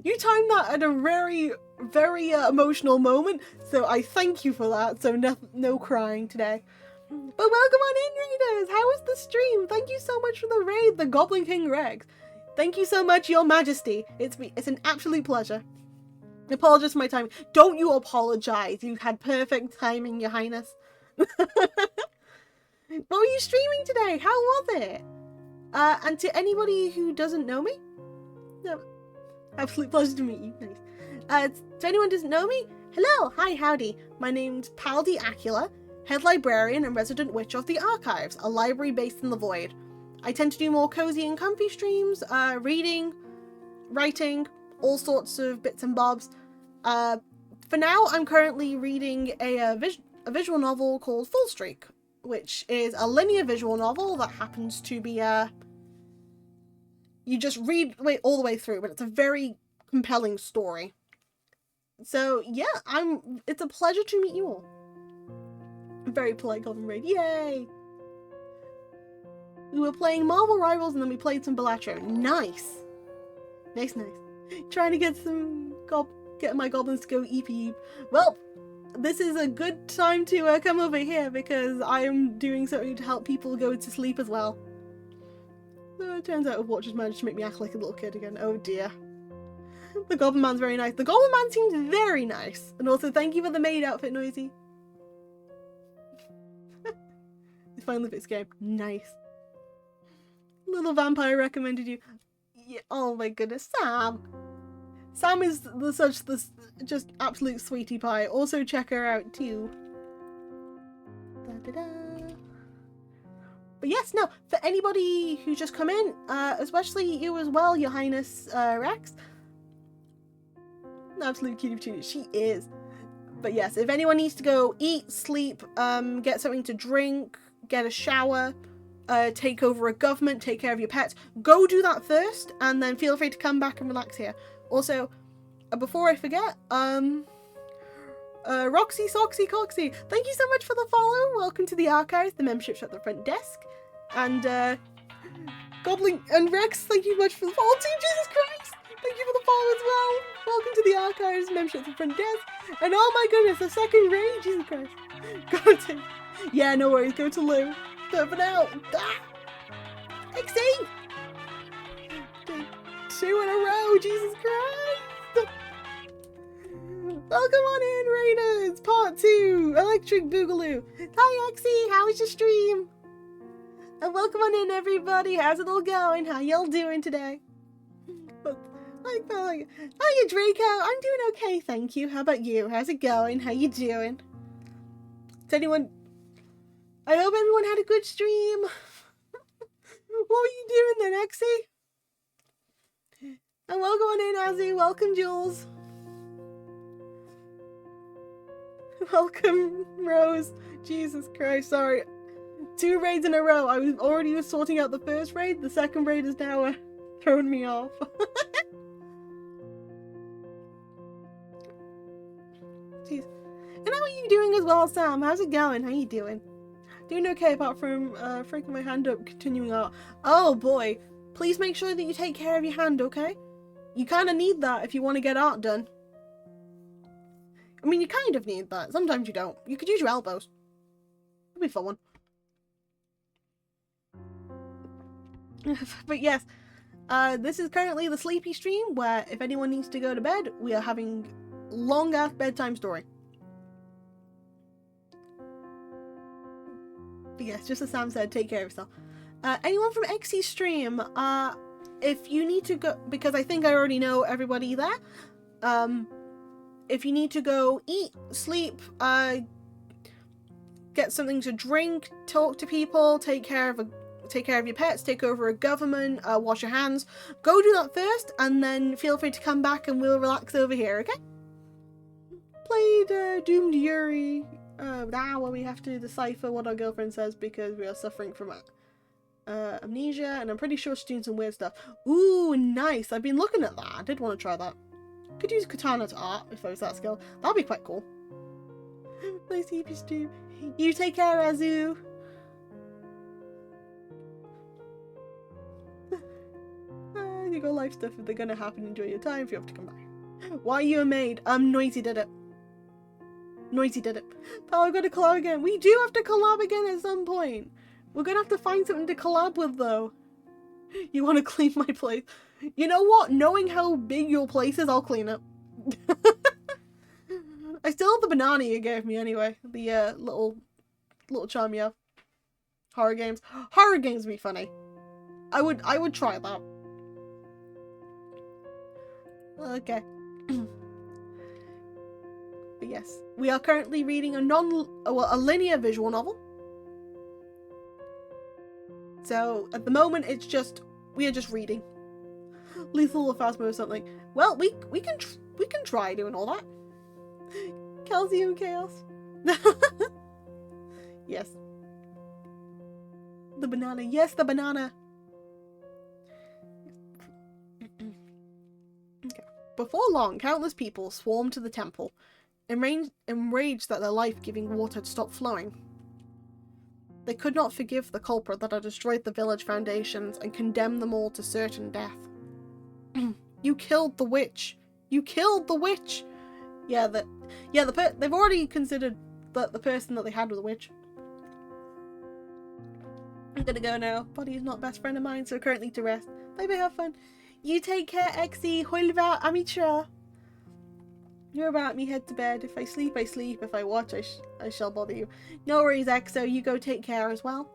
Speaker 1: You timed that at a very, very emotional moment, so I thank you for that. So no crying today. But welcome on in, readers! How was the stream? Thank you so much for the raid, the Goblin King Rex. Thank you so much, Your Majesty. It's an absolute pleasure. Apologies for my timing. Don't you apologize. You had perfect timing, Your Highness. What were you streaming today? How was it? And to anybody who doesn't know me, no, absolute pleasure to meet you. Nice. To anyone who doesn't know me, hello, hi, howdy. My name's Paldi Acula, head librarian and resident witch of the Archives, a library based in the Void. I tend to do more cozy and comfy streams, reading, writing, all sorts of bits and bobs. For now, I'm currently reading a visual novel called Fallstreak, which is a linear visual novel that happens to be you just read all the way through, but it's a very compelling story. So yeah, it's a pleasure to meet you all. Very polite Goblin Raid, yay! We were playing Marvel Rivals and then we played some Balatro. Nice! Nice. Trying to get my goblins to go eep. Well, this is a good time to come over here because I am doing something to help people go to sleep as well. So it turns out Overwatch has managed to make me act like a little kid again. Oh dear. The Goblin Man's very nice. The Goblin Man seems very nice. And also thank you for the maid outfit, Noisy. finally fixed game. Nice. Little vampire recommended you. Yeah, oh my goodness, Sam. Sam is just absolute sweetie pie. Also check her out too. Da, da, da. But yes, no, for anybody who just come in, especially you as well, Your Highness Rex. Absolute cutie, she is. But yes, if anyone needs to go eat, sleep, get something to drink, get a shower, take over a government, take care of your pets, go do that first, and then feel free to come back and relax here. Also, before I forget, Roxy, Soxy, Coxy, thank you so much for the follow. Welcome to the archives, the membership's at the front desk. And, Goblin and Rex, thank you much for the follow too, Jesus Christ! Thank you for the follow as well. Welcome to the archives, membership at the front desk. And oh my goodness, the second raid, Jesus Christ. Go to, yeah, no worries, go to Lou. But for now, XD! 2 in a row, Jesus Christ! Welcome on in, Raiders! Part 2, Electric Boogaloo. Hi, Exy, how was your stream? And welcome on in, everybody. How's it all going? How y'all doing today? Hiya, Draco. I'm doing okay, thank you. How about you? How's it going? How you doing? Is anyone... I hope everyone had a good stream. What were you doing then, Exy? And welcome on in, Azzy. Welcome, Jules. Welcome, Rose. Jesus Christ, sorry. 2 raids in a row. I was already sorting out the first raid. The second raid is now throwing me off. Jeez. And how are you doing as well, Sam? How's it going? How you doing? Doing okay apart from freaking my hand up, continuing art. Oh boy. Please make sure that you take care of your hand, okay? You kind of need that if you want to get art done. I mean, you kind of need that. Sometimes you don't. You could use your elbows. It'll be a fun one. But yes, this is currently the sleepy stream where if anyone needs to go to bed, we are having long ass bedtime story. But yes, just as Sam said, take care of yourself. Anyone from XC stream, if you need to go, because I think I already know everybody there, if you need to go eat, sleep, get something to drink, talk to people, take care of your pets, take over a government, wash your hands, go do that first, and then feel free to come back and we'll relax over here, okay? Played Doomed Yuri, where we have to decipher what our girlfriend says because we are suffering from amnesia, and I'm pretty sure she's doing some weird stuff. Ooh, nice. I've been looking at that. I did want to try that. Could use katana to art if I was that skill. That'd be quite cool. Nice to you, stream. You take care, Azu. You got life stuff if they're gonna happen. Enjoy your time if you have to come back. Why are you a maid? Noisy did it. Noisy did it. Oh, I've got to collab again. We do have to collab again at some point. We're gonna have to find something to collab with though. You want to clean my place? You know what? Knowing how big your place is, I'll clean it. I still have the banana you gave me anyway. The little charm you have. Horror games. Horror games would be funny. I would try that. Okay. But yes, we are currently reading a linear visual novel. So at the moment, we are just reading. Lethal or Phasma or something. Well, we can try doing all that. Calcium chaos. Yes. The banana. Yes, the banana. Okay. Before long, countless people swarmed to the temple, enraged that their life-giving water had stopped flowing. They could not forgive the culprit that had destroyed the village foundations and condemned them all to certain death. You killed the witch. You killed the witch. They've already considered that the person that they had was a witch. I'm gonna go now. Body is not a best friend of mine, so currently to rest. Bye bye, have fun. You take care, Exy. Hulva Amitra. You're about me, head to bed. If I sleep, I sleep. If I watch, I shall bother you. No worries, Exo. You go take care as well.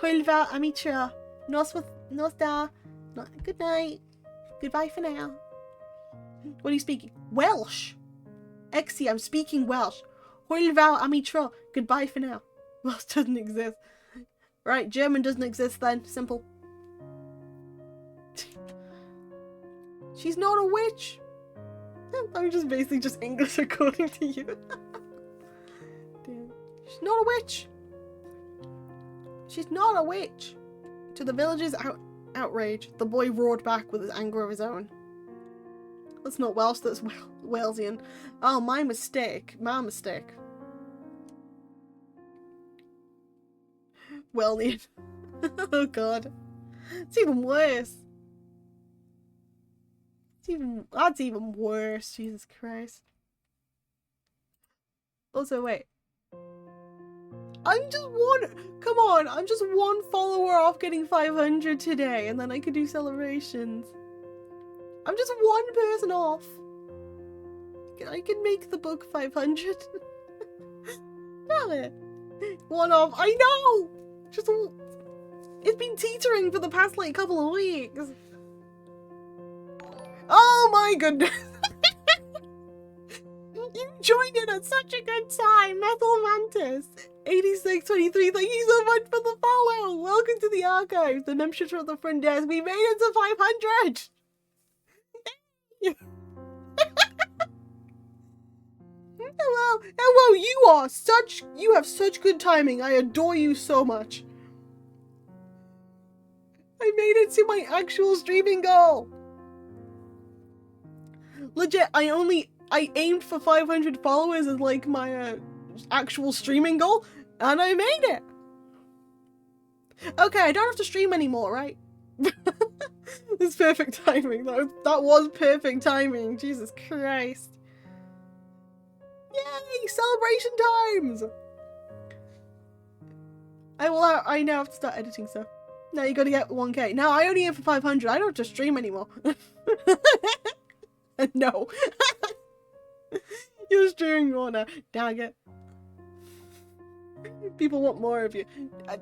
Speaker 2: Hulva Amitra. Nostar. Good night. Goodbye for now.
Speaker 1: What are you speaking? Welsh! Exi, I'm speaking Welsh. Hulva Amitra. Goodbye for now. Welsh doesn't exist. Right, German doesn't exist then. Simple. She's not a witch. I'm just basically just English according to you. Damn. She's not a witch. She's not a witch. To the villagers' outrage, the boy roared back with his anger of his own. That's not Welsh, that's Walesian. Oh, my mistake. My mistake. Wellian. Oh god. It's even worse. That's even worse. Jesus Christ. Also, wait. I'm just one follower off getting 500 today, and then I could do celebrations. I'm just one person off. I can make the book 500. Damn it. One off. I know! It's been teetering for the past, like, couple of weeks. Oh my goodness. You joined in at such a good time, Metal Mantis. 8623, thank you so much for the follow. Welcome to the archives. The membership's at the front desk. We made it to 500. Hello, you have such good timing. I adore you so much. I made it to my actual streaming goal. Legit, I aimed for 500 followers as like my actual streaming goal, and I made it. Okay, I don't have to stream anymore, right? It's perfect timing. That was perfect timing. Jesus Christ. Yay! Celebration times! I now have to start editing stuff. Now you gotta get 1k. Now I only aim for 500. I don't have to stream anymore. No. You're streaming more now. Dang it. People want more of you. I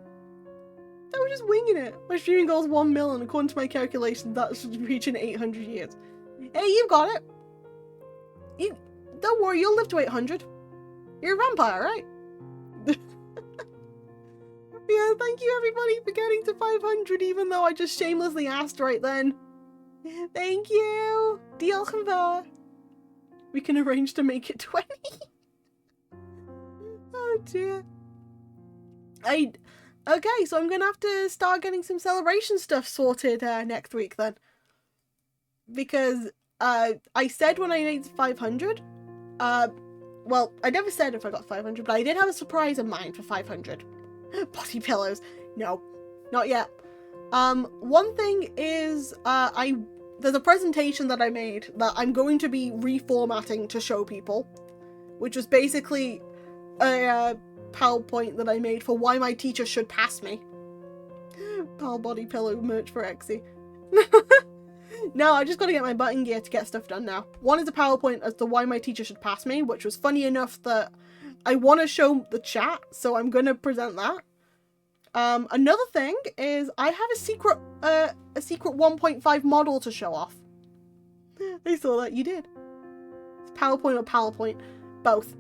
Speaker 1: was just winging it. My streaming goal is 1 million. According to my calculations, that's reaching 800 years. Hey, you've got it. Don't worry, you'll live to 800. You're a vampire, right? Yeah, thank you everybody for getting to 500, even though I just shamelessly asked right then. Thank you. Diolch. We can arrange to make it 20. Oh dear. Okay, so I'm gonna have to start getting some celebration stuff sorted next week then. Because I said when I made 500, well, I never said if I got 500, but I did have a surprise in mind for 500. Body pillows. No, not yet. One thing is, there's a presentation that I made that I'm going to be reformatting to show people, which was basically a PowerPoint that I made for why my teacher should pass me. Pal body pillow merch for Exy. No, I just gotta get my button gear to get stuff done now. One is a PowerPoint as to why my teacher should pass me, which was funny enough that I want to show the chat, so I'm gonna present that. Another thing is I have a secret 1.5 model to show off. I saw that you did. It's PowerPoint or PowerPoint, both.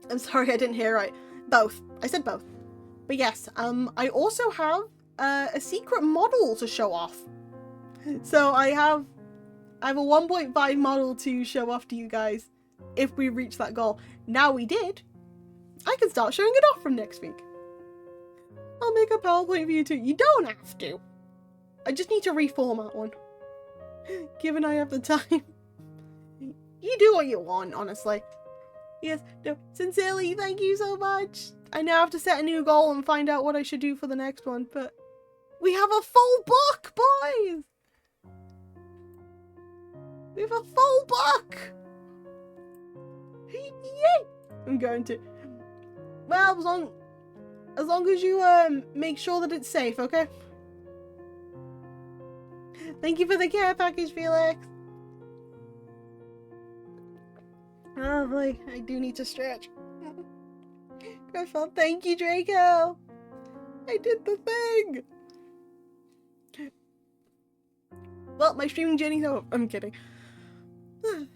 Speaker 1: I'm sorry, I didn't hear right. Both. I said both. But yes, I also have a secret model to show off. So I have a 1.5 model to show off to you guys if we reach that goal. Now we did. I can start showing it off from next week. I'll make a PowerPoint for you too. You don't have to. I just need to reformat one. Given I have the time. You do what you want, honestly. Yes, no, sincerely, thank you so much. I now have to set a new goal and find out what I should do for the next one, but we have a full book, boys! We have a full book! Yay! I'm going to... Well, as long as you make sure that it's safe, okay? Thank you for the care package, Felix. Oh boy, I do need to stretch. I felt. Thank you, Draco. I did the thing. Well, my streaming journey's over. I'm kidding. I'm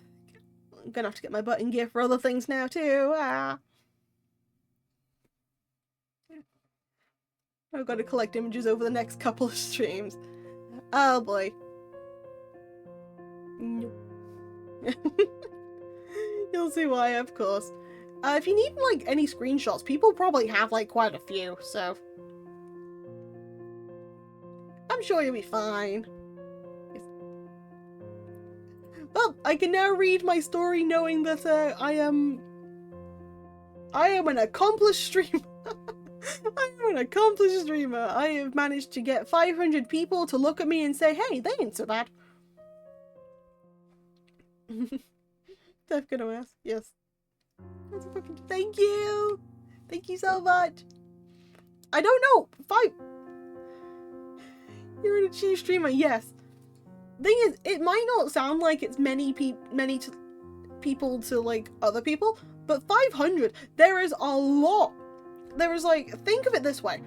Speaker 1: gonna have to get my butt in gear for other things now too. I've got to collect images over the next couple of streams. Oh boy. You'll see why, of course. If you need like any screenshots, people probably have like quite a few, so I'm sure you'll be fine. Well, I can now read my story knowing that I am an accomplished streamer. I am an accomplished streamer. I have managed to get 500 people to look at me and say, hey, they ain't so bad. Steph gonna ask. Yes. That's a fucking thank you. Thank you so much. I don't know. You're an achieved streamer. Yes. Thing is, it might not sound like it's many people to like other people, but 500. There is a lot. There is like, think of it this way.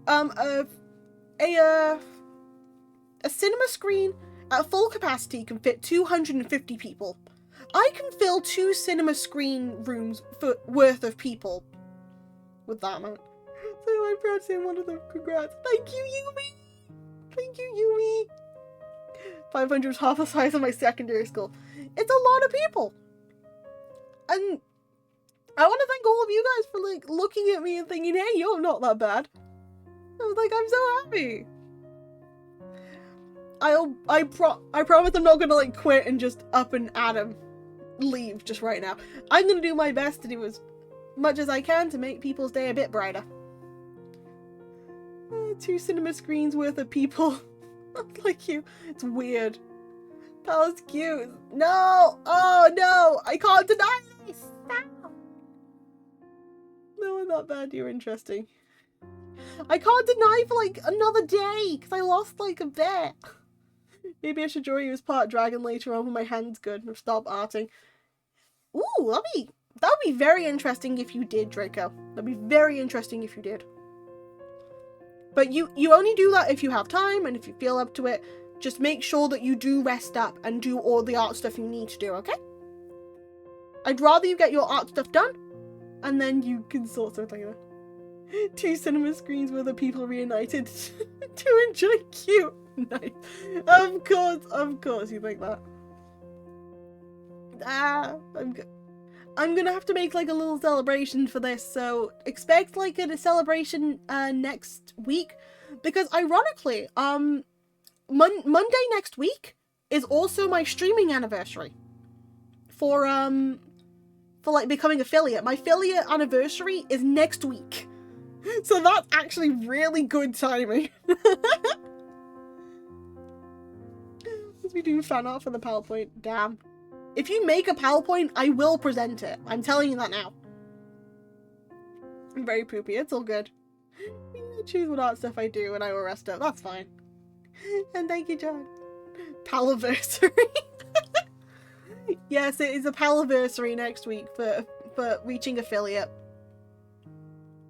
Speaker 1: A cinema screen at full capacity can fit 250 people. I can fill 2 cinema screen rooms worth of people with that amount. So I'm proud to say one of them. Congrats. Thank you, Yumi. Thank you, Yumi. 500 is half the size of my secondary school. It's a lot of people. And I want to thank all of you guys for like looking at me and thinking, hey, you're not that bad. I was like, I'm so happy. I promise I'm not gonna like quit and just up and leave just right now. I'm gonna do my best to do as much as I can to make people's day a bit brighter. 2 cinema screens worth of people. Like you. It's weird. Pal's cute. No! Oh no! I can't deny this! No, I'm not bad. You're interesting. I can't deny for like another day because I lost like a bit. Maybe I should draw you as part dragon later on when my hand's good and stop arting. Ooh, that'd be very interesting if you did, Draco. That'd be very interesting if you did. But you only do that if you have time and if you feel up to it. Just make sure that you do rest up and do all the art stuff you need to do, okay? I'd rather you get your art stuff done and then you can sort something out. 2 cinema screens where the people reunited to enjoy cute. Nice. Of course you think that. I'm gonna have to make like a little celebration for this, so expect like a celebration next week, because ironically, Monday next week is also my streaming anniversary for like becoming affiliate. My affiliate anniversary is next week. So that's actually really good timing. Let's be doing fan art for the PowerPoint. Damn. If you make a PowerPoint, I will present it. I'm telling you that now. I'm very poopy. It's all good. I choose what art stuff I do and I will rest up. That's fine. And thank you, John. Paliversary. Yes, it is a paliversary next week for reaching affiliate.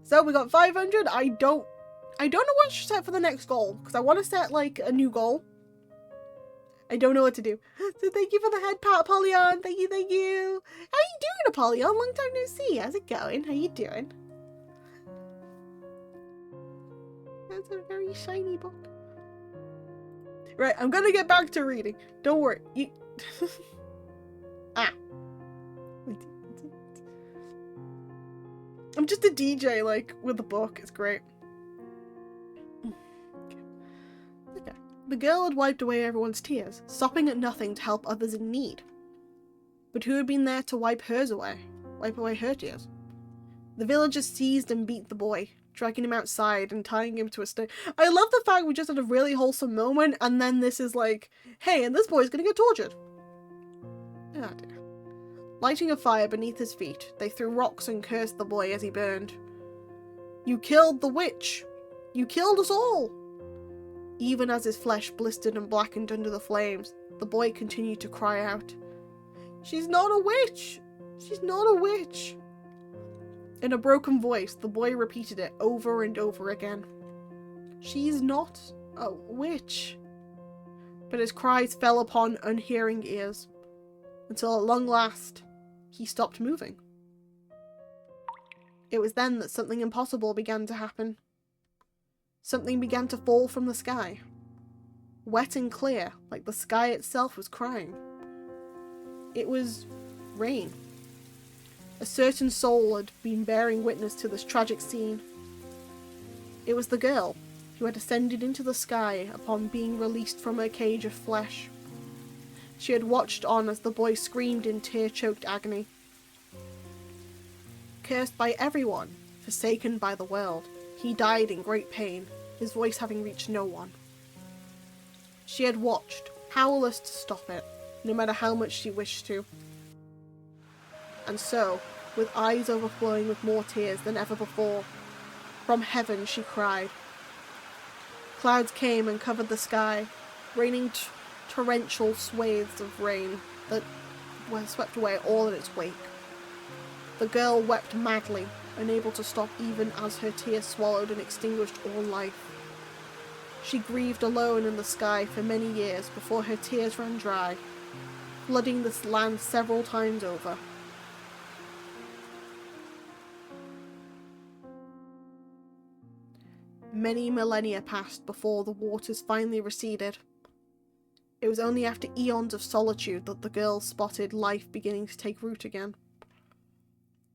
Speaker 1: So we got 500. I don't know what to set for the next goal because I want to set like a new goal. I don't know what to do. So thank you for the head pat, Apollyon. Thank you. How you doing, Apollyon? Long time no see. How's it going? How you doing? That's a very shiny book. Right, I'm gonna get back to reading. Don't worry. I'm just a DJ, like, with a book. It's great. Okay. The girl had wiped away everyone's tears, stopping at nothing to help others in need. But who had been there to wipe hers away? Wipe away her tears? The villagers seized and beat the boy, dragging him outside and tying him to a stone. I love the fact we just had a really wholesome moment, and then this is like, hey, and this boy's gonna get tortured. Oh dear. Lighting a fire beneath his feet, they threw rocks and cursed the boy as he burned. You killed the witch! You killed us all! Even as his flesh blistered and blackened under the flames, the boy continued to cry out, "She's not a witch! She's not a witch!" In a broken voice, the boy repeated it over and over again. She's not a witch. But his cries fell upon unhearing ears, until at long last, he stopped moving. It was then that something impossible began to happen. Something began to fall from the sky. Wet and clear, like the sky itself was crying. It was rain. A certain soul had been bearing witness to this tragic scene. It was the girl who had ascended into the sky upon being released from her cage of flesh. She had watched on as the boy screamed in tear-choked agony. Cursed by everyone, forsaken by the world, he died in great pain, his voice having reached no one. She had watched, powerless to stop it, no matter how much she wished to. And so, with eyes overflowing with more tears than ever before, from heaven she cried. Clouds came and covered the sky, raining torrential swathes of rain that were swept away all in its wake. The girl wept madly, unable to stop even as her tears swallowed and extinguished all life. She grieved alone in the sky for many years before her tears ran dry, flooding this land several times over. Many millennia passed before the waters finally receded. It was only after eons of solitude that the girl spotted life beginning to take root again.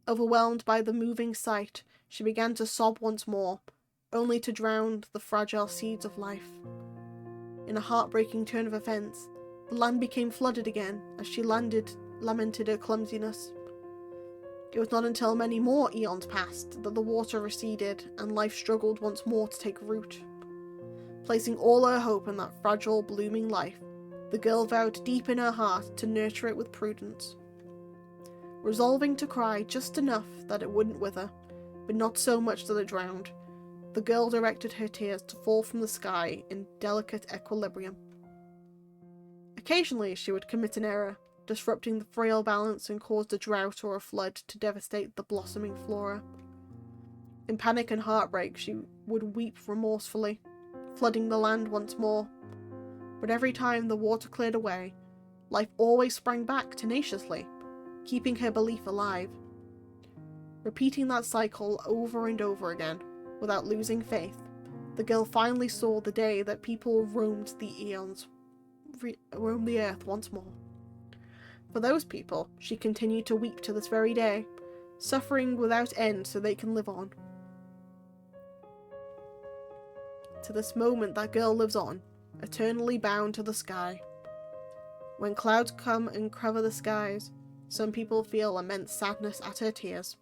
Speaker 1: Overwhelmed by the moving sight, she began to sob once more, only to drown the fragile seeds of life. In a heartbreaking turn of events, the land became flooded again as she lamented her clumsiness. It was not until many more eons passed that the water receded and life struggled once more to take root. Placing all her hope in that fragile, blooming life, the girl vowed deep in her heart to nurture it with prudence. Resolving to cry just enough that it wouldn't wither, but not so much that it drowned, the girl directed her tears to fall from the sky in delicate equilibrium. Occasionally she would commit an error, disrupting the frail balance and caused a drought or a flood to devastate the blossoming flora. In panic and heartbreak she would weep remorsefully, flooding the land once more. But every time the water cleared away, life always sprang back tenaciously, keeping her belief alive. Repeating that cycle over and over again, without losing faith, the girl finally saw the day that people roamed the earth once more. For those people, she continued to weep to this very day, suffering without end so they can live on. To this moment that girl lives on, eternally bound to the sky. When clouds come and cover the skies, some people feel immense sadness at her tears.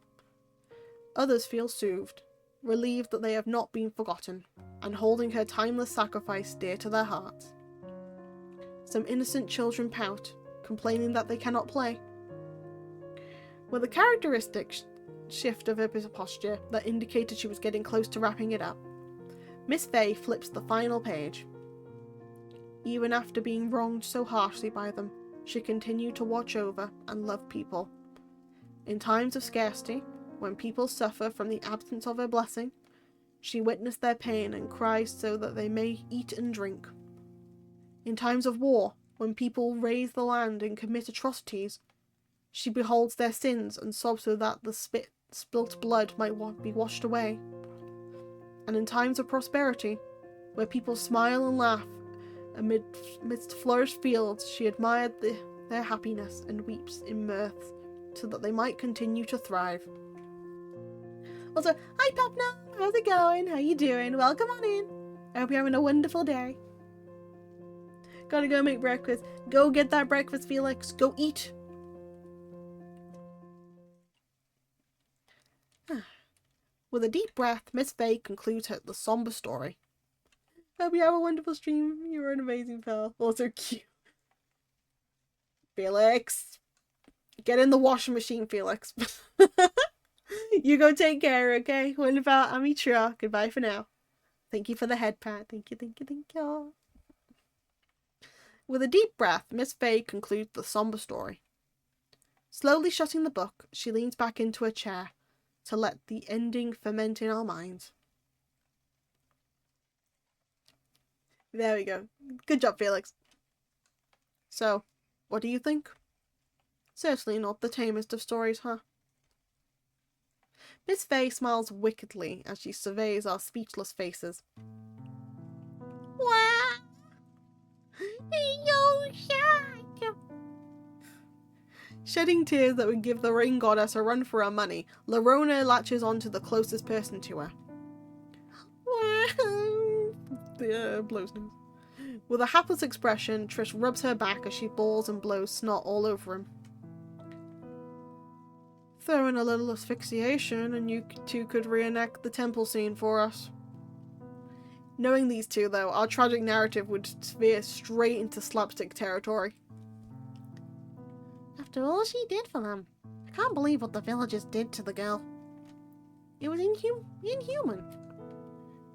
Speaker 1: Others feel soothed, relieved that they have not been forgotten, and holding her timeless sacrifice dear to their hearts. Some innocent children pout, complaining that they cannot play. With a characteristic shift of her posture that indicated she was getting close to wrapping it up, Miss Fay flips the final page. Even after being wronged so harshly by them, she continued to watch over and love people. In times of scarcity, when people suffer from the absence of her blessing, she witnessed their pain and cries so that they may eat and drink. In times of war, when people raze the land and commit atrocities, she beholds their sins and sobs so that the spilt blood might be washed away. And in times of prosperity, where people smile and laugh amidst flourished fields, she admired their happiness and weeps in mirth so that they might continue to thrive. Also, hi Popna, how's it going? How you doing? Welcome on in. I hope you're having a wonderful day. Gotta go make breakfast. Go get that breakfast, Felix. Go eat. With a deep breath, Miss Fay concludes the somber story. Hope you have a wonderful stream. You're an amazing pal. Also cute. Felix. Get in the washing machine, Felix. You go take care, okay? Wonderful. I'm Mitra. Goodbye for now. Thank you for the head pat. Thank you, thank you, thank you. With a deep breath, Miss Fay concludes the somber story. Slowly shutting the book, she leans back into her chair, to let the ending ferment in our minds. There we go. Good job, Felix. So, what do you think? Certainly not the tamest of stories, huh? Miss Fay smiles wickedly as she surveys our speechless faces.
Speaker 2: Wow! You shot!
Speaker 1: Shedding tears that would give the rain goddess a run for her money, Larona latches onto the closest person to her. Blows nose. With a hapless expression, Trish rubs her back as she bawls and blows snot all over him. Throw in a little asphyxiation and you two could reenact the temple scene for us. Knowing these two, though, our tragic narrative would veer straight into slapstick territory.
Speaker 2: After all she did for them, I can't believe what the villagers did to the girl. It was inhuman.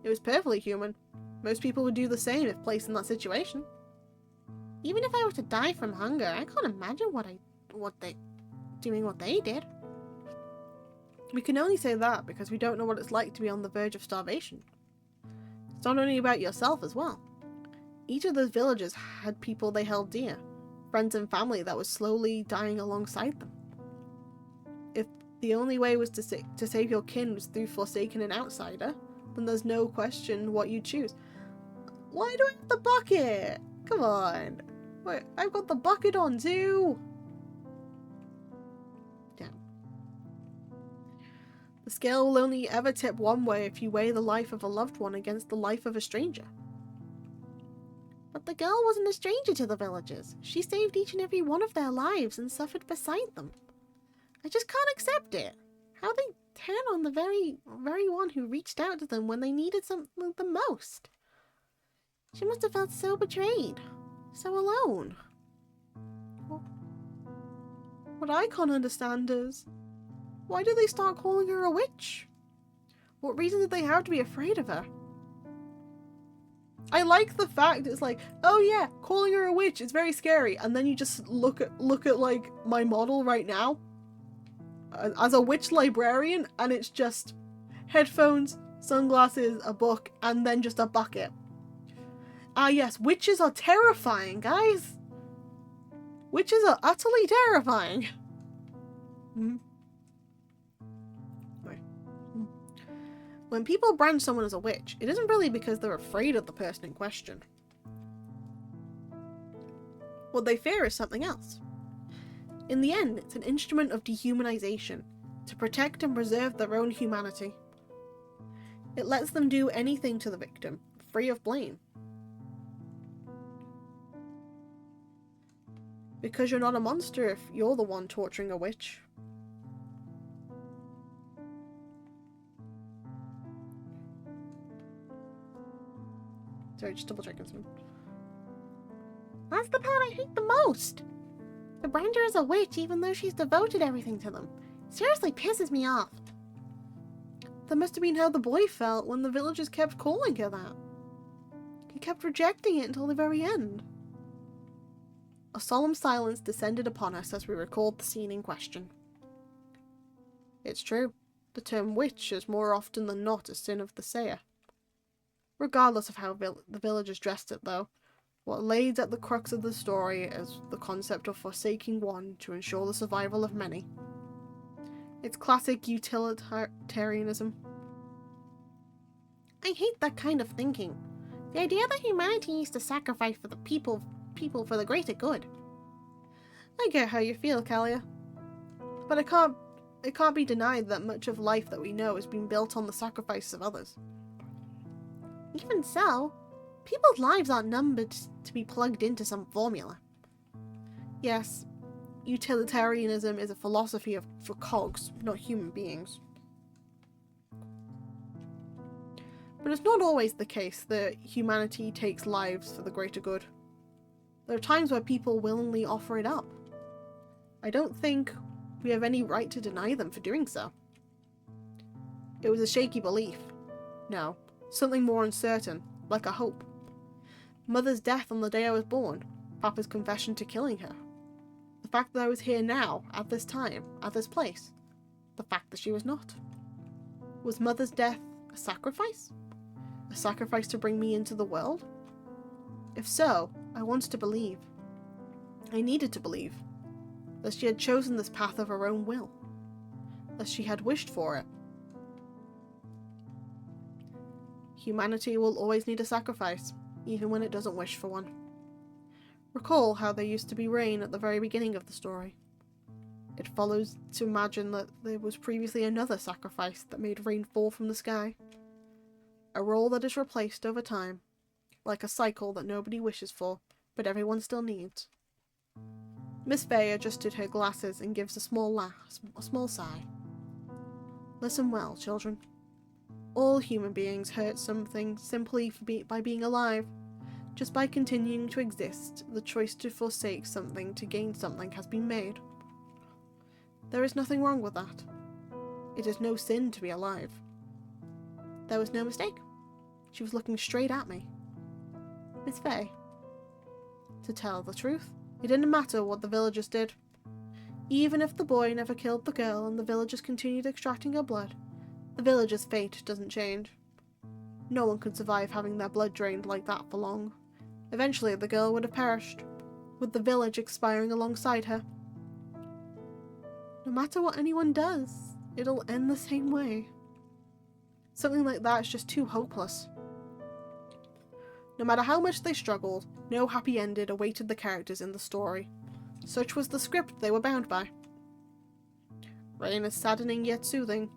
Speaker 1: It was perfectly human. Most people would do the same if placed in that situation.
Speaker 2: Even if I were to die from hunger, I can't imagine doing what they did.
Speaker 1: We can only say that because we don't know what it's like to be on the verge of starvation. It's not only about yourself as well. Each of those villagers had people they held dear, friends and family that was slowly dying alongside them. If the only way was to save your kin was through forsaking an outsider, then there's no question what you choose. Why do I have the bucket? Come on. Wait, I've got the bucket on too. Damn. The scale will only ever tip one way if you weigh the life of a loved one against the life of a stranger.
Speaker 2: But the girl wasn't a stranger to the villagers. She saved each and every one of their lives and suffered beside them. I just can't accept it. How they turn on the very one who reached out to them when they needed something the most. She must have felt so betrayed, so alone.
Speaker 1: What I can't understand is, why did they start calling her a witch? What reason did they have to be afraid of her? I like the fact it's like, oh yeah, calling her a witch is very scary, and then you just look at like my model right now as a witch librarian, and it's just headphones, sunglasses, a book, and then just a bucket. Ah yes, witches are terrifying, guys. Witches are utterly terrifying. When people brand someone as a witch, it isn't really because they're afraid of the person in question. What they fear is something else. In the end, it's an instrument of dehumanization, to protect and preserve their own humanity. It lets them do anything to the victim, free of blame. Because you're not a monster if you're the one torturing a witch. Sorry, just double checking something.
Speaker 2: That's the part I hate the most. The brand her as a witch even though she's devoted everything to them. Seriously pisses me off.
Speaker 1: That must have been how the boy felt when the villagers kept calling her that. He kept rejecting it until the very end. A solemn silence descended upon us as we recalled the scene in question. It's true. The term witch is more often than not a sin of the sayer. Regardless of how the villagers dressed it, though, what lays at the crux of the story is the concept of forsaking one to ensure the survival of many. It's classic utilitarianism.
Speaker 2: I hate that kind of thinking. The idea that humanity needs to sacrifice for the people for the greater good.
Speaker 1: I get how you feel, Kalia. But it can't be denied that much of life that we know has been built on the sacrifice of others.
Speaker 2: Even so, people's lives aren't numbered to be plugged into some formula.
Speaker 1: Yes, utilitarianism is a philosophy for cogs, not human beings. But it's not always the case that humanity takes lives for the greater good. There are times where people willingly offer it up. I don't think we have any right to deny them for doing so. It was a shaky belief. No, something more uncertain, like a hope. Mother's death on the day I was born, Papa's confession to killing her. The fact that I was here now, at this time, at this place. The fact that she was not.
Speaker 2: Was Mother's death a sacrifice? A sacrifice to bring me into the world? If so, I wanted to believe. I needed to believe that she had chosen this path of her own will, that she had wished for it. Humanity will always need a sacrifice, even when it doesn't wish for one. Recall how there used to be rain at the very beginning of the story. It follows to imagine that there was previously another sacrifice that made rain fall from the sky. A role that is replaced over time, like a cycle that nobody wishes for, but everyone still needs. Miss Fay adjusted her glasses and gives a small sigh. Listen well, children. All human beings hurt something simply by being alive. Just by continuing to exist, the choice to forsake something to gain something has been made. There is nothing wrong with that. It is no sin to be alive. There was no mistake. She was looking straight at me. Miss Fay. To tell the truth, it didn't matter what the villagers did. Even if the boy never killed the girl and the villagers continued extracting her blood, the villager's fate doesn't change. No one could survive having their blood drained like that for long. Eventually the girl would have perished, with the village expiring alongside her. No matter what anyone does, it'll end the same way. Something like that is just too hopeless. No matter how much they struggled, no happy ending awaited the characters in the story. Such was the script they were bound by. Rain is saddening yet soothing.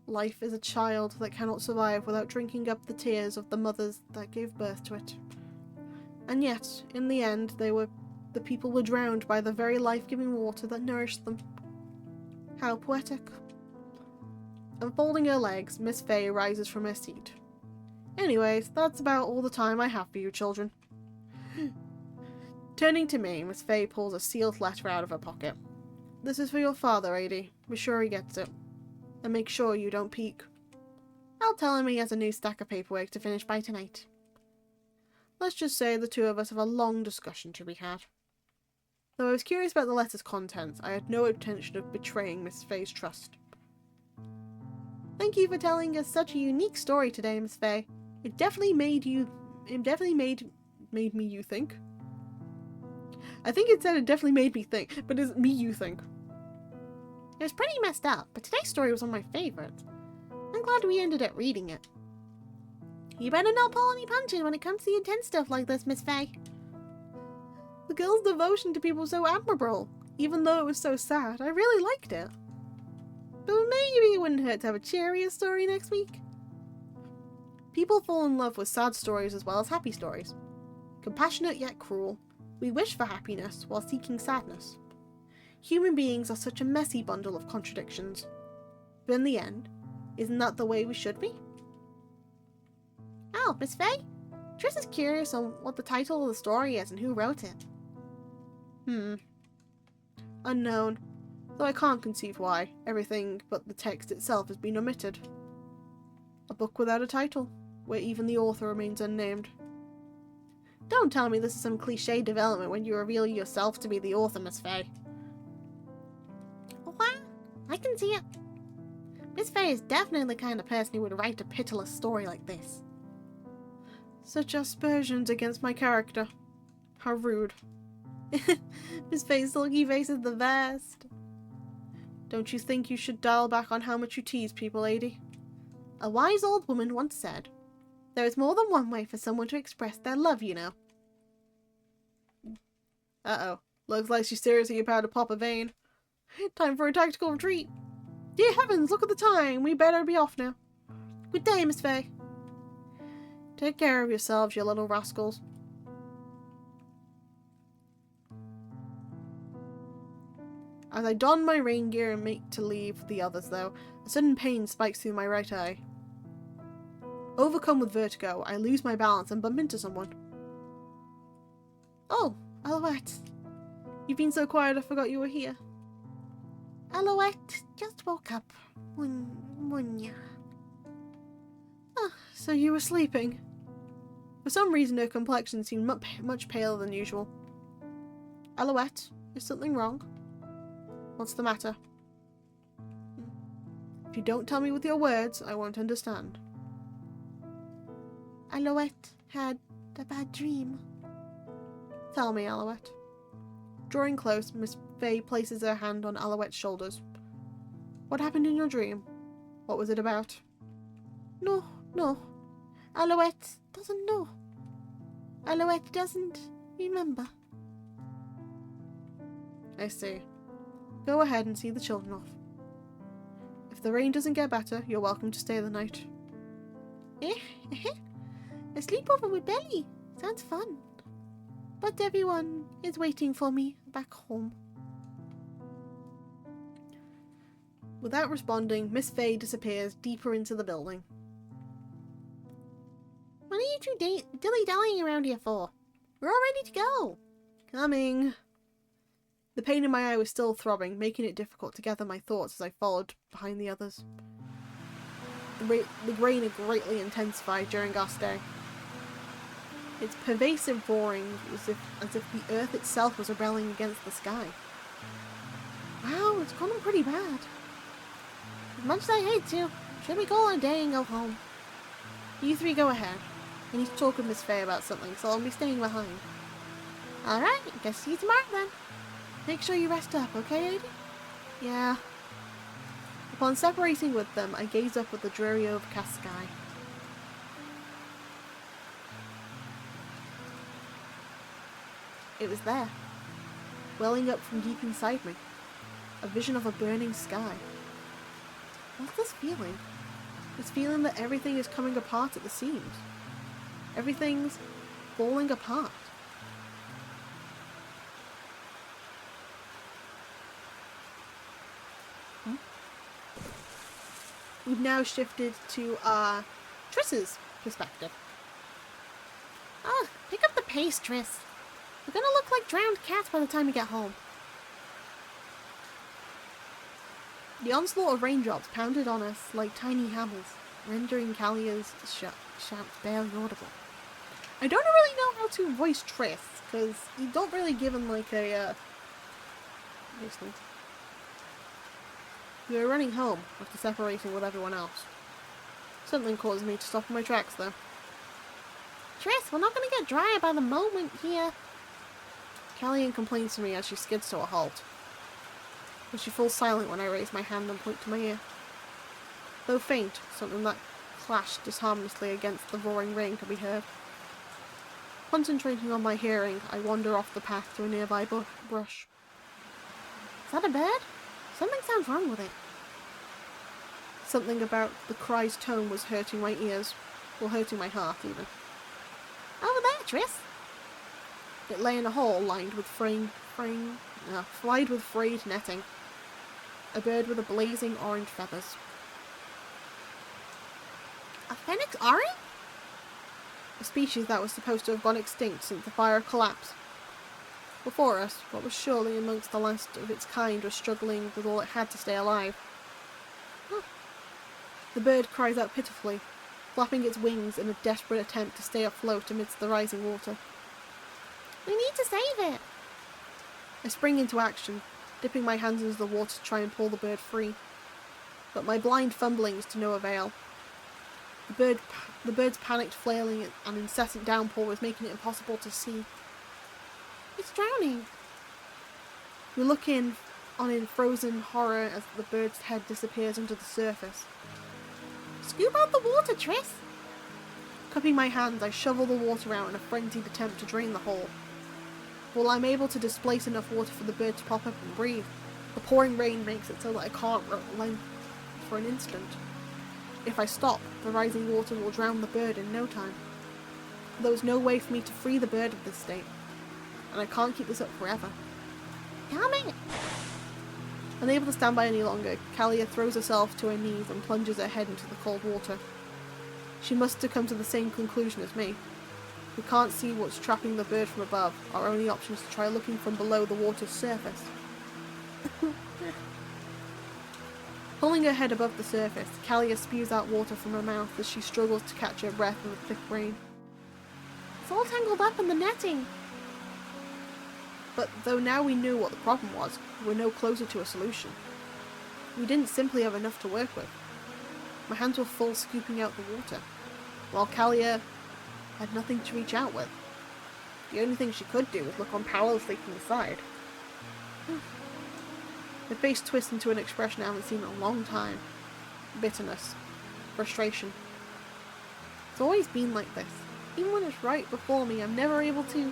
Speaker 2: Life is a child that cannot survive without drinking up the tears of the mothers that gave birth to it. And yet, in the end, the people were drowned by the very life-giving water that nourished them. How poetic. Unfolding her legs, Miss Fay rises from her seat. Anyways, that's about all the time I have for you children. Turning to me, Miss Fay pulls a sealed letter out of her pocket. This is for your father, Adie. Be sure he gets it. And make sure you don't peek. I'll tell him he has a new stack of paperwork to finish by tonight. Let's just say the two of us have a long discussion to be had. Though I was curious about the letter's contents, I had no intention of betraying Miss Fay's trust. Thank you for telling us such a unique story today, Miss Fay. It definitely made me you think. I think it said it definitely made me think, but it's me you think. It was pretty messed up, but today's story was one of my favourites. I'm glad we ended up reading it. You better not pull any punches when it comes to the intense stuff like this, Miss Fay. The girl's devotion to people was so admirable. Even though it was so sad, I really liked it. But maybe it wouldn't hurt to have a cheerier story next week. People fall in love with sad stories as well as happy stories. Compassionate yet cruel, we wish for happiness while seeking sadness. Human beings are such a messy bundle of contradictions. But in the end, isn't that the way we should be? Oh, Miss Fay? Triss is curious on what the title of the story is and who wrote it. Unknown. Though I can't conceive why. Everything but the text itself has been omitted. A book without a title, where even the author remains unnamed. Don't tell me this is some cliché development when you reveal yourself to be the author, Miss Fay. What? I can see it. Miss Fay is definitely the kind of person who would write a pitiless story like this. Such aspersions against my character. How rude. Miss Fay's sulky face is the best. Don't you think you should dial back on how much you tease people, Adie? A wise old woman once said, there is more than one way for someone to express their love, you know. Uh-oh. Looks like she's seriously about to pop a vein. Time for a tactical retreat. Dear heavens, look at the time. We better be off now. Good day, Miss Fay. Take care of yourselves, you little rascals. As I don my rain gear and make to leave the others, though, a sudden pain spikes through my right eye. Overcome with vertigo, I lose my balance and bump into someone. Oh, Alouette. You've been so quiet I forgot you were here. Alouette just woke up. Munya. Ah, so you were sleeping. For some reason her complexion seemed much paler than usual. Alouette, is something wrong? What's the matter? If you don't tell me with your words, I won't understand. Alouette had a bad dream. Tell me, Alouette. Drawing close, Miss Fay places her hand on Alouette's shoulders. What happened in your dream? What was it about? No. Alouette doesn't know. Alouette doesn't remember. I see. Go ahead and see the children off. If the rain doesn't get better, you're welcome to stay the night. A sleepover with Belly. Sounds fun. But everyone is waiting for me back home. Without responding, Miss Fay disappears deeper into the building. What are you two dilly-dallying around here for? We're all ready to go. Coming. The pain in my eye was still throbbing, making it difficult to gather my thoughts as I followed behind the others. The rain had greatly intensified during our stay. Its pervasive roaring was as if the earth itself was rebelling against the sky. Wow, it's gotten pretty bad. As much as I hate to, should we call it a day and go home? You three go ahead. I need to talk with Miss Fay about something, so I'll be staying behind. Alright, guess see you tomorrow then. Make sure you rest up, okay, Lady? Yeah. Upon separating with them, I gazed up at the dreary overcast sky. It was there, welling up from deep inside me. A vision of a burning sky. What's this feeling? This feeling that everything is coming apart at the seams. Everything's falling apart. We've now shifted to Triss's perspective. Pick up the pace, Triss. We're gonna look like drowned cats by the time we get home. The onslaught of raindrops pounded on us like tiny hammers, rendering Calia's shouts barely audible. I don't really know how to voice Triss, because you don't really give him like a We were running home after separating with everyone else. Something caused me to stop in my tracks though. Triss, we're not gonna get dry by the moment here. Callian complains to me as she skids to a halt. But she falls silent when I raise my hand and point to my ear. Though faint, something that clashed disharmoniously against the roaring rain can be heard. Concentrating on my hearing, I wander off the path to a nearby brush. Is that a bird? Something sounds wrong with it. Something about the cry's tone was hurting my ears, or hurting my heart even. Over there, Triss! It lay in a hole lined with frayed netting. A bird with a blazing orange feathers. A phoenix orange? A species that was supposed to have gone extinct since the fire collapsed. Before us, what was surely amongst the last of its kind was struggling with all it had to stay alive. The bird cries out pitifully, flapping its wings in a desperate attempt to stay afloat amidst the rising water. We need to save it! I spring into action, dipping my hands into the water to try and pull the bird free. But my blind fumbling is to no avail. The bird's panicked flailing and incessant downpour was making it impossible to see. It's drowning! We look on in frozen horror as the bird's head disappears under the surface. Scoop out the water, Triss! Cupping my hands, I shovel the water out in a frenzied attempt to drain the hole. While I'm able to displace enough water for the bird to pop up and breathe, the pouring rain makes it so that I can't relent for an instant. If I stop, the rising water will drown the bird in no time. There was no way for me to free the bird of this state, and I can't keep this up forever. Coming! Unable to stand by any longer, Callia throws herself to her knees and plunges her head into the cold water. She must have come to the same conclusion as me. We can't see what's trapping the bird from above. Our only option is to try looking from below the water's surface. Pulling her head above the surface, Callia spews out water from her mouth as she struggles to catch her breath in the thick rain. It's all tangled up in the netting! But though now we knew what the problem was, we were no closer to a solution. We didn't simply have enough to work with. My hands were full scooping out the water, while Kalia had nothing to reach out with. The only thing she could do was look on powerlessly from the side. Her face twists into an expression I haven't seen in a long time. Bitterness. Frustration. It's always been like this. Even when it's right before me, I'm never able to...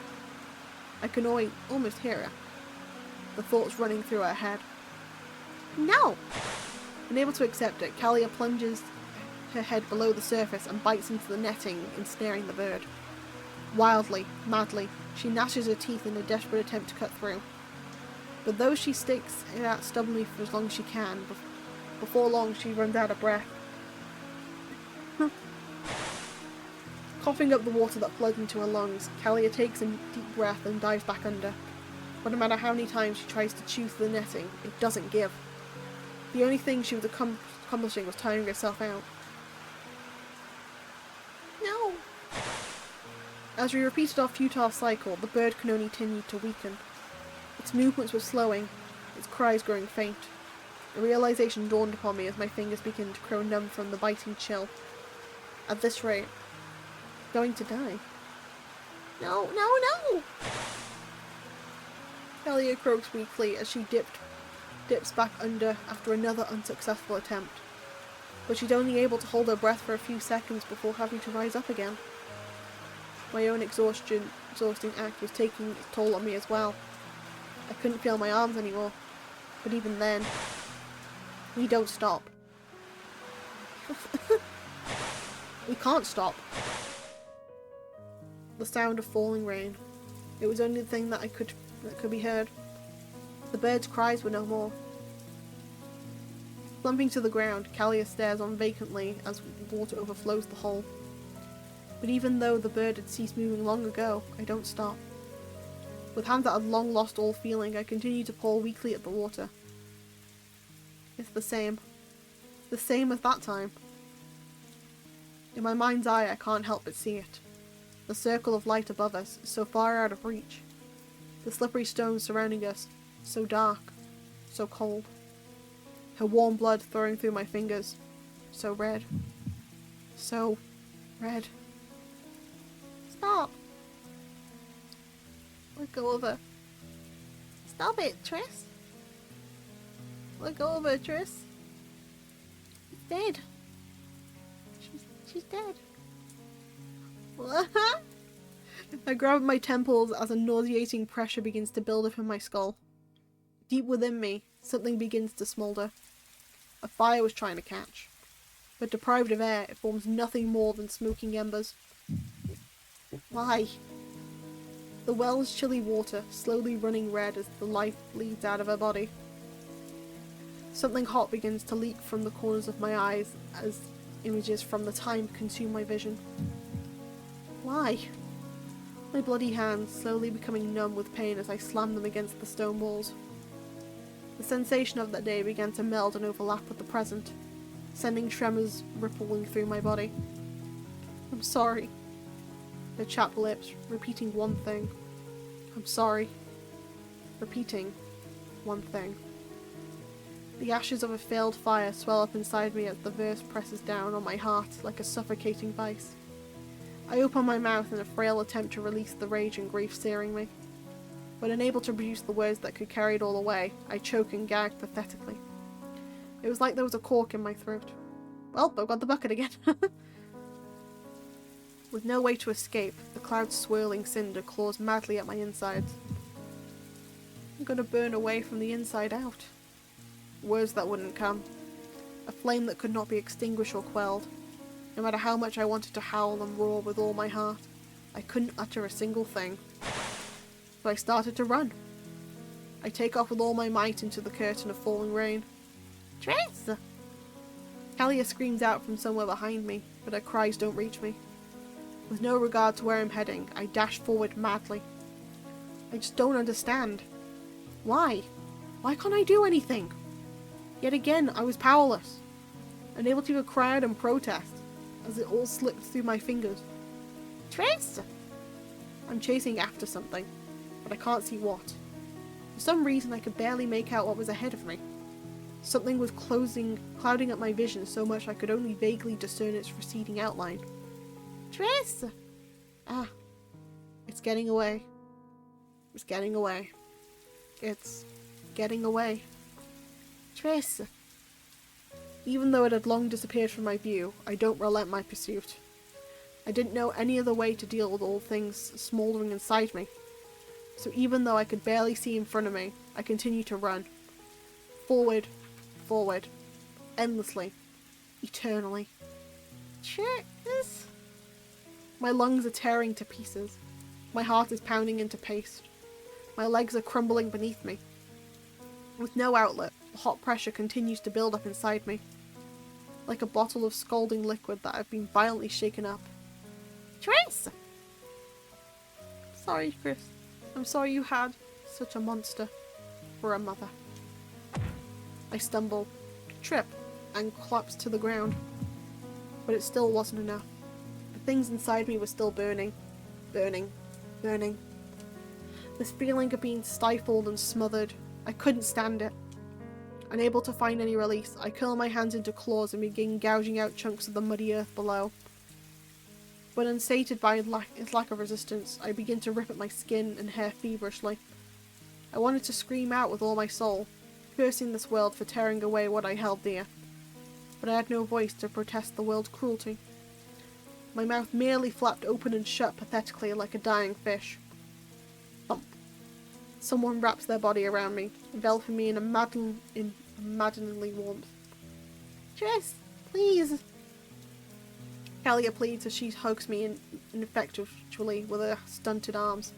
Speaker 2: I can almost hear her. The thoughts running through her head. No! Unable to accept it, Kalia plunges her head below the surface and bites into the netting, ensnaring the bird. Wildly, madly, she gnashes her teeth in a desperate attempt to cut through. But though she sticks it out stubbornly for as long as she can, before long she runs out of breath. Coughing up the water that floods into her lungs, Kalia takes a deep breath and dives back under. But no matter how many times she tries to chew through the netting, it doesn't give. The only thing she was accomplishing was tiring herself out. No! As we repeated our futile cycle, the bird can only continue to weaken. Its movements were slowing, its cries growing faint. A realization dawned upon me as my fingers began to grow numb from the biting chill. At this rate, I'm going to die. No, no, no! Kalia croaks weakly as she dips back under after another unsuccessful attempt. But she's only able to hold her breath for a few seconds before having to rise up again. My own exhausting act was taking its toll on me as well. I couldn't feel my arms anymore, but even then, we don't stop. We can't stop. The sound of falling rain. It was only the thing that could be heard. The bird's cries were no more. Slumping to the ground, Kalia stares on vacantly as water overflows the hole. But even though the bird had ceased moving long ago, I don't stop. With hands that had long lost all feeling, I continue to paw weakly at the water. It's the same. The same as that time. In my mind's eye, I can't help but see it. The circle of light above us, so far out of reach. The slippery stones surrounding us, so dark, so cold. Her warm blood throwing through my fingers, so red. So red. Stop! Let go of her. Stop it, Triss. Let go of her, Triss. She's dead. She's dead. I grab at my temples as a nauseating pressure begins to build up in my skull. Deep within me, something begins to smoulder. A fire was trying to catch. But deprived of air, it forms nothing more than smoking embers. Why? The well's chilly water, slowly running red as the life bleeds out of her body. Something hot begins to leak from the corners of my eyes as images from the time consume my vision. Why? My bloody hands slowly becoming numb with pain as I slam them against the stone walls. The sensation of that day began to meld and overlap with the present, sending tremors rippling through my body. I'm sorry. Her chapped lips, repeating one thing. I'm sorry. Repeating one thing. The ashes of a failed fire swell up inside me as the verse presses down on my heart like a suffocating vice. I open my mouth in a frail attempt to release the rage and grief searing me. But unable to produce the words that could carry it all away, I choke and gag pathetically. It was like there was a cork in my throat. Well, I've got the bucket again. With no way to escape, the cloud's swirling cinder claws madly at my insides. I'm gonna burn away from the inside out. Words that wouldn't come. A flame that could not be extinguished or quelled. No matter how much I wanted to howl and roar with all my heart, I couldn't utter a single thing. So I started to run. I take off with all my might into the curtain of falling rain. Triss! Kalia screams out from somewhere behind me, but her cries don't reach me. With no regard to where I'm heading, I dash forward madly. I just don't understand. Why? Why can't I do anything? Yet again, I was powerless. Unable to even cry out and protest, as it all slipped through my fingers. Triss! I'm chasing after something, but I can't see what. For some reason, I could barely make out what was ahead of me.
Speaker 1: Something was clouding up my vision so much I could only vaguely discern its receding outline.
Speaker 2: Triss!
Speaker 1: Ah. It's getting away. It's getting away. It's getting away.
Speaker 2: Triss!
Speaker 1: Even though it had long disappeared from my view, I don't relent my pursuit. I didn't know any other way to deal with all things smouldering inside me. So even though I could barely see in front of me, I continued to run. Forward, forward, endlessly, eternally.
Speaker 2: Triss!
Speaker 1: My lungs are tearing to pieces. My heart is pounding into paste. My legs are crumbling beneath me. With no outlet, the hot pressure continues to build up inside me. Like a bottle of scalding liquid that I've been violently shaken up.
Speaker 2: Triss!
Speaker 1: Sorry, Chris. I'm sorry you had such a monster for a mother. I stumble, trip, and collapse to the ground. But it still wasn't enough. The things inside me were still burning. Burning. Burning. This feeling of being stifled and smothered. I couldn't stand it. Unable to find any release, I curl my hands into claws and begin gouging out chunks of the muddy earth below. But unsated by its lack of resistance, I begin to rip at my skin and hair feverishly. I wanted to scream out with all my soul, cursing this world for tearing away what I held dear. But I had no voice to protest the world's cruelty. My mouth merely flapped open and shut pathetically like a dying fish. Thump. Someone wraps their body around me, enveloping me in a maddeningly warmth.
Speaker 2: Triss, please.
Speaker 1: Kalia pleads as she hugs me ineffectually with her stunted arms.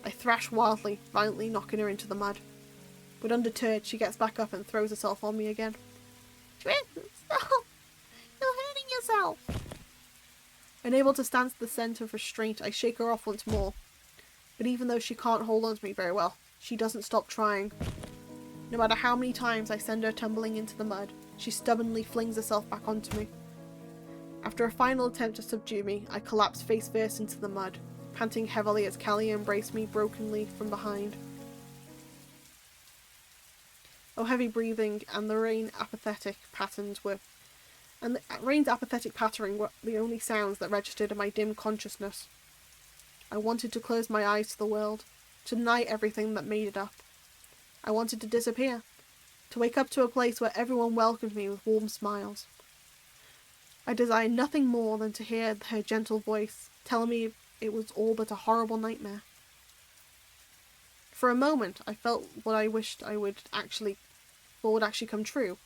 Speaker 1: I thrash wildly, violently knocking her into the mud. But undeterred, she gets back up and throws herself on me again.
Speaker 2: Triss, stop! You're hurting yourself!
Speaker 1: Unable to stand the scent of restraint, I shake her off once more. But even though she can't hold on to me very well, she doesn't stop trying. No matter how many times I send her tumbling into the mud, she stubbornly flings herself back onto me. After a final attempt to subdue me, I collapse face first into the mud, panting heavily as Kalia embraced me brokenly from behind. Oh, heavy breathing and the rain's apathetic pattering were the only sounds that registered in my dim consciousness. I wanted to close my eyes to the world, to deny everything that made it up. I wanted to disappear, to wake up to a place where everyone welcomed me with warm smiles. I desired nothing more than to hear her gentle voice telling me it was all but a horrible nightmare. For a moment, I felt what I wished would actually come true.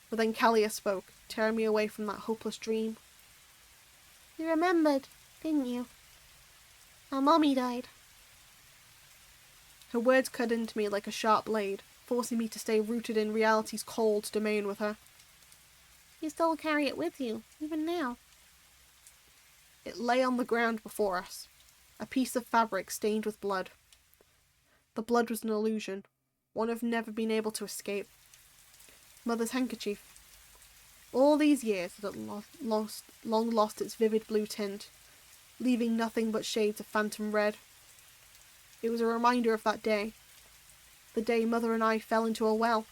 Speaker 1: But then Kalia spoke, tearing me away from that hopeless dream.
Speaker 2: You remembered, didn't you? Our mommy died.
Speaker 1: Her words cut into me like a sharp blade, forcing me to stay rooted in reality's cold domain with her.
Speaker 2: You still carry it with you, even now.
Speaker 1: It lay on the ground before us, a piece of fabric stained with blood. The blood was an illusion, one I've never been able to escape. Mother's handkerchief. All these years it had long lost its vivid blue tint, leaving nothing but shades of phantom red. It was a reminder of that day. The day Mother and I fell into a well.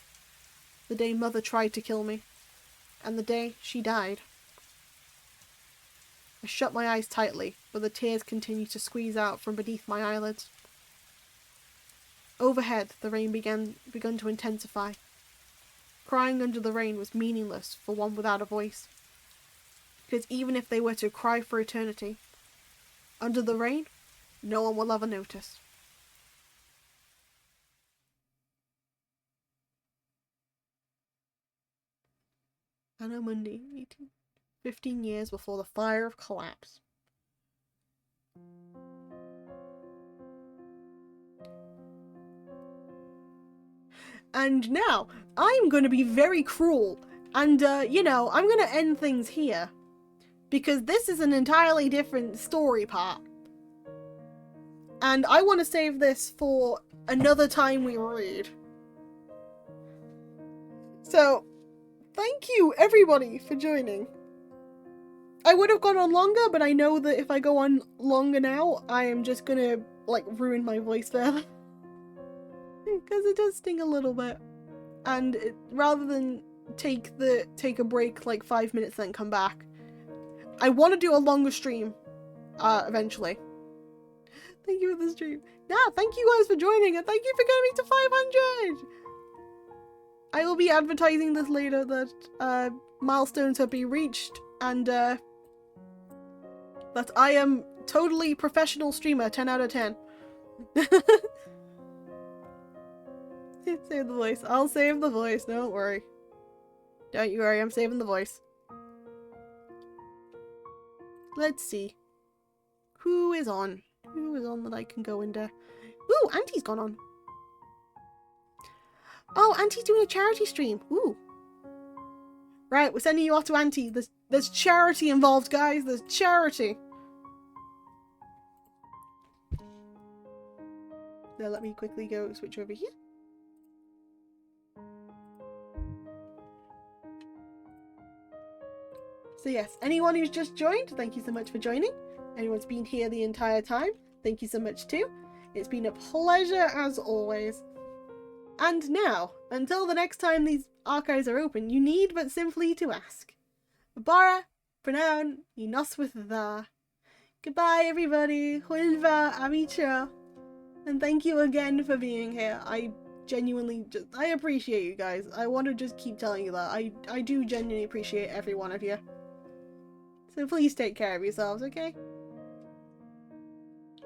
Speaker 1: The day Mother tried to kill me. And the day she died. I shut my eyes tightly, but the tears continued to squeeze out from beneath my eyelids. Overhead, the rain begun to intensify. Crying under the rain was meaningless for one without a voice. Because even if they were to cry for eternity, under the rain, no one will ever notice. Anno Mundi, 15 years before the fire of collapse. And now, I'm going to be very cruel, and, I'm going to end things here. Because this is an entirely different story part. And I want to save this for another time we read. So, thank you, everybody, for joining. I would have gone on longer, but I know that if I go on longer now, I am just gonna, ruin my voice further. Because it does sting a little bit. and rather than take a break like 5 minutes then come back, I want to do a longer stream eventually. Thank you for the stream. Yeah, thank you guys for joining, and thank you for getting me to 500. I will be advertising this later that milestones have been reached, and that I am totally professional streamer, 10 out of 10. Save the voice. I'll save the voice, don't worry. Don't you worry, I'm saving the voice. Let's see. Who is on? Who is on that I can go into? Ooh, Auntie's gone on. Oh, Auntie's doing a charity stream. Ooh. Right, we're sending you off to Auntie. There's charity involved, guys. There's charity. Now let me quickly go switch over here. So yes, anyone who's just joined, thank you so much for joining. Anyone's been here the entire time, thank you so much too. It's been a pleasure as always. And now, until the next time these archives are open, you need but simply to ask. Bara, pronoun, inos with the. Goodbye everybody, hulva, amicha. And thank you again for being here. I genuinely I appreciate you guys. I want to just keep telling you that. I do genuinely appreciate every one of you. So please take care of yourselves, okay?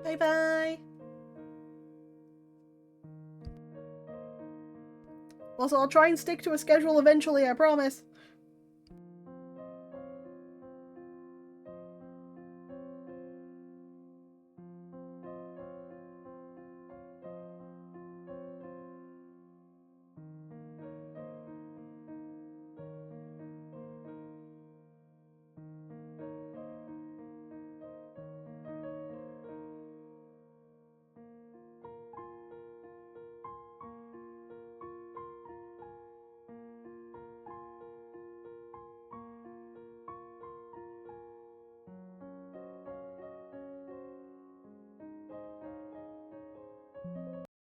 Speaker 1: Bye bye. Also, I'll try and stick to a schedule eventually, I promise.